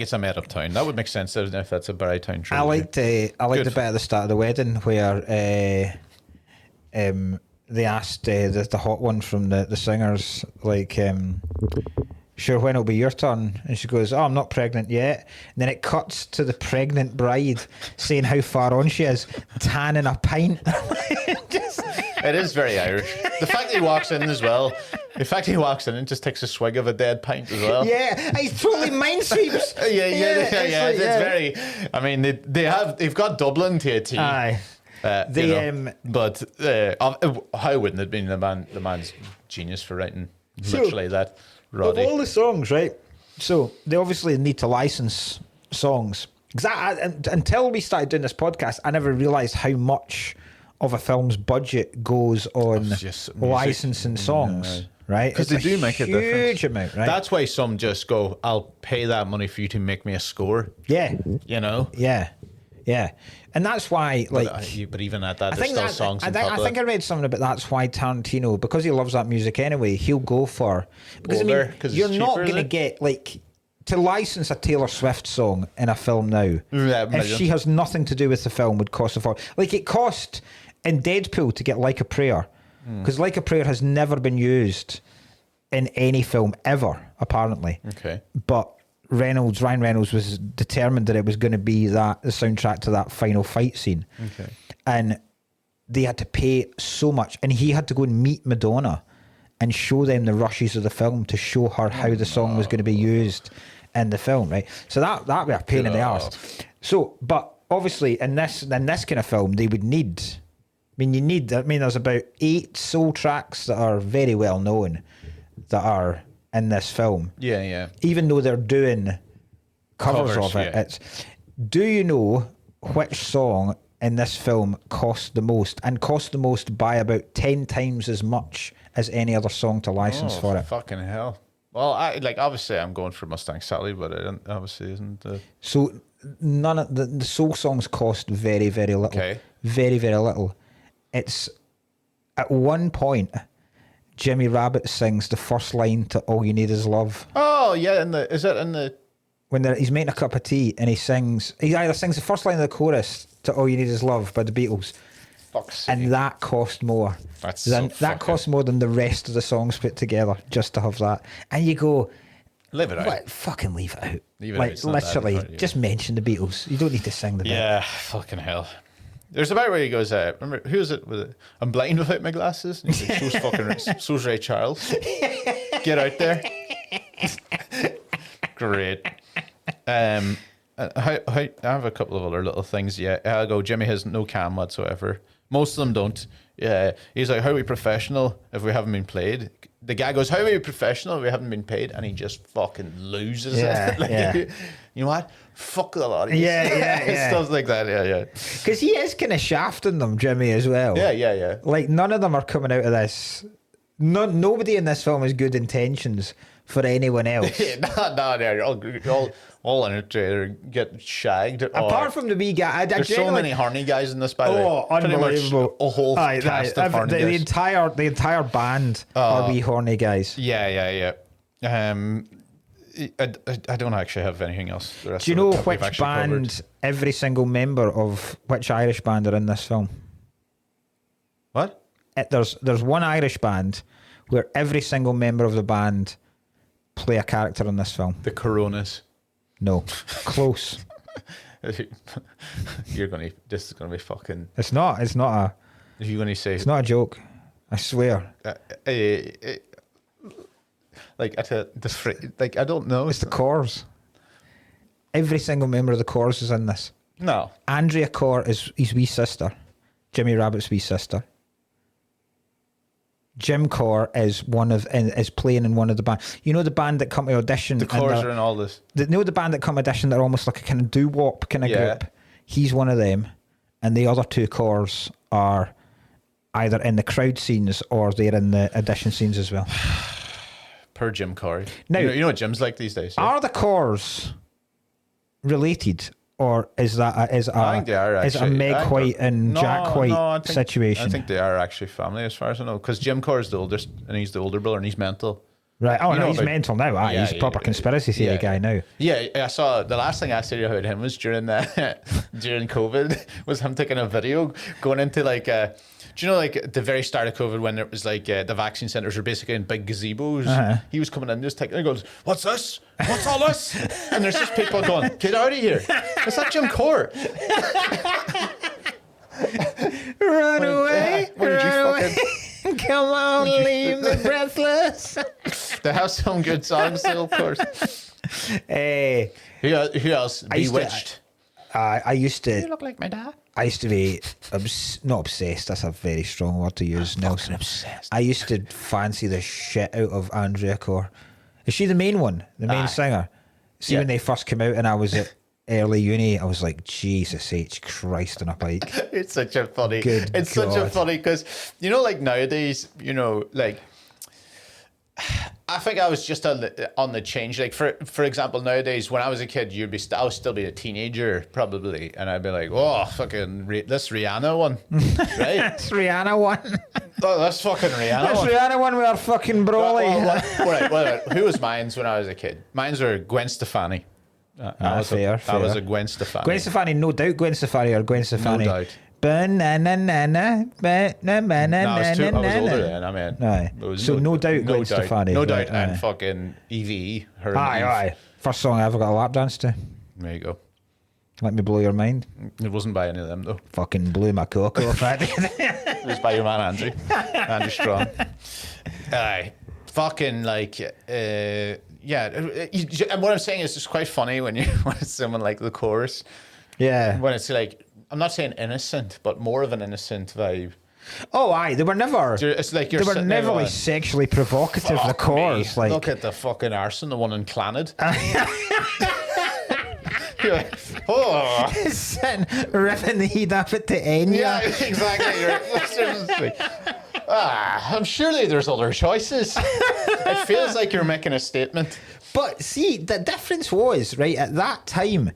[SPEAKER 2] it's a made up town. That would make sense if that's a Barrytown trilogy.
[SPEAKER 1] I liked the bit at the start of the wedding where they asked the hot one from the singers, like, sure, when it'll be your turn? And she goes, oh, I'm not pregnant yet. And then it cuts to the pregnant bride saying how far on she is, tanning a pint.
[SPEAKER 2] It is very Irish. The fact that he walks in as well. The fact he walks in and just takes a swig of a dead pint as well.
[SPEAKER 1] Yeah, he's totally mind sweeps.
[SPEAKER 2] It's very. I mean, they've got Dublin to a T.
[SPEAKER 1] Aye.
[SPEAKER 2] But how wouldn't it have been the man's genius for writing literally that? Roddy.
[SPEAKER 1] Of all the songs, right? So they obviously need to license songs. Until we started doing this podcast, I never realised how much of a film's budget goes on licensing songs. Right?
[SPEAKER 2] Because they do make a
[SPEAKER 1] huge amount, right?
[SPEAKER 2] That's why some just go, I'll pay that money for you to make me a score.
[SPEAKER 1] Yeah.
[SPEAKER 2] You know?
[SPEAKER 1] Yeah. And that's why, like...
[SPEAKER 2] But even at that, there's still songs on top of it.
[SPEAKER 1] I think I read something about that's why Tarantino, because he loves that music anyway, he'll go for... Because,
[SPEAKER 2] older,
[SPEAKER 1] you're not going to get, like... To license a Taylor Swift song in a film now, if she has nothing to do with the film, would cost a fortune. Like, it cost in Deadpool to get Like a Prayer, because Like a Prayer has never been used in any film ever, apparently.
[SPEAKER 2] Okay.
[SPEAKER 1] But Ryan Reynolds was determined that it was going to be the soundtrack to that final fight scene.
[SPEAKER 2] Okay.
[SPEAKER 1] And they had to pay so much, and he had to go and meet Madonna and show them the rushes of the film to show her how the song was going to be used in the film, right? So that would be a pain in the arse. So, but obviously in this kind of film, they would need... there's about 8 soul tracks that are very well known that are in this film.
[SPEAKER 2] Yeah.
[SPEAKER 1] Even though they're doing covers of it.
[SPEAKER 2] Yeah.
[SPEAKER 1] Do you know which song in this film cost the most, and cost the most by about 10 times as much as any other song to license for it?
[SPEAKER 2] Fucking hell. Well, obviously I'm going for Mustang Sally, but it obviously isn't.
[SPEAKER 1] So none of the soul songs cost very, very little.
[SPEAKER 2] Okay.
[SPEAKER 1] Very, very little. It's at one point, Jimmy Rabbit sings the first line to All You Need Is Love.
[SPEAKER 2] Oh yeah,
[SPEAKER 1] when he's making a cup of tea and he either sings the first line of the chorus to All You Need Is Love by the Beatles.
[SPEAKER 2] Fuck's sake.
[SPEAKER 1] And that cost more. That cost more than the rest of the songs put together just to have that. And you go,
[SPEAKER 2] leave it out.
[SPEAKER 1] Fucking leave it out.
[SPEAKER 2] Leave it out. It's not
[SPEAKER 1] literally,
[SPEAKER 2] that
[SPEAKER 1] just mention the Beatles. You don't need to sing the bit.
[SPEAKER 2] Yeah, fucking hell. There's a bit where he goes, remember, who is it? I'm blind without my glasses. And he's like, so's Ray Charles. Get out there. Great. I have a couple of other little things. Yeah, I'll go, Jimmy has no cam whatsoever. Most of them don't. Yeah, he's like, how are we professional if we haven't been played? The guy goes, how are we professional if we haven't been paid? And he just fucking loses it. You know what? Fuck the lot of
[SPEAKER 1] Yeah.
[SPEAKER 2] stuff like that. Yeah.
[SPEAKER 1] Because he is kind of shafting them, Jimmy, as well.
[SPEAKER 2] Yeah.
[SPEAKER 1] Like, none of them are coming out of this. Nobody in this film has good intentions for anyone else.
[SPEAKER 2] No, all in it to get shagged.
[SPEAKER 1] Apart from the wee guy,
[SPEAKER 2] there's so many horny guys in this, by the way.
[SPEAKER 1] Oh, unbelievable!
[SPEAKER 2] Pretty much a whole cast of horny guys.
[SPEAKER 1] The entire band are wee horny guys.
[SPEAKER 2] Yeah. I don't actually have anything else.
[SPEAKER 1] Do you know which band every single member of which Irish band are in this film?
[SPEAKER 2] What?
[SPEAKER 1] There's one Irish band where every single member of the band play a character in this film.
[SPEAKER 2] The Coronas.
[SPEAKER 1] No, close.
[SPEAKER 2] This is gonna be fucking.
[SPEAKER 1] It's not a.
[SPEAKER 2] If you're gonna say
[SPEAKER 1] it's not a joke, I swear.
[SPEAKER 2] I don't know.
[SPEAKER 1] It's the Corrs. Every single member of the Corrs is in this.
[SPEAKER 2] No.
[SPEAKER 1] Andrea Corr is his wee sister. Jimmy Rabbit's wee sister. Jim Corr is playing in one of the bands. You know the band that come to audition.
[SPEAKER 2] The Corrs are in all this.
[SPEAKER 1] You know the band that come to audition? They're almost like a kind of doo-wop kind of group. He's one of them, and the other 2 Corrs are either in the crowd scenes or they're in the audition scenes as well.
[SPEAKER 2] Per Jim Corr.
[SPEAKER 1] Now,
[SPEAKER 2] you know what Jim's like these days. Yeah?
[SPEAKER 1] Are the Corrs related? Or is
[SPEAKER 2] I think they are
[SPEAKER 1] is it a Meg White and Jack White situation?
[SPEAKER 2] I think they are actually family, as far as I know. Because Jim Corr is the oldest, and he's the older brother, and he's mental.
[SPEAKER 1] Right. Oh, no, he's mental now. He's a proper conspiracy theory guy now.
[SPEAKER 2] Yeah, I saw the last thing I saw about him was during COVID, was him taking a video going into like Do you know, like at the very start of COVID, when it was like the vaccine centres were basically in big gazebos? He was coming in just taking. He goes, "What's this? What's all this?" And there's just people going, "Get out of here! Is that Jim Core?"
[SPEAKER 1] Run away!
[SPEAKER 2] When did you
[SPEAKER 1] Run away! Come on, leave me breathless.
[SPEAKER 2] They have some good songs still, of course. Who else? Bewitched.
[SPEAKER 1] I used to.
[SPEAKER 2] You look like my dad.
[SPEAKER 1] I used to be not obsessed. That's a very strong word to use, Nelson.
[SPEAKER 2] Obsessed.
[SPEAKER 1] I used to fancy the shit out of Andrea Corr. Is she the main one? The main singer? See, when they first came out and I was at early uni, I was like, Jesus H. Christ on a bike.
[SPEAKER 2] It's such a funny.
[SPEAKER 1] Good
[SPEAKER 2] it's
[SPEAKER 1] God.
[SPEAKER 2] such a funny because like nowadays, like. I think I was just on the change. Like for example, nowadays when I was a kid, I would still be a teenager probably, and I'd be like, "Oh, fucking this Rihanna one, right?
[SPEAKER 1] That's Rihanna one.
[SPEAKER 2] Oh, that's fucking Rihanna
[SPEAKER 1] That's
[SPEAKER 2] one."
[SPEAKER 1] Rihanna one with our fucking brawly.
[SPEAKER 2] Wait. Who was mine's when I was a kid? Mine's were Gwen Stefani. I was
[SPEAKER 1] fair.
[SPEAKER 2] a Gwen Stefani.
[SPEAKER 1] Gwen Stefani, no doubt. Gwen Stefani or Gwen Stefani.
[SPEAKER 2] No doubt.
[SPEAKER 1] Banana,
[SPEAKER 2] No, I was older then. I mean,
[SPEAKER 1] Aye.
[SPEAKER 2] it was
[SPEAKER 1] So no doubt Gwen Stefani.
[SPEAKER 2] No doubt,
[SPEAKER 1] Right,
[SPEAKER 2] and
[SPEAKER 1] aye.
[SPEAKER 2] fucking Evie. Her and Eve.
[SPEAKER 1] Aye. First song I ever got a lap dance to.
[SPEAKER 2] There you go.
[SPEAKER 1] Let me blow your mind.
[SPEAKER 2] It wasn't by any of them though.
[SPEAKER 1] Fucking blew my cock off.
[SPEAKER 2] It was by your man Andrew Strong. Aye, fucking like, yeah. And what I'm saying is, it's quite funny when someone like the chorus,
[SPEAKER 1] Yeah.
[SPEAKER 2] when it's like, I'm not saying innocent, but more of an innocent vibe.
[SPEAKER 1] Oh, aye. They were never.
[SPEAKER 2] It's like you're
[SPEAKER 1] They were
[SPEAKER 2] sitting there
[SPEAKER 1] never
[SPEAKER 2] going,
[SPEAKER 1] sexually provocative. The
[SPEAKER 2] "Fuck
[SPEAKER 1] chorus,
[SPEAKER 2] me,
[SPEAKER 1] like.
[SPEAKER 2] look at the fucking arse on the one in Clannad. You're like, oh.
[SPEAKER 1] Sitting ripping the heat up at the end.
[SPEAKER 2] Yeah, exactly. I'm surely there's other choices. It feels like you're making a statement.
[SPEAKER 1] But see, the difference was, right, at that time,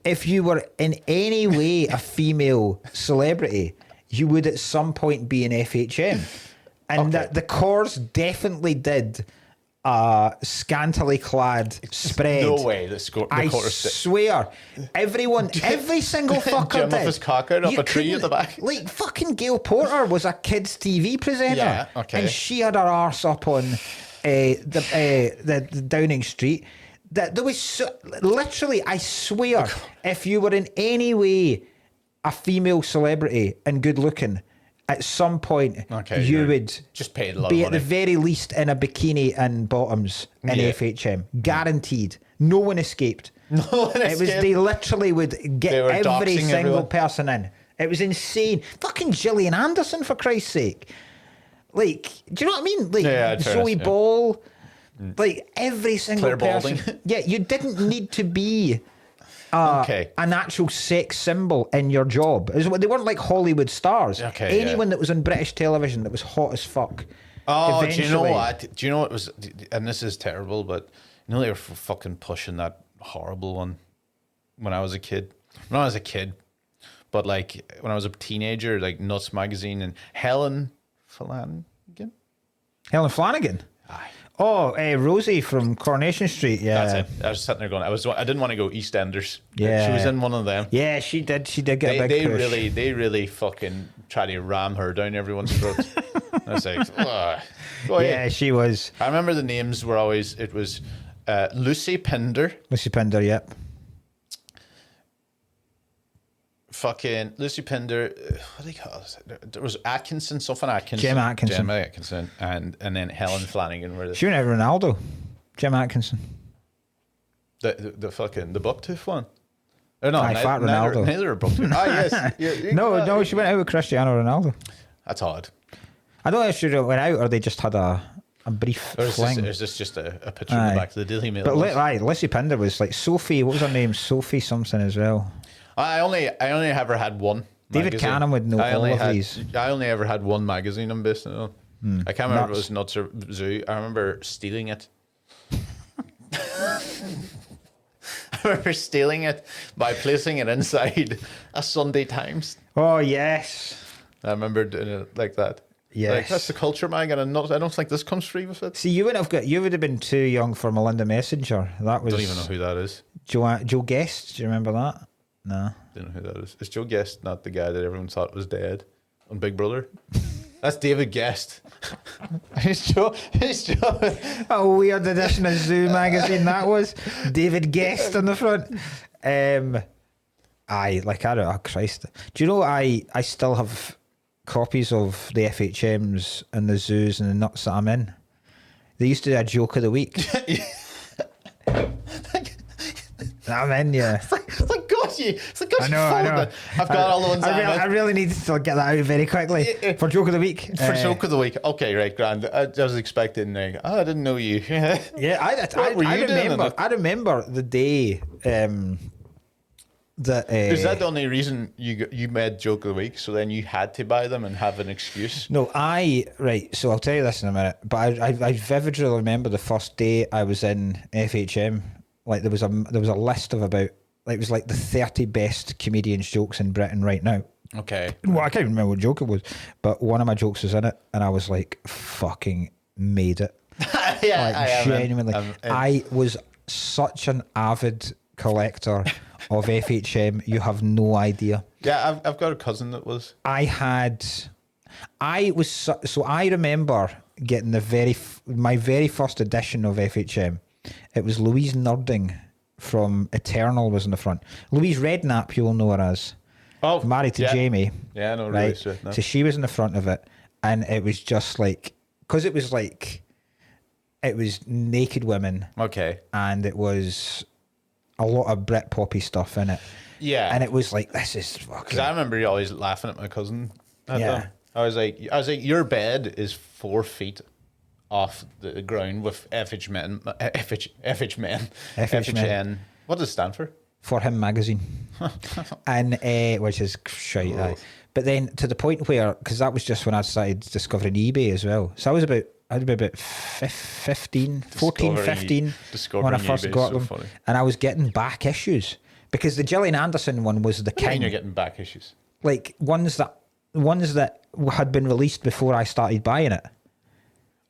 [SPEAKER 1] if you were in any way a female celebrity, you would at some point be in FHM. And
[SPEAKER 2] Okay.
[SPEAKER 1] the Corrs definitely did a scantily clad spread.
[SPEAKER 2] No way the
[SPEAKER 1] I
[SPEAKER 2] chorus.
[SPEAKER 1] swear, every single fucker
[SPEAKER 2] Jim
[SPEAKER 1] did.
[SPEAKER 2] with his cock out up
[SPEAKER 1] You
[SPEAKER 2] a tree at the
[SPEAKER 1] couldn't-
[SPEAKER 2] back.
[SPEAKER 1] Like fucking Gail Porter was a kids' TV presenter,
[SPEAKER 2] Yeah, okay.
[SPEAKER 1] and she had her arse up on the Downing Street. That there was literally, I swear, if you were in any way a female celebrity and good looking, at some point you would
[SPEAKER 2] just paid a lot
[SPEAKER 1] be
[SPEAKER 2] of
[SPEAKER 1] at the
[SPEAKER 2] money.
[SPEAKER 1] very least in a bikini and bottoms in
[SPEAKER 2] Yeah.
[SPEAKER 1] FHM, guaranteed. No one escaped.
[SPEAKER 2] No one
[SPEAKER 1] It was
[SPEAKER 2] escaped.
[SPEAKER 1] they literally would get
[SPEAKER 2] They were
[SPEAKER 1] every
[SPEAKER 2] doxing
[SPEAKER 1] single
[SPEAKER 2] everyone.
[SPEAKER 1] person in. It was insane. Fucking Gillian Anderson, for Christ's sake. Like, do you know what I mean? Like,
[SPEAKER 2] Yeah, fair
[SPEAKER 1] Zoe
[SPEAKER 2] enough, yeah.
[SPEAKER 1] Ball. Like, every single
[SPEAKER 2] Claire
[SPEAKER 1] person.
[SPEAKER 2] Balding.
[SPEAKER 1] Yeah, you didn't need to be
[SPEAKER 2] Okay.
[SPEAKER 1] an actual sex symbol in your job. They weren't like Hollywood stars.
[SPEAKER 2] Okay,
[SPEAKER 1] Anyone that was on British television that was hot as fuck.
[SPEAKER 2] Oh, do you know
[SPEAKER 1] eventually-
[SPEAKER 2] what? Do you know what was? And this is terrible, but you know they were fucking pushing that horrible one when I was a kid. When I was a kid, but like when I was a teenager, like Nuts magazine and Helen Flanagan.
[SPEAKER 1] Helen Flanagan.
[SPEAKER 2] Aye.
[SPEAKER 1] Oh, Rosie from Coronation Street. Yeah.
[SPEAKER 2] That's it. I was sitting there going, I didn't want to go EastEnders.
[SPEAKER 1] Yeah.
[SPEAKER 2] She was in one of them.
[SPEAKER 1] Yeah, she did. She did get a big
[SPEAKER 2] They
[SPEAKER 1] push.
[SPEAKER 2] really fucking try to ram her down everyone's throat. I was like, ugh. Go
[SPEAKER 1] Yeah,
[SPEAKER 2] ahead.
[SPEAKER 1] she was.
[SPEAKER 2] I remember the names were always, it was Lucy Pinder,
[SPEAKER 1] Lucy Pinder, yep.
[SPEAKER 2] fucking Lucy Pinder, what do you call it? There was Atkinson, something Atkinson.
[SPEAKER 1] Jim Atkinson.
[SPEAKER 2] Jim Atkinson, and then Helen Flanagan were
[SPEAKER 1] She went out with Ronaldo. Jim Atkinson.
[SPEAKER 2] the fucking, the bucktooth one. Or no,
[SPEAKER 1] Aye, Fat Ronaldo.
[SPEAKER 2] Neither are bucktooth. Ah, yes.
[SPEAKER 1] No, she went out with Cristiano Ronaldo.
[SPEAKER 2] That's odd.
[SPEAKER 1] I don't know if she went out or they just had a brief
[SPEAKER 2] Or is
[SPEAKER 1] fling.
[SPEAKER 2] this just a picture in the
[SPEAKER 1] Aye.
[SPEAKER 2] back of the Daily Mail?
[SPEAKER 1] But Lucy Pinder was like Sophie. What was her name? Sophie something as well.
[SPEAKER 2] I only ever had one.
[SPEAKER 1] David
[SPEAKER 2] magazine.
[SPEAKER 1] Cannon would know
[SPEAKER 2] I only
[SPEAKER 1] all of
[SPEAKER 2] had-
[SPEAKER 1] these.
[SPEAKER 2] I only ever had one magazine I'm based on. I can't remember if it
[SPEAKER 1] Nuts.
[SPEAKER 2] was Nuts or Zoo. I remember stealing it. I remember stealing it by placing it inside a Sunday Times.
[SPEAKER 1] Oh yes.
[SPEAKER 2] I remember doing it like that.
[SPEAKER 1] Yes.
[SPEAKER 2] Like, that's the culture mag, and I don't think this comes free with it.
[SPEAKER 1] See, you would have been too young for Melinda Messenger. That was
[SPEAKER 2] I don't even know who that is.
[SPEAKER 1] Joe Guest. Do you remember that? No.
[SPEAKER 2] Don't know who that is. Is Joe Guest not the guy that everyone thought was dead? on Big Brother. That's David Guest. His job.
[SPEAKER 1] A weird edition of Zoo magazine that was. David Guest on the front. I don't know, Christ. Do you know I still have copies of the FHMs and the zoos and the nuts that I'm in? They used to do a joke of the week. I'm in, yeah.
[SPEAKER 2] It's like God, you. It's like God,
[SPEAKER 1] I know.
[SPEAKER 2] I've got all the ones.
[SPEAKER 1] I really need to get that out very quickly for joke of the week.
[SPEAKER 2] For joke of the week. Okay, right, grand. I was expecting. I didn't know you.
[SPEAKER 1] Yeah, I remember the day that.
[SPEAKER 2] Is that the only reason you made joke of the week? So then you had to buy them and have an excuse.
[SPEAKER 1] No, right. So I'll tell you this in a minute. But I vividly remember the first day I was in FHM. Like there was a list of about, like it was like the 30 best comedians' jokes in Britain right now.
[SPEAKER 2] Okay.
[SPEAKER 1] Well, I can't even remember what joke it was, but one of my jokes was in it, and I was like, fucking made it.
[SPEAKER 2] Yeah,
[SPEAKER 1] like genuinely. I was such an avid collector of FHM. You have no idea.
[SPEAKER 2] Yeah, I've got a cousin that was.
[SPEAKER 1] I remember getting my very first edition of FHM. It was Louise Nurding from Eternal was in the front. Louise Redknapp, you'll know her as.
[SPEAKER 2] Oh,
[SPEAKER 1] married to Jamie.
[SPEAKER 2] Yeah, I know.
[SPEAKER 1] Right?
[SPEAKER 2] Louise Redknapp.
[SPEAKER 1] So she was in the front of it, and it was just like, because it was naked women.
[SPEAKER 2] Okay.
[SPEAKER 1] And it was a lot of Britpoppy stuff in it.
[SPEAKER 2] Yeah.
[SPEAKER 1] And it was like, this is fucking.
[SPEAKER 2] Because I remember you always laughing at my cousin.
[SPEAKER 1] Yeah.
[SPEAKER 2] I was like, your bed is 4 feet off the ground with FHN. What does it stand for?
[SPEAKER 1] For Him magazine. And which is shite. But then to the point where, because that was just when I started discovering eBay as well. So I'd be about 15 when I first got them.
[SPEAKER 2] Funny.
[SPEAKER 1] And I was getting back issues because the Gillian Anderson one was the king.
[SPEAKER 2] You're getting back issues.
[SPEAKER 1] Like ones that had been released before I started buying it.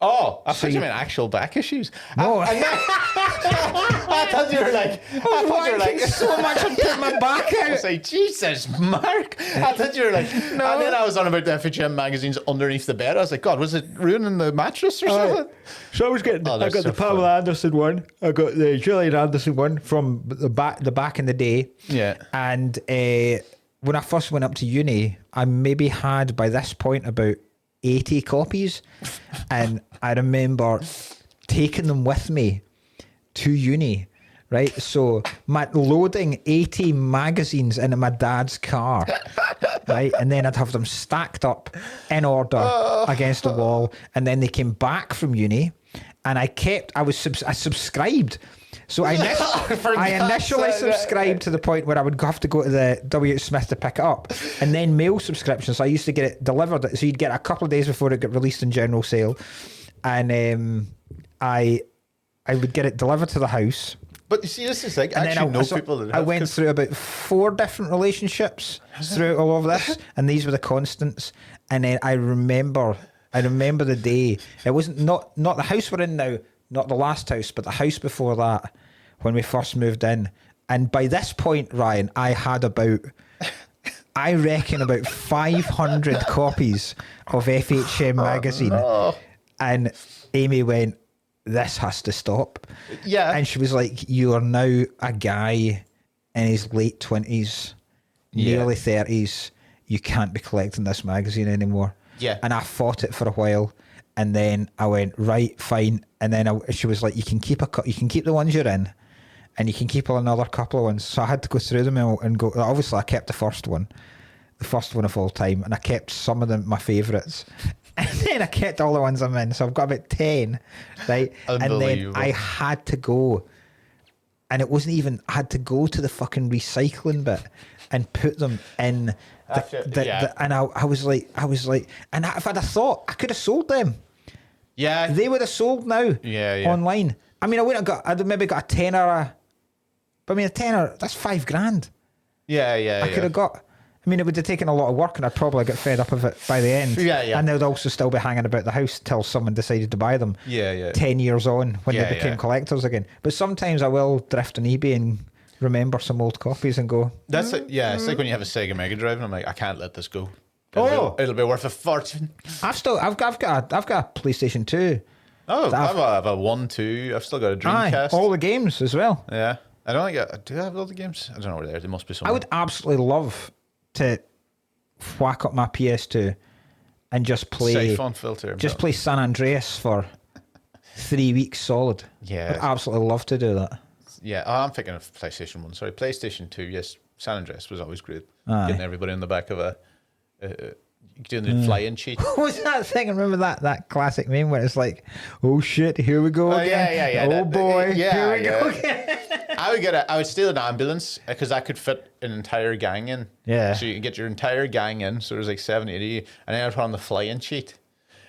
[SPEAKER 2] Oh, I thought you meant actual back issues.
[SPEAKER 1] No.
[SPEAKER 2] I thought you were like,
[SPEAKER 1] so much and put my back out.
[SPEAKER 2] I was like, Jesus, Mark. I thought you were like, no. And then I was on about the FHM magazines underneath the bed. I was like, God, was it ruining the mattress or something?
[SPEAKER 1] So I was getting, I got the Pamela Anderson one. I got the Gillian Anderson one from the back in the day.
[SPEAKER 2] Yeah.
[SPEAKER 1] And when I first went up to uni, I maybe had by this point about 80 copies, and I remember taking them with me to uni, right? So loading 80 magazines into my dad's car, right? And then I'd have them stacked up in order against the wall, and then they came back from uni, and I subscribed. So I initially subscribed to the point where I would have to go to the W.H. Smith to pick it up, and then mail subscription. So I used to get it delivered. So you'd get a couple of days before it got released in general sale, and I would get it delivered to the house.
[SPEAKER 2] But you see, this is like, I actually know people that have.
[SPEAKER 1] I went through about 4 different relationships through all of this, and these were the constants. And then I remember the day. It wasn't not the house we're in now. Not the last house, but the house before that, when we first moved in. And by this point, Ryan, I had about 500 copies of FHM magazine. No. And Amy went, this has to stop.
[SPEAKER 2] Yeah.
[SPEAKER 1] And she was like, you are now a guy in his late 20s, nearly 30s. You can't be collecting this magazine anymore.
[SPEAKER 2] Yeah.
[SPEAKER 1] And I fought it for a while. And then I went, right, fine. And then she was like, you can keep the ones you're in, and you can keep another couple of ones. So I had to go through them and go. Obviously, I kept the first one of all time, and I kept some of them my favourites. And then I kept all the ones I'm in. So I've got about 10, right? And then I had to go, and it wasn't even. I had to go to the fucking recycling bit and put them in. And I was like, and if I'd have thought, I could have sold them.
[SPEAKER 2] Yeah,
[SPEAKER 1] they would have sold now.
[SPEAKER 2] Yeah.
[SPEAKER 1] Online. I mean, I'd maybe got a tenner. But I mean, a tenner, that's $5,000.
[SPEAKER 2] Yeah.
[SPEAKER 1] I could have got. I mean, it would have taken a lot of work, and I'd probably get fed up of it by the end.
[SPEAKER 2] Yeah.
[SPEAKER 1] And they'd also still be hanging about the house till someone decided to buy them.
[SPEAKER 2] Yeah.
[SPEAKER 1] 10 years on, when they became collectors again. But sometimes I will drift on eBay and remember some old copies and go.
[SPEAKER 2] That's it. Yeah, it's like when you have a Sega Mega Drive, and I'm like, I can't let this go. It'll be worth a fortune.
[SPEAKER 1] I've got a PlayStation 2.
[SPEAKER 2] Oh, I have a 1-2. I've still got a Dreamcast.
[SPEAKER 1] All the games as well.
[SPEAKER 2] Yeah. I don't think do I have all the games? I don't know where they are. There must be some.
[SPEAKER 1] I would absolutely love to whack up my PS2 and just play
[SPEAKER 2] Siphon filter.
[SPEAKER 1] Just play San Andreas for 3 weeks solid.
[SPEAKER 2] Yeah.
[SPEAKER 1] I'd absolutely love to do that.
[SPEAKER 2] Yeah, I'm thinking of PlayStation 1. Sorry, PlayStation 2. Yes, San Andreas was always great. Getting everybody in the back of a doing the flying cheat.
[SPEAKER 1] What was that thing? I remember that classic meme where it's like, oh shit, here we go again.
[SPEAKER 2] Yeah.
[SPEAKER 1] Oh boy, here we go again.
[SPEAKER 2] I would steal an ambulance because I could fit an entire gang in.
[SPEAKER 1] Yeah.
[SPEAKER 2] So you can get your entire gang in. So there's like 70, 80, and then I'd put on the flying cheat.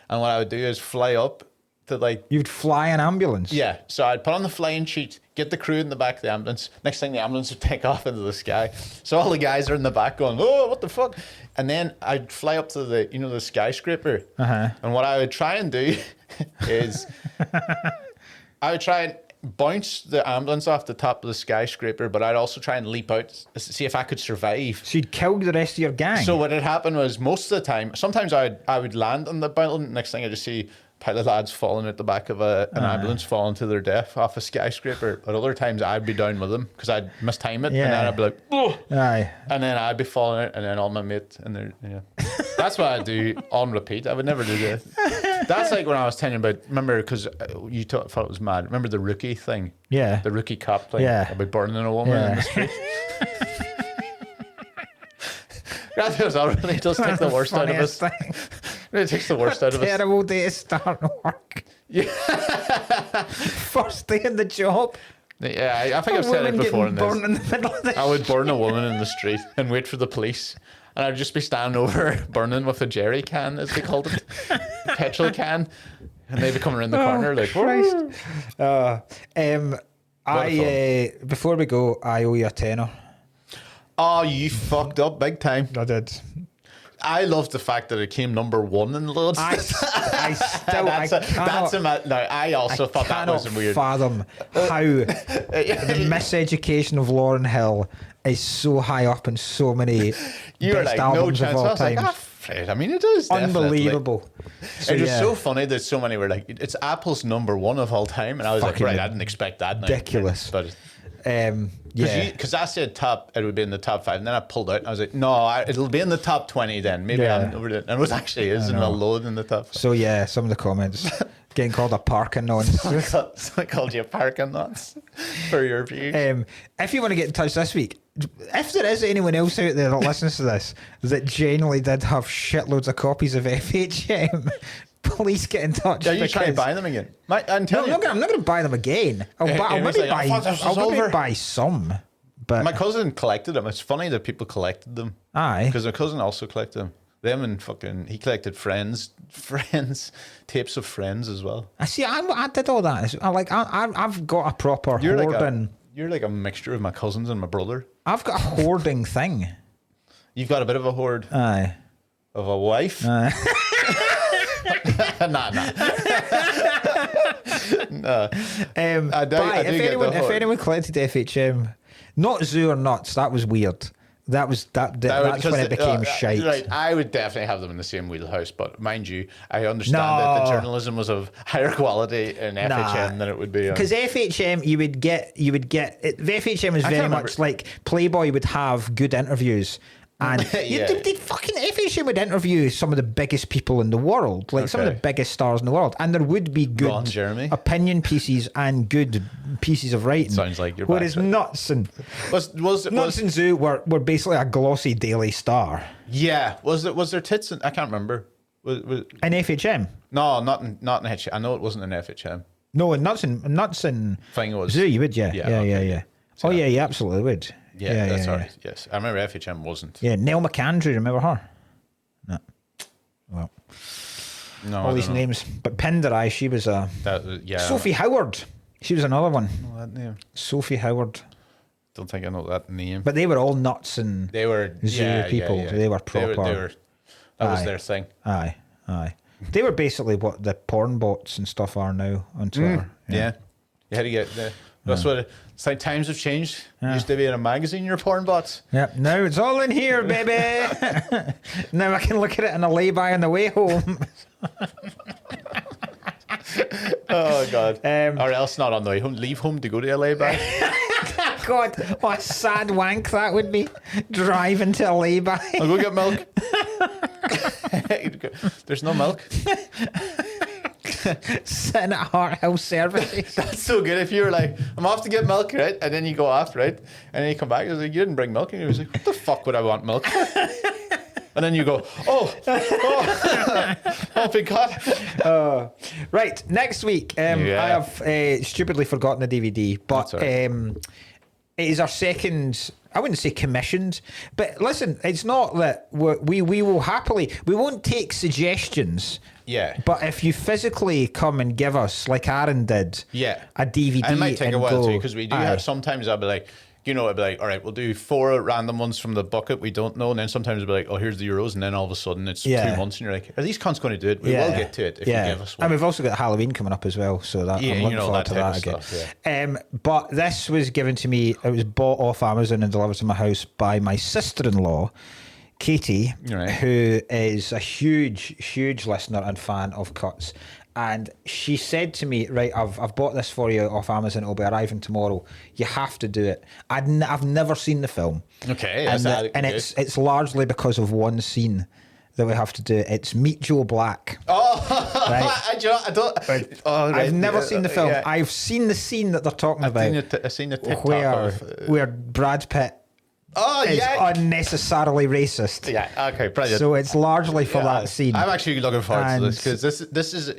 [SPEAKER 2] And what I would do is fly up to like...
[SPEAKER 1] You'd fly an ambulance?
[SPEAKER 2] Yeah. So I'd put on the flying cheat, get the crew in the back of the ambulance. Next thing, the ambulance would take off into the sky. So all the guys are in the back going, oh, what the fuck? And then I'd fly up to the skyscraper.
[SPEAKER 1] Uh-huh.
[SPEAKER 2] And what I would try and do is I would try and bounce the ambulance off the top of the skyscraper, but I'd also try and leap out to see if I could survive.
[SPEAKER 1] So you'd kill the rest of your gang?
[SPEAKER 2] So what had happened was most of the time, sometimes I would land on the mountain. Next thing I just see a pile of lads falling at the back of an ambulance, falling to their death off a skyscraper. But other times I'd be down with them because I'd mistime it, and then I'd be like, oh,
[SPEAKER 1] aye,
[SPEAKER 2] and then I'd be falling out, and then all my mates, and they're, that's what I do on repeat. I would never do that. That's like when I was telling you about, remember, because you thought it was mad. Remember the rookie thing?
[SPEAKER 1] Yeah.
[SPEAKER 2] The rookie cop thing?
[SPEAKER 1] Yeah.
[SPEAKER 2] About burning a woman in the street. That was all really does take the worst out of us. It takes the worst out of us.
[SPEAKER 1] Terrible day to start work.
[SPEAKER 2] Yeah.
[SPEAKER 1] First day in the job.
[SPEAKER 2] Yeah, I think I've said it before in this.
[SPEAKER 1] In the middle of
[SPEAKER 2] I would burn a woman in the street and wait for the police. And I'd just be standing over burning with a jerry can, as they called it. Petrol can. And they'd be coming around the corner like,
[SPEAKER 1] Christ. Before we go, I owe you a tenner.
[SPEAKER 2] Oh, you fucked up big time.
[SPEAKER 1] I did.
[SPEAKER 2] I love the fact that it came number one in the loads.
[SPEAKER 1] I
[SPEAKER 2] thought that was weird.
[SPEAKER 1] Fathom how the miseducation of Lauryn Hill is so high up in so many best albums of all time.
[SPEAKER 2] I mean, it is
[SPEAKER 1] unbelievable.
[SPEAKER 2] So, it was so funny that so many were like, "It's Apple's number one of all time," and I was like, "Right, I didn't expect that."
[SPEAKER 1] Ridiculous.
[SPEAKER 2] But
[SPEAKER 1] yeah,
[SPEAKER 2] because I said it would be in the top 5, and then I pulled out and I was like, no, it'll be in the top 20 then. Maybe I'm over it. And it was actually in a load in the top 5.
[SPEAKER 1] So yeah, some of the comments getting called a parking nonce.
[SPEAKER 2] Someone called you a parking nonce for your views.
[SPEAKER 1] If you want to get in touch this week, if there is anyone else out there that listens to this that genuinely did have shitloads of copies of FHM, please get in touch.
[SPEAKER 2] Are you trying to buy them again? I'm not
[SPEAKER 1] going to buy them again. I'll maybe buy some. But
[SPEAKER 2] my cousin collected them. It's funny that people collected them.
[SPEAKER 1] Aye.
[SPEAKER 2] Because my cousin also collected them. Them and he collected Friends, tapes of Friends as well.
[SPEAKER 1] I see. I did all that. I've got a proper hoarding.
[SPEAKER 2] You're like a mixture of my cousins and my brother.
[SPEAKER 1] I've got a hoarding thing.
[SPEAKER 2] You've got a bit of a hoard.
[SPEAKER 1] Aye.
[SPEAKER 2] Of a wife.
[SPEAKER 1] Aye.
[SPEAKER 2] Nah. No.
[SPEAKER 1] If anyone collected FHM, not Zoo or Nuts, that was weird. That's when it became shite.
[SPEAKER 2] Right, I would definitely have them in the same wheelhouse, but mind you, I understand that the journalism was of higher quality in FHM than it would be.
[SPEAKER 1] Because FHM, you would get. The FHM is very much like Playboy would have good interviews. And they fucking FHM would interview some of the biggest people in the world, like some of the biggest stars in the world, and there would be good opinion pieces and good pieces of writing.
[SPEAKER 2] Sounds like you're.
[SPEAKER 1] Whereas Nuts and Zoo were basically a glossy Daily Star.
[SPEAKER 2] Yeah, was there tits? I can't remember. Was
[SPEAKER 1] in FHM?
[SPEAKER 2] No, not in FHM. I know it wasn't in FHM.
[SPEAKER 1] No, in Nuts and
[SPEAKER 2] thing was
[SPEAKER 1] Zoo. You would, yeah. Oh yeah, you absolutely would.
[SPEAKER 2] Yeah, that's right. Yes, I remember FHM wasn't.
[SPEAKER 1] Yeah, Nell McAndrew, remember her? No. Well,
[SPEAKER 2] no.
[SPEAKER 1] All these names, but Pinderai, she was a. Sophie Howard, she was another one.
[SPEAKER 2] Know that name.
[SPEAKER 1] Sophie Howard.
[SPEAKER 2] Don't think I know that name.
[SPEAKER 1] But they were all Nuts and
[SPEAKER 2] they were
[SPEAKER 1] Zoo people.
[SPEAKER 2] Yeah.
[SPEAKER 1] They were proper.
[SPEAKER 2] That was their thing.
[SPEAKER 1] Aye. They were basically what the porn bots and stuff are now on Twitter.
[SPEAKER 2] Yeah. You had to get That's what it's like. Times have changed. Used to be in a magazine, your porn bots.
[SPEAKER 1] Yep. Now it's all in here, baby. Now I can look at it in a lay-by on the way home.
[SPEAKER 2] Oh God. Or else not on the way home. Leave home to go to LA back.
[SPEAKER 1] God, what a sad wank that would be. Driving to a lay-by.
[SPEAKER 2] I'll go get milk. There's no milk.
[SPEAKER 1] Sitting at Heart Health Services.
[SPEAKER 2] That's so good. If you were like, I'm off to get milk, right? And then you go off, right? And then you come back, it's like, you didn't bring milk. And he was like, what the fuck would I want milk for? And then you go, oh, big God.
[SPEAKER 1] Right, next week, I have stupidly forgotten the DVD, but it is our second, I wouldn't say commissioned, but listen, it's not that we will happily, we won't take suggestions.
[SPEAKER 2] Yeah.
[SPEAKER 1] But if you physically come and give us, like Aaron did, a DVD,
[SPEAKER 2] and it might take a while too, because we do
[SPEAKER 1] have,
[SPEAKER 2] sometimes I'll be like, I'd be like, all right, we'll do 4 random ones from the bucket we don't know, and then sometimes I'll be like, oh, here's the Euros, and then all of a sudden it's 2 months, and you're like, are these cunts going to do it? We will get to it if you give us one.
[SPEAKER 1] And we've also got Halloween coming up as well, so that I'm looking forward to that again. Stuff, but this was given to me, it was bought off Amazon and delivered to my house by my sister-in-law, Katie, who is a huge listener and fan of Cuts. And she said to me, right, I've bought this for you off Amazon. It'll be arriving tomorrow. You have to do it. I've never seen the film.
[SPEAKER 2] Okay.
[SPEAKER 1] And it's largely because of one scene that we have to do. It's Meet Joe Black.
[SPEAKER 2] Oh, right.
[SPEAKER 1] I've never seen the film. Yeah. I've seen the scene that they're talking about.
[SPEAKER 2] I've seen the TikTok
[SPEAKER 1] where Brad Pitt is unnecessarily racist.
[SPEAKER 2] Yeah, okay, brilliant.
[SPEAKER 1] So it's largely for that scene.
[SPEAKER 2] I'm actually looking forward to this, because this is,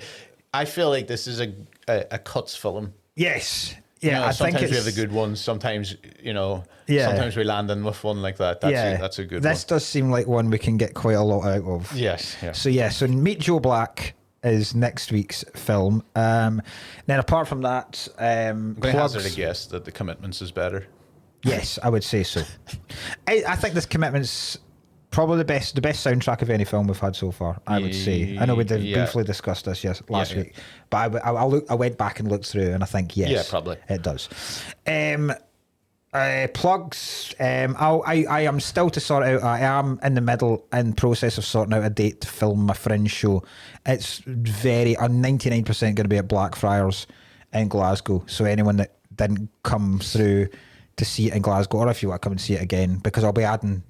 [SPEAKER 2] I feel like this is a Cuts film.
[SPEAKER 1] Yes. Yeah, I think
[SPEAKER 2] sometimes we have the good ones. Sometimes, sometimes we land in with one like that. That's a good one.
[SPEAKER 1] This does seem like one we can get quite a lot out of.
[SPEAKER 2] Yes.
[SPEAKER 1] So Meet Joe Black is next week's film. Then apart from that,
[SPEAKER 2] I'm going to hazard a guess that The Commitments is better.
[SPEAKER 1] Yes, I would say so. I think this Commitment's probably the best soundtrack of any film we've had so far, I would say. I know we briefly discussed this last week, but I went back and looked through, and I think
[SPEAKER 2] probably
[SPEAKER 1] it does. Plugs. I am still to sort out. I am in the process of sorting out a date to film my Fringe show. It's I'm 99% going to be at Blackfriars in Glasgow. So anyone that didn't come through to see it in Glasgow, or if you want to come and see it again, because I'm going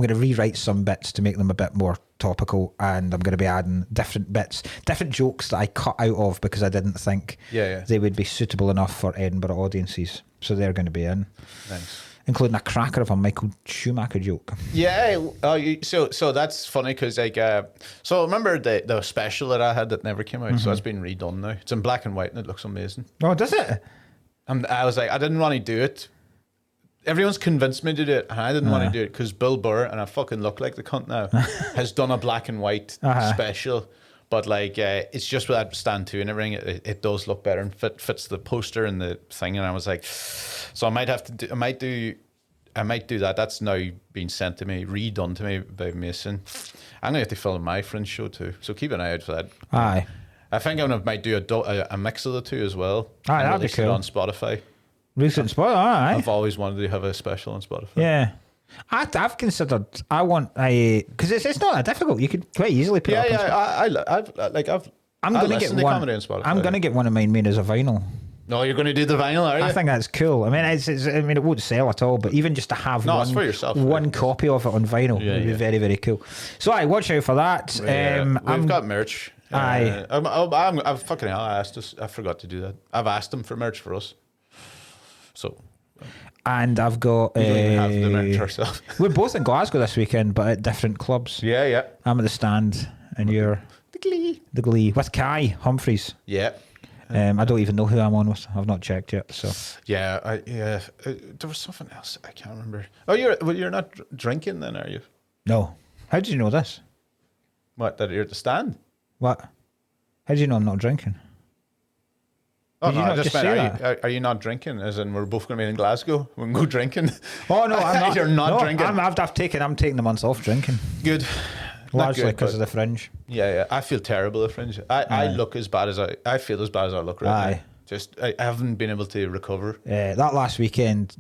[SPEAKER 1] to rewrite some bits to make them a bit more topical, and I'm going to be adding different jokes that I cut out of because I didn't think they would be suitable enough for Edinburgh audiences. So they're going to be in.
[SPEAKER 2] Nice.
[SPEAKER 1] Including a cracker of a Michael Schumacher joke.
[SPEAKER 2] Yeah. So that's funny, because so remember the special that I had that never came out? So it's been redone now. It's in black and white and it looks amazing.
[SPEAKER 1] Oh, does it?
[SPEAKER 2] And I was like, I didn't want to do it. Everyone's convinced me to do it, and I didn't want to do it because Bill Burr, and I fucking look like the cunt now, has done a black and white special. But it's just with that stand to and everything, it does look better and fits the poster and the thing. And I was like, so I might have to I might do that. That's now being sent to me, redone to me by Mason. I'm gonna have to film my Fringe show too, so keep an eye out for that.
[SPEAKER 1] Aye.
[SPEAKER 2] I think I might do a mix of the two as well.
[SPEAKER 1] Aye, that'd be cool.
[SPEAKER 2] It on Spotify.
[SPEAKER 1] Recent Spotify, aye.
[SPEAKER 2] I've always wanted to have a special on Spotify.
[SPEAKER 1] Yeah. I've considered. Because it's not that difficult. You could quite easily put it up.
[SPEAKER 2] I'm
[SPEAKER 1] going to get one.
[SPEAKER 2] Comedy on Spotify.
[SPEAKER 1] I'm going to get one of mine made as a vinyl.
[SPEAKER 2] No, you're going to do the vinyl, are you?
[SPEAKER 1] I think that's cool. I mean, it won't sell at all, but even just to have
[SPEAKER 2] it's for yourself,
[SPEAKER 1] one copy of it on vinyl would be very, very cool. So watch out for that.
[SPEAKER 2] We've got merch.
[SPEAKER 1] Aye.
[SPEAKER 2] I'm fucking hell. I forgot to do that. I've asked them for merch for us. So.
[SPEAKER 1] And I've got.
[SPEAKER 2] We don't even have the merch ourselves.
[SPEAKER 1] We're both in Glasgow this weekend, but at different clubs.
[SPEAKER 2] Yeah.
[SPEAKER 1] I'm at the Stand, and you're the Glee with Kai Humphreys.
[SPEAKER 2] Yeah.
[SPEAKER 1] I don't even know who I'm on with. I've not checked yet. So.
[SPEAKER 2] Yeah. There was something else I can't remember. Oh, you're not drinking then, are you?
[SPEAKER 1] No. How did you know this?
[SPEAKER 2] What? That you're at the Stand?
[SPEAKER 1] What? How do you know I'm not drinking?
[SPEAKER 2] Oh, no, I just meant, are you not drinking? As in, we're both going to be in Glasgow. We can go drinking.
[SPEAKER 1] Oh, no, I'm not.
[SPEAKER 2] You're not drinking.
[SPEAKER 1] I'm taking the months off drinking.
[SPEAKER 2] Good.
[SPEAKER 1] Largely because of the Fringe.
[SPEAKER 2] Yeah. I feel terrible at Fringe. I look as bad as I feel as bad as I look right now. Just I haven't been able to recover.
[SPEAKER 1] That last weekend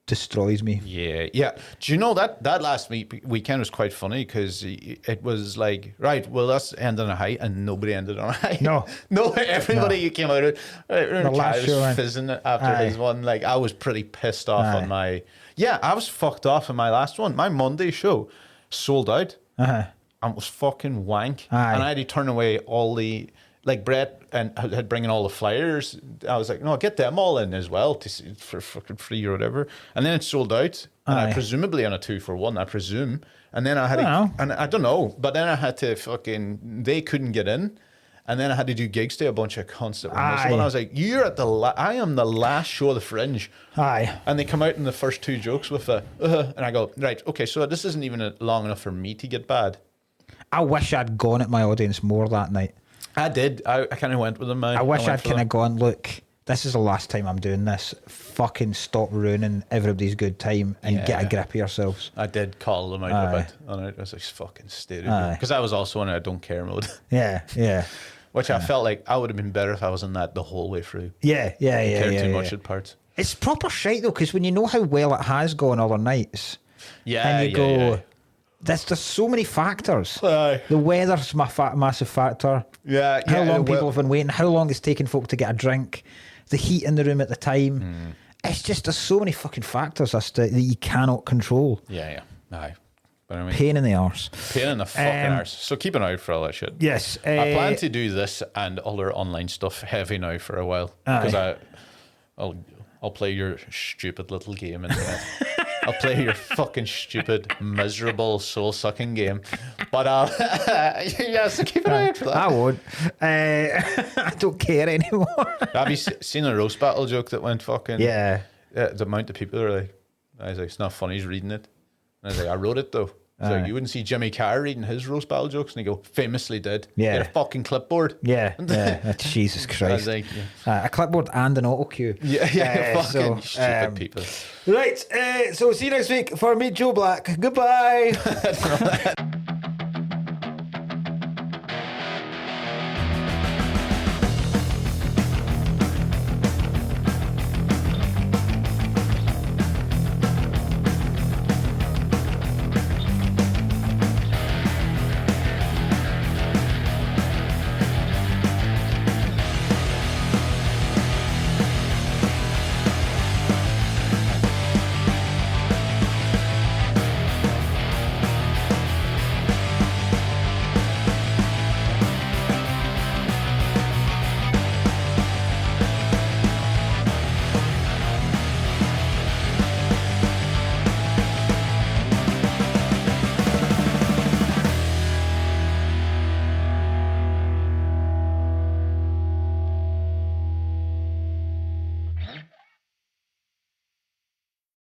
[SPEAKER 1] destroys me.
[SPEAKER 2] Yeah. Do you know that last weekend was quite funny because it was like, right, well, let's end on a high, and nobody ended on a high.
[SPEAKER 1] No.
[SPEAKER 2] Everybody came out of the
[SPEAKER 1] last show
[SPEAKER 2] was fizzing after his one. Like, I was pretty pissed off on my. Yeah, I was fucked off on my last one. My Monday show sold out and it was fucking wank. And I had to turn away all the. Like Brett and had bringing all the flyers. I was like, no, get them all in as well to see for fucking free or whatever. And then it sold out, and I presumably on a 2-for-1, I presume. And then I had and I don't know, but then I had to they couldn't get in, and then I had to do gigs to a bunch of cunts that were missing. And I was like, you're at I am the last show of the Fringe. And they come out in the first 2 jokes with and I go, right, okay, so this isn't even long enough for me to get bad.
[SPEAKER 1] I wish I'd gone at my audience more that night.
[SPEAKER 2] I did. I kind of went with them.
[SPEAKER 1] I wish I'd kind of gone, look, this is the last time I'm doing this. Fucking stop ruining everybody's good time and get a grip of yourselves.
[SPEAKER 2] I did call them out a bit on it. I was like, fucking stupid. Because I was also in a don't care mode.
[SPEAKER 1] Yeah.
[SPEAKER 2] Which I felt like I would have been better if I was in that the whole way through.
[SPEAKER 1] Yeah.
[SPEAKER 2] Cared too much at parts.
[SPEAKER 1] It's proper shite though, because when you know how well it has gone other nights, and you go, there's so many factors. The weather's massive factor. How long people have been waiting, how long it's taken folk to get a drink, the heat in the room at the time. It's just, there's so many fucking factors that you cannot control.
[SPEAKER 2] Aye. But I mean,
[SPEAKER 1] pain in the arse.
[SPEAKER 2] Pain in the fucking arse. So keep an eye out for all that shit.
[SPEAKER 1] Yes.
[SPEAKER 2] I plan to do this and other online stuff heavy now for a while. Because I'll play your stupid little game in the I'll play your fucking stupid, miserable, soul-sucking game. But so keep an eye out for that.
[SPEAKER 1] I won't. I don't care anymore.
[SPEAKER 2] Have you seen a roast battle joke that went fucking...
[SPEAKER 1] Yeah.
[SPEAKER 2] The amount of people are like... I was like, it's not funny, he's reading it. And I was like, I wrote it though. So you wouldn't see Jimmy Carr reading his roast battle jokes, and he go, famously did.
[SPEAKER 1] Yeah.
[SPEAKER 2] He had a fucking clipboard.
[SPEAKER 1] Yeah. Jesus Christ.
[SPEAKER 2] I was like,
[SPEAKER 1] a clipboard and an auto cue.
[SPEAKER 2] Yeah, fucking stupid people.
[SPEAKER 1] Right, so see you next week for Meet Joe Black. Goodbye.